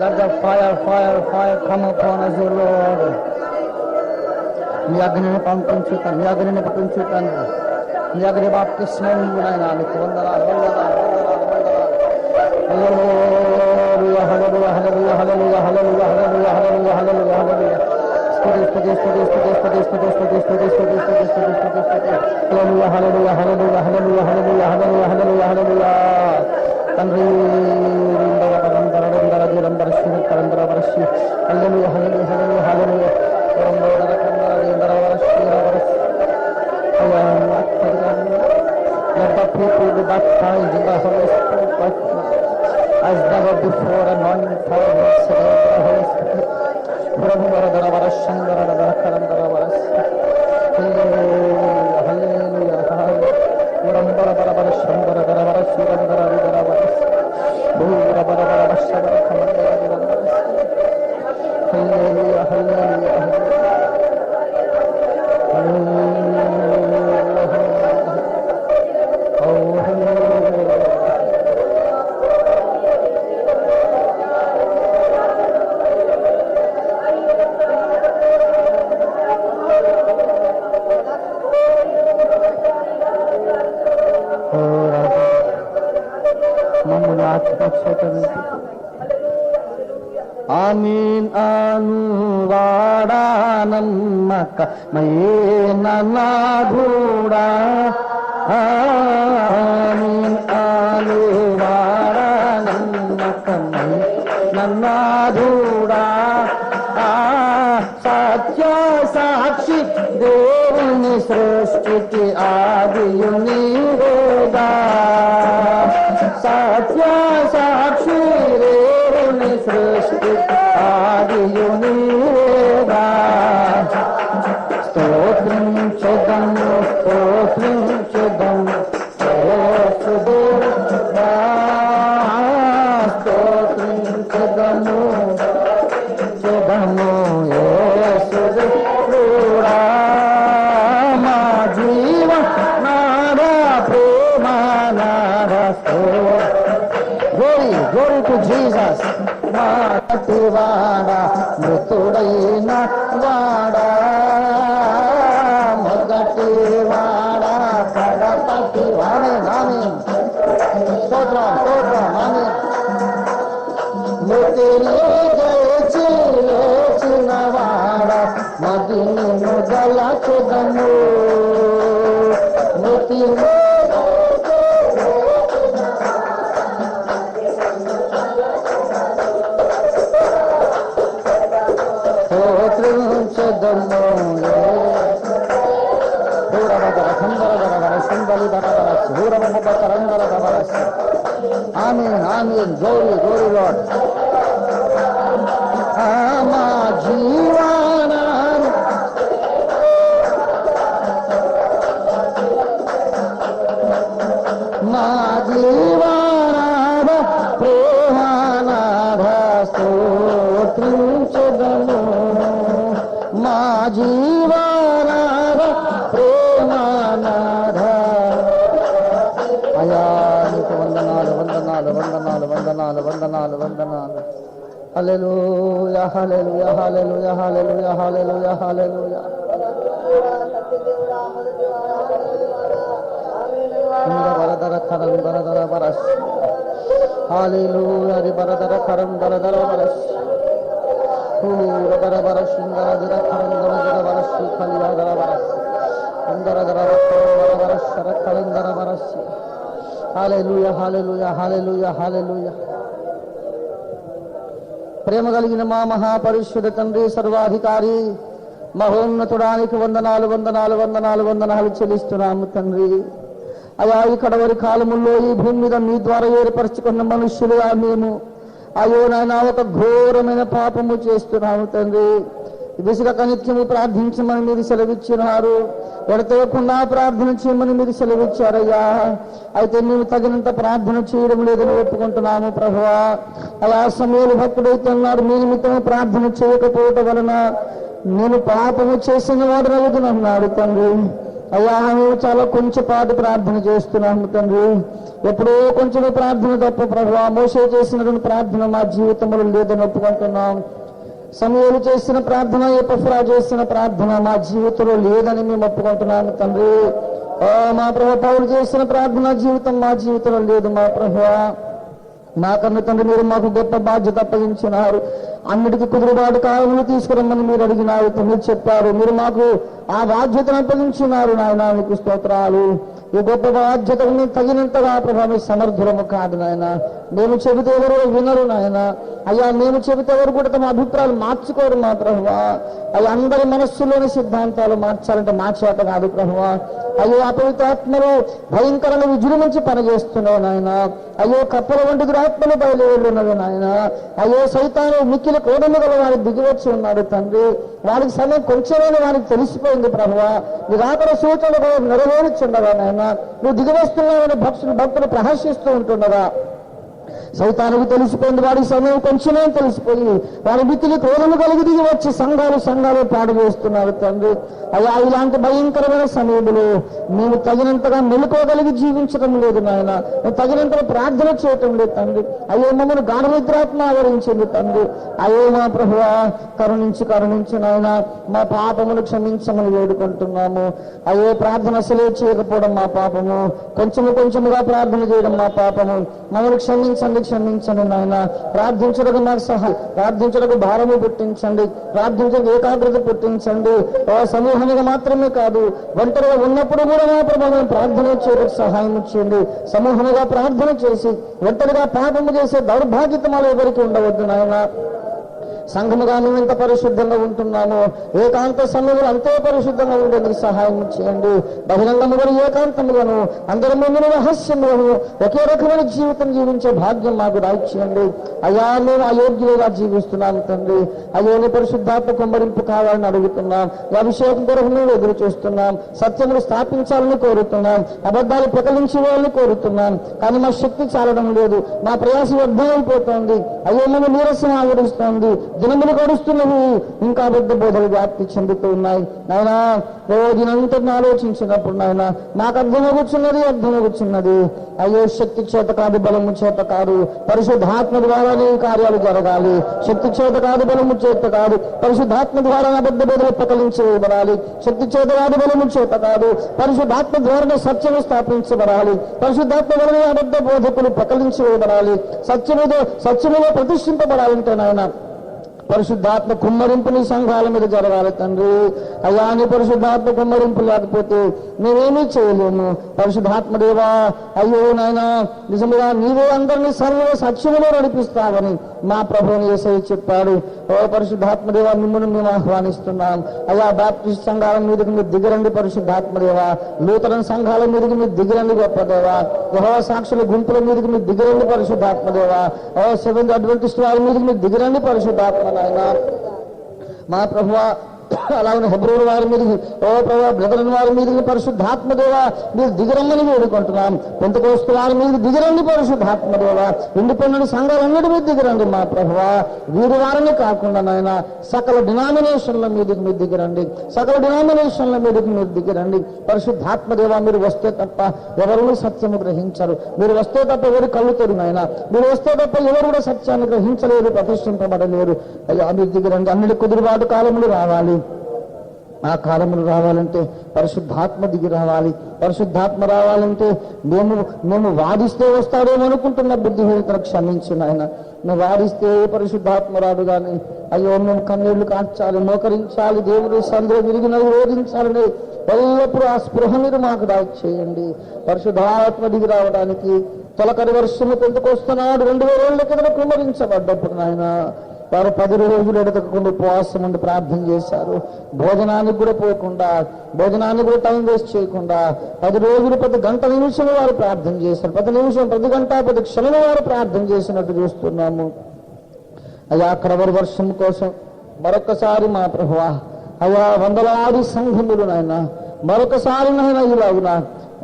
Let the fire come upon us, O Lord. మీ అగ్నిని పంపించుట, మీ అగ్నిని పంపించుటను, మీ అగ్ని బాప్తిస్మం నాయనా మీకు వందనాలు వందనాలు హల్లెలూయా హల్లెలూయా హల్లెలూయా హల్లెలూయా హల్లెలూయా హల్లెలూయా హల్లెలూయా హల్లెలూయా హల్లెలూయా. స్తుతి స్తుతి స్తుతి స్తుతి స్తుతి స్తుతి స్తుతి స్తుతి స్తుతి స్తుతి స్తుతి స్తుతి స్తుతి. హల్లెలూయా హల్లెలూయా హల్లెలూయా హల్లెలూయా హల్లెలూయా హల్లెలూయా హల్లెలూయా హల్లెలూయా. తండ్రి రందర రందర రందర శ్రీ కరందర వరసి హల్లెలూయా హల్లెలూయా హల్లెలూయా హల్లెలూయా. రందర కందర రందర వరసి వరసి. Let the people be baptized in the Holy Spirit as never before, anointing for us, the Holy Spirit. Hallelujah, hallelujah, hallelujah, ఆమీన్ అనువాడా నమ్మక మయేన నాధుడా. ఆమీన్ అనువాడా నమ్మక మయేన నాధుడా. సత్య సాక్షి దేవుని సృష్టికి ఆదియు నీవేగా. సత్య సాక్షి దేవుని సృష్టి ఆదియు నీవేగా. స్తోత్రించెదము స్తోత్రించెదము స్తోత్రించెదము చెదము యేసుదేవుడా. మా జీవ నాదా ప్రేమ నాదా. Glory to Jesus. మాటి వాడా మృతుడైన వాడా, మొదటి వాడా కడపటి వాడే నాని. స్తోత్రం స్తోత్రం నాని. మృతిని జయించి లేచిన వాడా మదిని మొదలచెదము. మృతిని Amen, amen, glory, glory Lord. మా జీవానా మా జీవానాథ ప్రేమానాథ స్తోత్రించెదము. మా జీవానాథ ప్రేమానాథ. అయా నీకు వందనాలు వందనాలు వందనాలు వందనాలు వందనాలు వందనాలు. హల్లెలూయా హల్లెలూయా హల్లెలూయా హల్లెలూయా హల్లెలూయా హల్లెలూయా. బరదర కరం బరదర బరస్ హల్లెలూయా రి బరదర కరం బరదర బరస్ పూర బరబర సుందర దిర కరం బరదర బరస్ కల్యాదర బరస్ సుందర దర కరం బరస్ సర కలందర బరస్. హల్లెలూయా హల్లెలూయా హల్లెలూయా హల్లెలూయా. ప్రేమ కలిగిన మా మహాపరిశుద్ధ తండ్రి, సర్వాధికారి, మహోన్నతుడానికి వందనాలు వందనాలు వందనాలు వందనాలు చెల్లిస్తున్నాము తండ్రి. అయా ఈ కడవరి కాలముల్లో ఈ భూమి మీద మీ ద్వారా ఏర్పరచుకున్న మనుష్యులుగా మేము అయ్యో నాయన ఒక ఘోరమైన పాపము చేస్తున్నాము తండ్రి. విసుగక నిత్యము ప్రార్థించమని మీరు సెలవిచ్చినారు, ఎడతెగకుండా ప్రార్థన చేయమని మీరు సెలవిచ్చారయ్యా. అయితే మేము తగినంత ప్రార్థన చేయడం లేదని ఒప్పుకుంటున్నాము ప్రభువా. అలా సమయంలో భక్తుడైతే అన్నాడు, మీ నిమిత్తం ప్రార్థన చేయకపోవటం వలన నేను పాపము చేసిన వాడు అన్నాడు తండ్రి. అయ్యా మేము చాలా కొంచెంపాటు ప్రార్థన చేస్తున్నాము తండ్రి, ఎప్పుడో కొంచెం ప్రార్థన తప్ప ప్రభువా. మోషే చేసినటువంటి ప్రార్థన మా జీవితంలో లేదని ఒప్పుకుంటున్నాం. సమూయేలు చేసిన ప్రార్థన, ఎపఫ్రా చేసిన ప్రార్థన మా జీవితంలో లేదని మేము ఒప్పుకుంటున్నాము తండ్రి. మా ప్రభు పౌలు చేసిన ప్రార్థన జీవితం మా జీవితంలో లేదు మా ప్రభువా. మాకన్నా తండ్రి మీరు మాకు గొప్ప బాధ్యత అప్పగించినారు. అన్నిటికీ కుదురుబాటు కాలంలో తీసుకురమ్మని మీరు అడిగినారు, మీరు చెప్పారు. మీరు మాకు ఆ బాధ్యతను అప్పగించినారు నాయన, మీకు స్తోత్రాలు. ఈ గొప్ప బాధ్యతను తగినంతగా ప్రభావం సమర్థులము కాదు నాయన. మేము చెబితే ఎవరు వినరు నాయన. అయ్యా మేము చెబితే ఎవరు కూడా తమ అభిప్రాయాలు మార్చుకోరు మా ప్రభువా. అయ్యా అందరి మనస్సులోని సిద్ధాంతాలు మార్చాలంటే మా చేత కాదు ప్రభువా. అయ్యో అపవిత్రాత్మలు భయంకరంగా విజృంభించి పనిచేస్తున్నావు నాయన. అయ్యో కప్పల వంటి దురాత్మలు బయలుదేరున్నవి నాయన. అయ్యో సైతాను మిక్కిలి కోడలు గల వారికి దిగివచ్చి ఉన్నాడు తండ్రి. వారికి సమయం కొంచెమైనా వారికి తెలిసిపోయింది ప్రభువా. నీ రాకడ సూచనలు నెరవేర్చుండగా నాయన, నువ్వు దిగివస్తున్నావని భక్తులు ప్రహర్షిస్తూ ఉంటుండగా సైతానికి తెలిసిపోయింది. వాడి సమయం కొంచెమే తెలిసిపోయి వారి మిత్రులు క్రోధము కలిగి దిగి వచ్చి సంఘాలు పాడు చేస్తున్నారు తండ్రి. అయ్యా ఇలాంటి భయంకరమైన సమయంలో మేము తగినంతగా మెలుకోగలిగి జీవించడం లేదు నాయన, తగినంతగా ప్రార్థన చేయటం లేదు తండ్రి. అయ్యో మమ్మల్ని గాఢ నిద్రాత్మ ఆవరించింది తండ్రి. అయ్యో మా ప్రభువా కరుణించి నాయన మా పాపమును క్షమించమని వేడుకుంటున్నాము. అయ్యో ప్రార్థన అసలే చేయకపోవడం మా పాపము, కొంచెముగా ప్రార్థన చేయడం మా పాపము. మమ్మల్ని క్షమించండి నాయన. ప్రార్థించడానికి మాకు సహాయం, ప్రార్థించడానికి భారము పుట్టించండి, ప్రార్థించడానికి ఏకాగ్రత పుట్టించండి. సమూహంగా మాత్రమే కాదు, ఒంటరిగా ఉన్నప్పుడు కూడా మా ప్రభావం ప్రార్థన చేయడానికి సహాయం చేయండి. సమూహంగా ప్రార్థన చేసి ఒంటరిగా పాపము చేసే దౌర్భాగ్యత మాలో ఎవరికి ఉండవద్దు నాయన. సంఘముగా మేము ఎంత పరిశుద్ధంగా ఉంటున్నామో ఏకాంత సమయంలో అంతే పరిశుద్ధంగా ఉండేందుకు సహాయం చేయండి. బహిరంగములను ఏకాంతములను అందరి ముందు రహస్యములను ఒకే రకమైన జీవితం జీవించే భాగ్యం మాకు రాయిచేయండి. అయ్యా మేము అయోగ్యులుగా జీవిస్తున్నాము తండ్రి. అయ్యోని పరిశుద్ధాత్మ కుమ్మరింపు కావాలని అడుగుతున్నాం. అభిషేకం కొరకు మేము ఎదురు చూస్తున్నాం. సత్యములు స్థాపించాలని కోరుతున్నాం. అబద్ధాలు ప్రకటించాలని కోరుతున్నాం. కానీ మా శక్తి చాలడం లేదు, మా ప్రయాసం వ్యర్థమైపోతుంది. అయ్యో మేము నీరసం ఆవరిస్తోంది, దినములు గడుస్తున్నవి, ఇంకా అబద్ధ బోధలు వ్యాప్తి చెందుతూ ఉన్నాయి నాయన. రోజునంతా ఆలోచించినప్పుడు నాయన మాకు అర్థమవుతున్నది. అయ్యో శక్తి చేత కాదు, బలము చేత కాదు, పరిశుద్ధాత్మ ద్వారానే కార్యాలు జరగాలి. శక్తి చేత కాదు, బలము చేత కాదు, పరిశుద్ధాత్మ ద్వారా అబద్ధ బోధలు ప్రకటించబడాలి. శక్తి చేత కాదు, బలము చేత కాదు, పరిశుద్ధాత్మ ద్వారానే సత్యము స్థాపించబడాలి. పరిశుద్ధాత్మ ద్వారా అబద్ధ బోధకులు ప్రకటించబడాలి. సత్యములో ప్రతిష్ఠింపబడాలంటే నాయన పరిశుద్ధాత్మ కుమ్మరింపు నీ సంఘాల మీద జరగాలి తండ్రి. అయ్యా నీ పరిశుద్ధాత్మ కుమ్మరింపు లేకపోతే మేమేమీ చేయలేము. పరిశుద్ధాత్మ దేవా అయ్యో నాయన నిజంగా నీవే అందరినీ సర్వ సత్యములో నడిపిస్తావని మా ప్రభువుని యేసయ్య చెప్పాడు. ఓ పరిశుద్ధాత్మ దేవా మిమ్మల్ని మేము ఆహ్వానిస్తున్నాం. అయ్యా బాప్టిస్ట్ సంఘాల మీదకి మీరు దిగరండి పరిశుద్ధాత్మ దేవా. లూథరన్ సంఘాల మీదకి మీరు దిగరండి గొప్ప దేవా. యెహోవా సాక్షుల గుంపుల మీదకి మీరు దిగరండి పరిశుద్ధాత్మ దేవా. సెవెంత్ అడ్వెంటిస్ట్ వారి మీదకి మీరు దిగరండి పరిశుద్ధాత్మ నాయన. మా ప్రభువా అలాగే హెబ్రోన్ వారి మీదకి, ఓ ప్రభా బ్రదరన్ వారి మీదకి పరిశుద్ధాత్మదేవ మీరు దిగరమ్మని వేడుకుంటున్నాం. పెంతెకోస్తు వారి మీదకి దిగరండి పరిశుద్ధాత్మదేవ. ఇండిపెండెంట్ సంఘాలన్నిటి మీద దిగరండి మా ప్రభువా. వీరి వారిని కాకుండా నాయన సకల డినామినేషన్ల మీదకి మీరు దిగరండి, సకల డినామినేషన్ల మీదకి మీరు దిగరండి పరిశుద్ధాత్మదేవ. మీరు వస్తే తప్ప ఎవరు సత్యము గ్రహించరు, మీరు వస్తే తప్ప ఎవరు కళ్ళు తెరునైనా, మీరు వస్తే తప్ప ఎవరు కూడా సత్యాన్ని గ్రహించలేరు, ప్రతిష్ఠింపబడలేరు. అయ్యా మీరు దిగరండి. అన్నిటి కుదురుబాటు కాలములు రావాలి. ఆ కాలములు రావాలంటే పరిశుద్ధాత్మ దిగి రావాలి. పరిశుద్ధాత్మ రావాలంటే మేము వాదిస్తే వస్తాడేమో అనుకుంటున్న బుద్ధిహీనతను క్షమించు నాయన. నువ్వు వాదిస్తే పరిశుద్ధాత్మ రాదు కానీ అయ్యో మేము కన్నీళ్లు కార్చాలి, మోకరించాలి, దేవుడి సందులో విరిగిన రోధించాలని ఎల్లప్పుడూ ఆ స్పృహ మీరు మాకు చేయండి. పరిశుద్ధాత్మ దిగి రావడానికి తొలకరి వర్షము పెంతెకొస్తున్నాడు 2000 ఏళ్ల కింద కుమ్మరించబడ్డప్పుడు నాయన వారు 10 రోజులు ఎడతకుండా ఉపవాసం ఉండి ప్రార్థన చేశారు. భోజనానికి కూడా పోకుండా, భోజనానికి కూడా టైం వేస్ట్ చేయకుండా 10 రోజులు ప్రతి గంట నిమిషం వారు ప్రార్థన చేశారు. ప్రతి నిమిషం, ప్రతి గంట, ప్రతి క్షణం వారు ప్రార్థన చేసినట్టు చూస్తున్నాము. అయ్యా కడవరి వర్షం కోసం మరొకసారి మా ప్రభువా, అయ్యా వందలాది సంఘములు నాయన మరొకసారి నాయన ఇలాగునా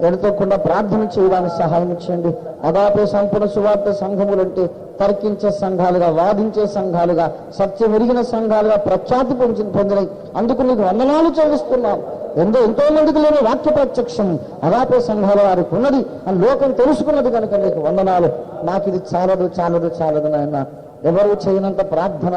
ఎడతకుండా ప్రార్థన చేయడానికి సహాయం చేయండి. అగాపే సంపూర్ణ సువార్త సంఘములంటే తర్కించే సంఘాలుగా, వాదించే సంఘాలుగా, సత్యం ఎరిగిన సంఘాలుగా ప్రఖ్యాతి పొందినాయి. అందుకు నీకు వందనాలు చెల్లిస్తున్నాం. ఎంతో మందికి లేని వాక్య ప్రత్యక్షం అగాపే సంఘాల వారికి ఉన్నది అని లోకం తెలుసుకున్నది కనుక నీకు వందనాలు. నాకు ఇది చాలదు చాలదు చాలదు నాయన. ఎవరు చేయనంత ప్రార్థన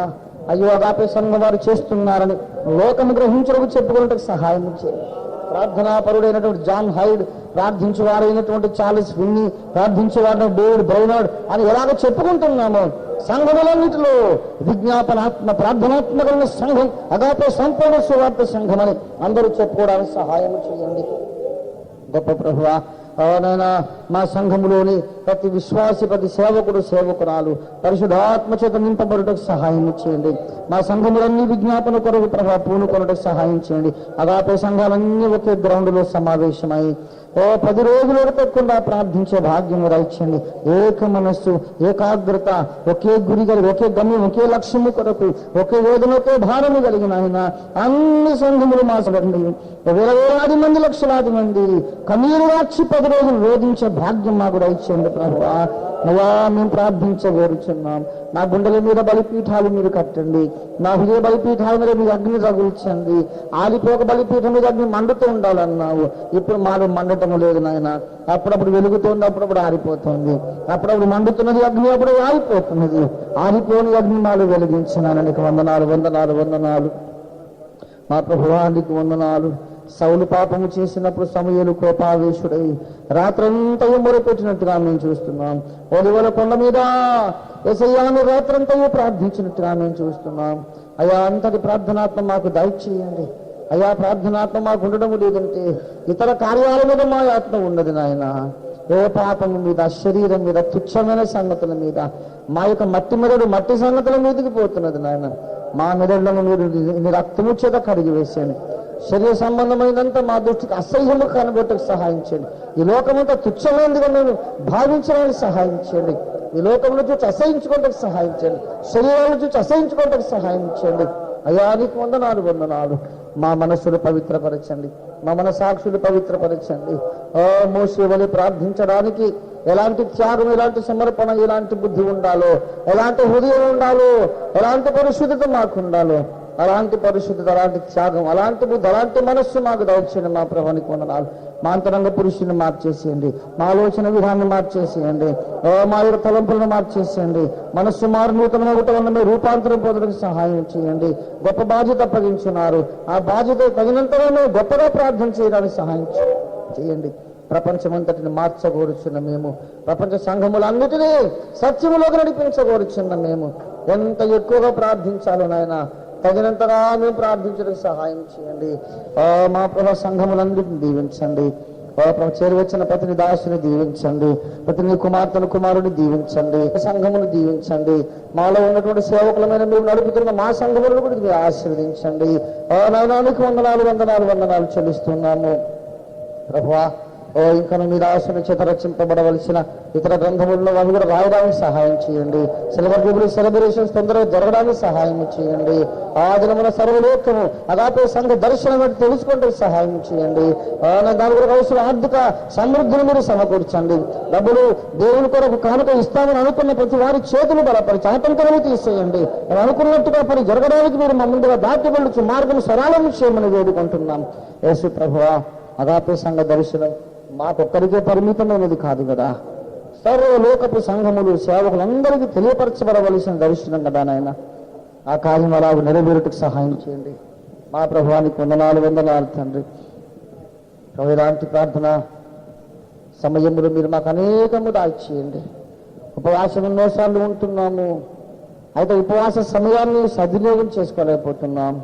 అయ్యో అగాపే సంఘం వారు చేస్తున్నారని లోకము గ్రహించడానికి చెప్పుకున్నట్టు సహాయం చేయండి. ప్రార్థనాపరుడైనటువంటి జాన్ హైడ్, ప్రార్థించేవారైనటువంటి చార్లెస్ విన్నీ, ప్రార్థించేవారైన డేవిడ్ బ్రౌనార్డ్ అని ఎలాగ చెప్పుకుంటున్నామో సంఘములన్నిటిలో విజ్ఞాపనాత్మ ప్రార్థనాత్మకమైన సంఘం అగాపే సంపూర్ణ సువార్త సంఘం అని అందరూ చెప్పుకోవడానికి సహాయం చేయండి. గొప్ప ప్రభువా, నైనా మా సంఘములోని ప్రతి విశ్వాసి, ప్రతి సేవకుడు, సేవకురాలు పరిశుద్ధాత్మ చేత నింపబడుటకు సహాయం చేయండి. మా సంఘములన్నీ విజ్ఞాపన కొరకు ప్రభావ పూనుకొనుటకు సహాయం చేయండి. అగాపే సంఘాలన్నీ ఒకే గ్రౌండ్లో సమావేశమై 10 రోజులు ఎడతెక్కకుండా ప్రార్థించే భాగ్యం దయచేయండి. ఏక మనస్సు, ఏకాగ్రత, ఒకే గురి కలిగి, ఒకే గమ్యం, ఒకే లక్ష్యము కొరకు, ఒకే వేదన, ఒకే భారము కలిగిన ఆయన అన్ని సంఘములు మాసడండి. వేలాది మంది, లక్షలాది మంది కన్నీరు రాచి 10 రోజులు రోధించే భాగ్యం మాకు దయచేయండి ప్రభువా. అయ్యా మేము ప్రార్థించగోరుచున్నాం. నా గుండెల మీద బలిపీఠాలు మీరు కట్టండి, నా హృదయ బలిపీఠాల మీద మీరు అగ్ని రగుల్చండి. ఆలిపోక బలిపీఠం మీద అగ్ని మండుతూ ఉండాలన్నావు. ఇప్పుడు మాలో మండటం లేదు నాయన. అప్పుడప్పుడు వెలుగుతోంది, అప్పుడప్పుడు ఆరిపోతుంది. అప్పుడప్పుడు మండుతున్నది అగ్ని, అప్పుడు ఆరిపోతున్నది. ఆరిపోని అగ్ని మాలో వెలిగించినాను. నీకు వందనాలు వందనాలు వందనాలు మా ప్రభువా, నీకు వందనాలు. సౌలు పాపము చేసినప్పుడు సమూయేలు కోపావేశుడై రాత్రంతయు మొరపెట్టినట్టుగా మేము చూస్తున్నాం. ఒలివల కొండ మీద యేసయ్యాను రాత్రంతయు ప్రార్థించినట్టుగా మేము చూస్తున్నాం. అయ్యా అంతటి ప్రార్థనాత్మ మాకు దయచేయండి. అయ్యా ప్రార్థనాత్మ మాకు ఉండడం లేదంటే ఇతర కార్యాల మీద మా ఆత్మ ఉన్నది నాయన. ఏ పాపము మీద, శరీరం మీద, తుచ్చమైన సంగతుల మీద, మా యొక్క మట్టి మెదడు మట్టి సంగతుల మీదకి పోతున్నది నాయన. మా మెదడులను మీరు రక్తము చేత కడిగి వేసేయండి. శరీర సంబంధమైనంత మా దృష్టికి అసహ్యము కనబట్టకు సహాయం చేయండి. ఈ లోకమంతా తుచ్చమైనదిగా మేము భావించడానికి సహాయం చేయండి. ఈ లోకంలో చూసి అసహించుకోవడానికి సహాయం చేయండి. శరీరాలను చూసి అసహించుకోవడానికి సహాయం చేయండి. అయ్యా నీకు వందనాలు వందనాలు. మా మనస్సులు పవిత్రపరచండి, మా మనసాక్షులు పవిత్రపరచండి. మోషే వలె ప్రార్థించడానికి ఎలాంటి త్యాగం, ఎలాంటి సమర్పణ, ఎలాంటి బుద్ధి ఉండాలో, ఎలాంటి హృదయం ఉండాలో, ఎలాంటి పరిశుద్ధత మాకు ఉండాలో, అలాంటి పరిశుద్ధత, అలాంటి త్యాగం, అలాంటి బుద్ధి, అలాంటి మనస్సు మాకు దయచేయండి. మా ప్రభునికి వందనాలు. మా అంతరంగ పురుషుని మార్చేసేయండి, మా ఆలోచన విధాన్ని మార్చేసేయండి, మా యొక్క తలంపులను మార్చేసేయండి. మనస్సు మారు నూతన వల్ల మీరు రూపాంతరం పొందడానికి సహాయం చేయండి. గొప్ప బాధ్యత అప్పగించున్నారు. ఆ బాధ్యత తగినంతగా మేము గొప్పగా ప్రార్థన చేయడానికి సహాయం చేయండి. ప్రపంచమంతటిని మార్చగోరుచున్న మేము, ప్రపంచ సంఘములన్నిటినీ సత్యములోకి నడిపించగోరుచున్న మేము ఎంత ఎక్కువగా ప్రార్థించాలో నాయన తగినంతగా మేము ప్రార్థించడానికి సహాయం చేయండి. మా ప్రభు సంఘములన్నిటిని దీవించండి. చేరువచ్చిన ప్రతిని దాసుని దీవించండి, ప్రతిని కుమార్తెను కుమారుని దీవించండి, సంఘమును దీవించండి. మాలో ఉన్నటువంటి సేవకులమైన మేము నడుపుతున్న మా సంఘములను కూడా మీరు ఆశీర్వదించండి. నాయనానికి వందనాలు వందనాలు వందనాలు చెల్లిస్తున్నాము ప్రభువా. ఓ ఇంకా మీ దాసుని చేత రచింపబడవలసిన ఇతర గ్రంథములను వాళ్ళు కూడా రాయడానికి సహాయం చేయండి. సిల్వర్ జూబిలీ సెలబ్రేషన్స్ తొందరగా జరగడానికి సహాయం చేయండి. ఆ దినమున సర్వలోకము అగాపే సంఘ దర్శనం బట్టి తెలుసుకుంటే సహాయం చేయండి. దాని కూడా అవసరం ఆర్థిక సమృద్ధిని మీరు సమకూర్చండి. డబ్బులు దేవుని కొరకు కానుక ఇస్తామని అనుకున్న ప్రతి వారి చేతులు బలపరిచి ఆటంకాలను తీసేయండి. మేము అనుకున్నట్టుగా పని జరగడానికి మీరు మమ్మల్ని దాటి వెళ్ళచ్చు మార్గం సరళం చేయమని వేడుకుంటున్నాం. యేసు ప్రభువా, అగాపే సంఘ దర్శనం మాకొక్కరికే పరిమితమైనది కాదు కదా, సర్వలోకపు సంఘములు సేవకులందరికీ తెలియపరచబడవలసిన దర్శనం కదా నాయన. ఆ కార్యం అలాగ నెరవేరుటకు సహాయం చేయండి. మా ప్రభువానికి వందనాలు తండ్రి. ప్రభు ఇలాంటి ప్రార్థన సమయములు మీరు మాకు అనేకము దాచేయండి. ఉపవాసం ఎన్నోసార్లు ఉంటున్నాము, అయితే ఉపవాస సమయాన్ని సద్వినియోగం చేసుకోలేకపోతున్నాం.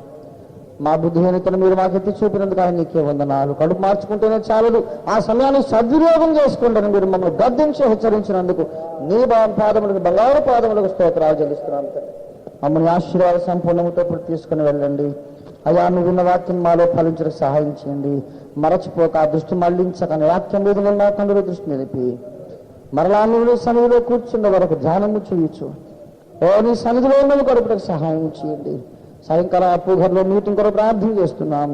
మా బుద్ధిహీనతను మీరు మాకు ఎత్తి చూపినందుకు ఆయన నీకే వందనాలు. కడుపు మార్చుకుంటేనే చాలదు, ఆ సమయాన్ని సద్వినియోగం చేసుకుంటాను మీరు మమ్మల్ని గద్దించి హెచ్చరించినందుకు నీ పాదములకు బంగారు పాదములకు స్తోత్రాలు చెల్లిస్తున్నాను. మమ్మల్ని ఆశీర్వాద సంపూర్ణముతో తీసుకుని వెళ్ళండి. అయ్యా, నువ్వు విన్న వాక్యం మాలో ఫలించడం సహాయం చేయండి. మరచిపోక ఆ దృష్టి మళ్లించకని వాక్యం మీద ఉన్న తండ్రి దృష్టి నిలిపి మరలా నువ్వు సన్నిధిలో కూర్చున్న వరకు ధ్యానము చేయొచ్చు. ఓ నీ సన్నిధిలో ఉన్నది కొరకు సహాయం చేయండి. సాయంకాలం అప్పుగర్లో మీటింగ్ కొరకు ప్రార్థన చేస్తున్నాం.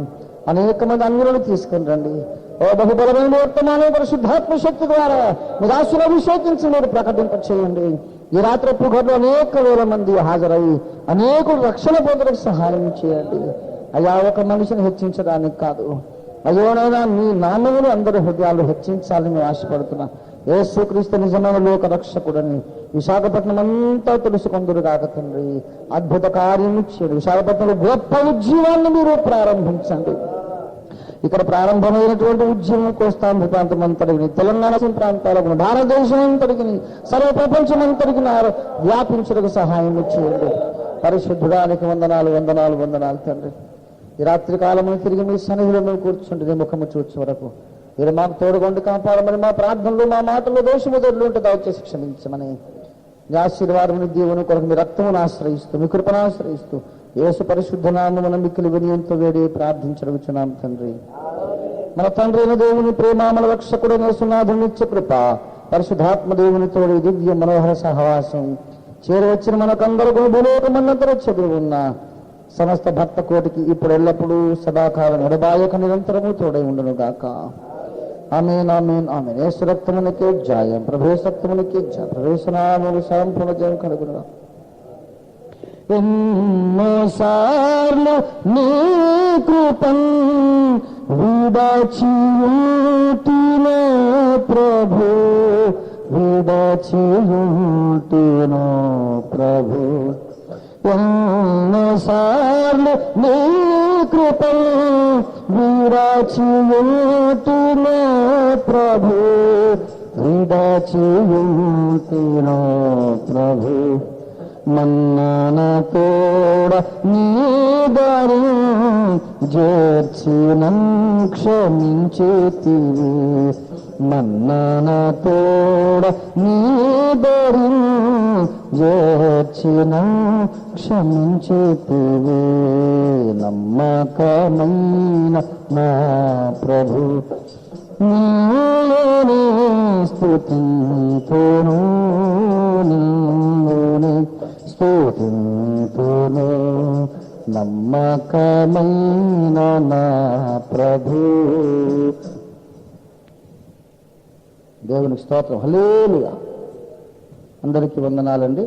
అనేక మంది అన్యులను తీసుకుని రండి. ఓ బహుబలమైన వర్తమానం పరిశుద్ధాత్మ శక్తి ద్వారా మీ దాసులు అభిషేకించి మీరు ప్రకటింప చేయండి. ఈ రాత్రి అప్పుగర్లో అనేక వేల మంది హాజరయ్యి అనేకులు రక్షణ పొందడానికి సహాయం చేయండి. అయ్యా, ఒక మనిషిని హెచ్చించడానికి కాదు, అయ్యోనైనా మీ నామములు అందరి హృదయాలు హెచ్చించాలని మేము ఆశపడుతున్నా. యేసుక్రీస్తు నిజమైన లోక రక్షకుడని విశాఖపట్నం అంతా తెలుసుకుందరు కాక తండ్రి. అద్భుత కార్యం చేయండి. విశాఖపట్నంలో గొప్ప ఉద్యమాన్ని మీరు ప్రారంభించండి. ఇక్కడ ప్రారంభమైనటువంటి ఉద్యమం కోస్తాంధ్ర ప్రాంతం అంతటికి, తెలంగాణ ప్రాంతాలకు, భారతదేశం అంతటికి, సర్వ ప్రపంచం అంతటికి వ్యాపించడానికి సహాయం చేయండి. పరిశుద్ధుడానికి వందనాలు తండ్రి. ఈ రాత్రి కాలము తిరిగి మీ సన్నిధిలో మేము కూర్చుంటే నీ ముఖము చూచే వరకు మీరు మాకు తోడుగొండి కాపాడమని, మా ప్రార్థనలు మా మాటల్లో దోషము ఉంటే దయచేసి క్షమించమని, మీ ఆశీర్వాదముని దీవుని కొరకు మీ రక్తమును ఆశ్రయిస్తూ మీ కృపను ఆశ్రయిస్తూ యేసు పరిశుద్ధ నామమున మిక్కిలి వినయంతో వేడి ప్రార్థించడుచున్నాం తండ్రి. మన తండ్రి అయిన దేవుని ప్రేమ, మన రక్షకుడు యేసునాథుని నిత్య కృప, పరిశుద్ధాత్మ దేవుని తోడు దివ్య మనోహర సహవాసం చేరవచ్చిన మనకందరూ భూలోకమన్నంతరూ చదువు ఉన్న సమస్త భక్త కోటికి ఇప్పుడు ఎల్లప్పుడూ సదాకాలం ఎడబాయక నిరంతరము తోడై ఉండును గాక. ఆమేన్ ఆమేన్ ఆమేన్. యేసు రక్తమునకే జయం, ప్రభు రక్తమునకే జయం, ప్రవేశనామము సంపూర్ణ జయం కలుగును. ఎన్నోసార్లు నీ కృపను విడచియుంటినే ప్రభు, విడచియుంటినే ప్రభు. ఎన్నోసార్లు నీ కృపను విడచియుంటినే ప్రభు, విడచియుంటినే ప్రభు. మన్నాన తోడ నీ దారి చేర్చిన క్షమించేతివి, మన్నాన తోడ నీ దారి చేర్చిన క్షమించేతివి. నమ్మకమైన నా ప్రభు, నీలోనే స్తుతింతును, నీలోనే స్తుతింతును, నమ్మకమైన నా ప్రభు. దేవునికి స్తోత్రం. హల్లెలూయా. అందరికీ వందనాలండి.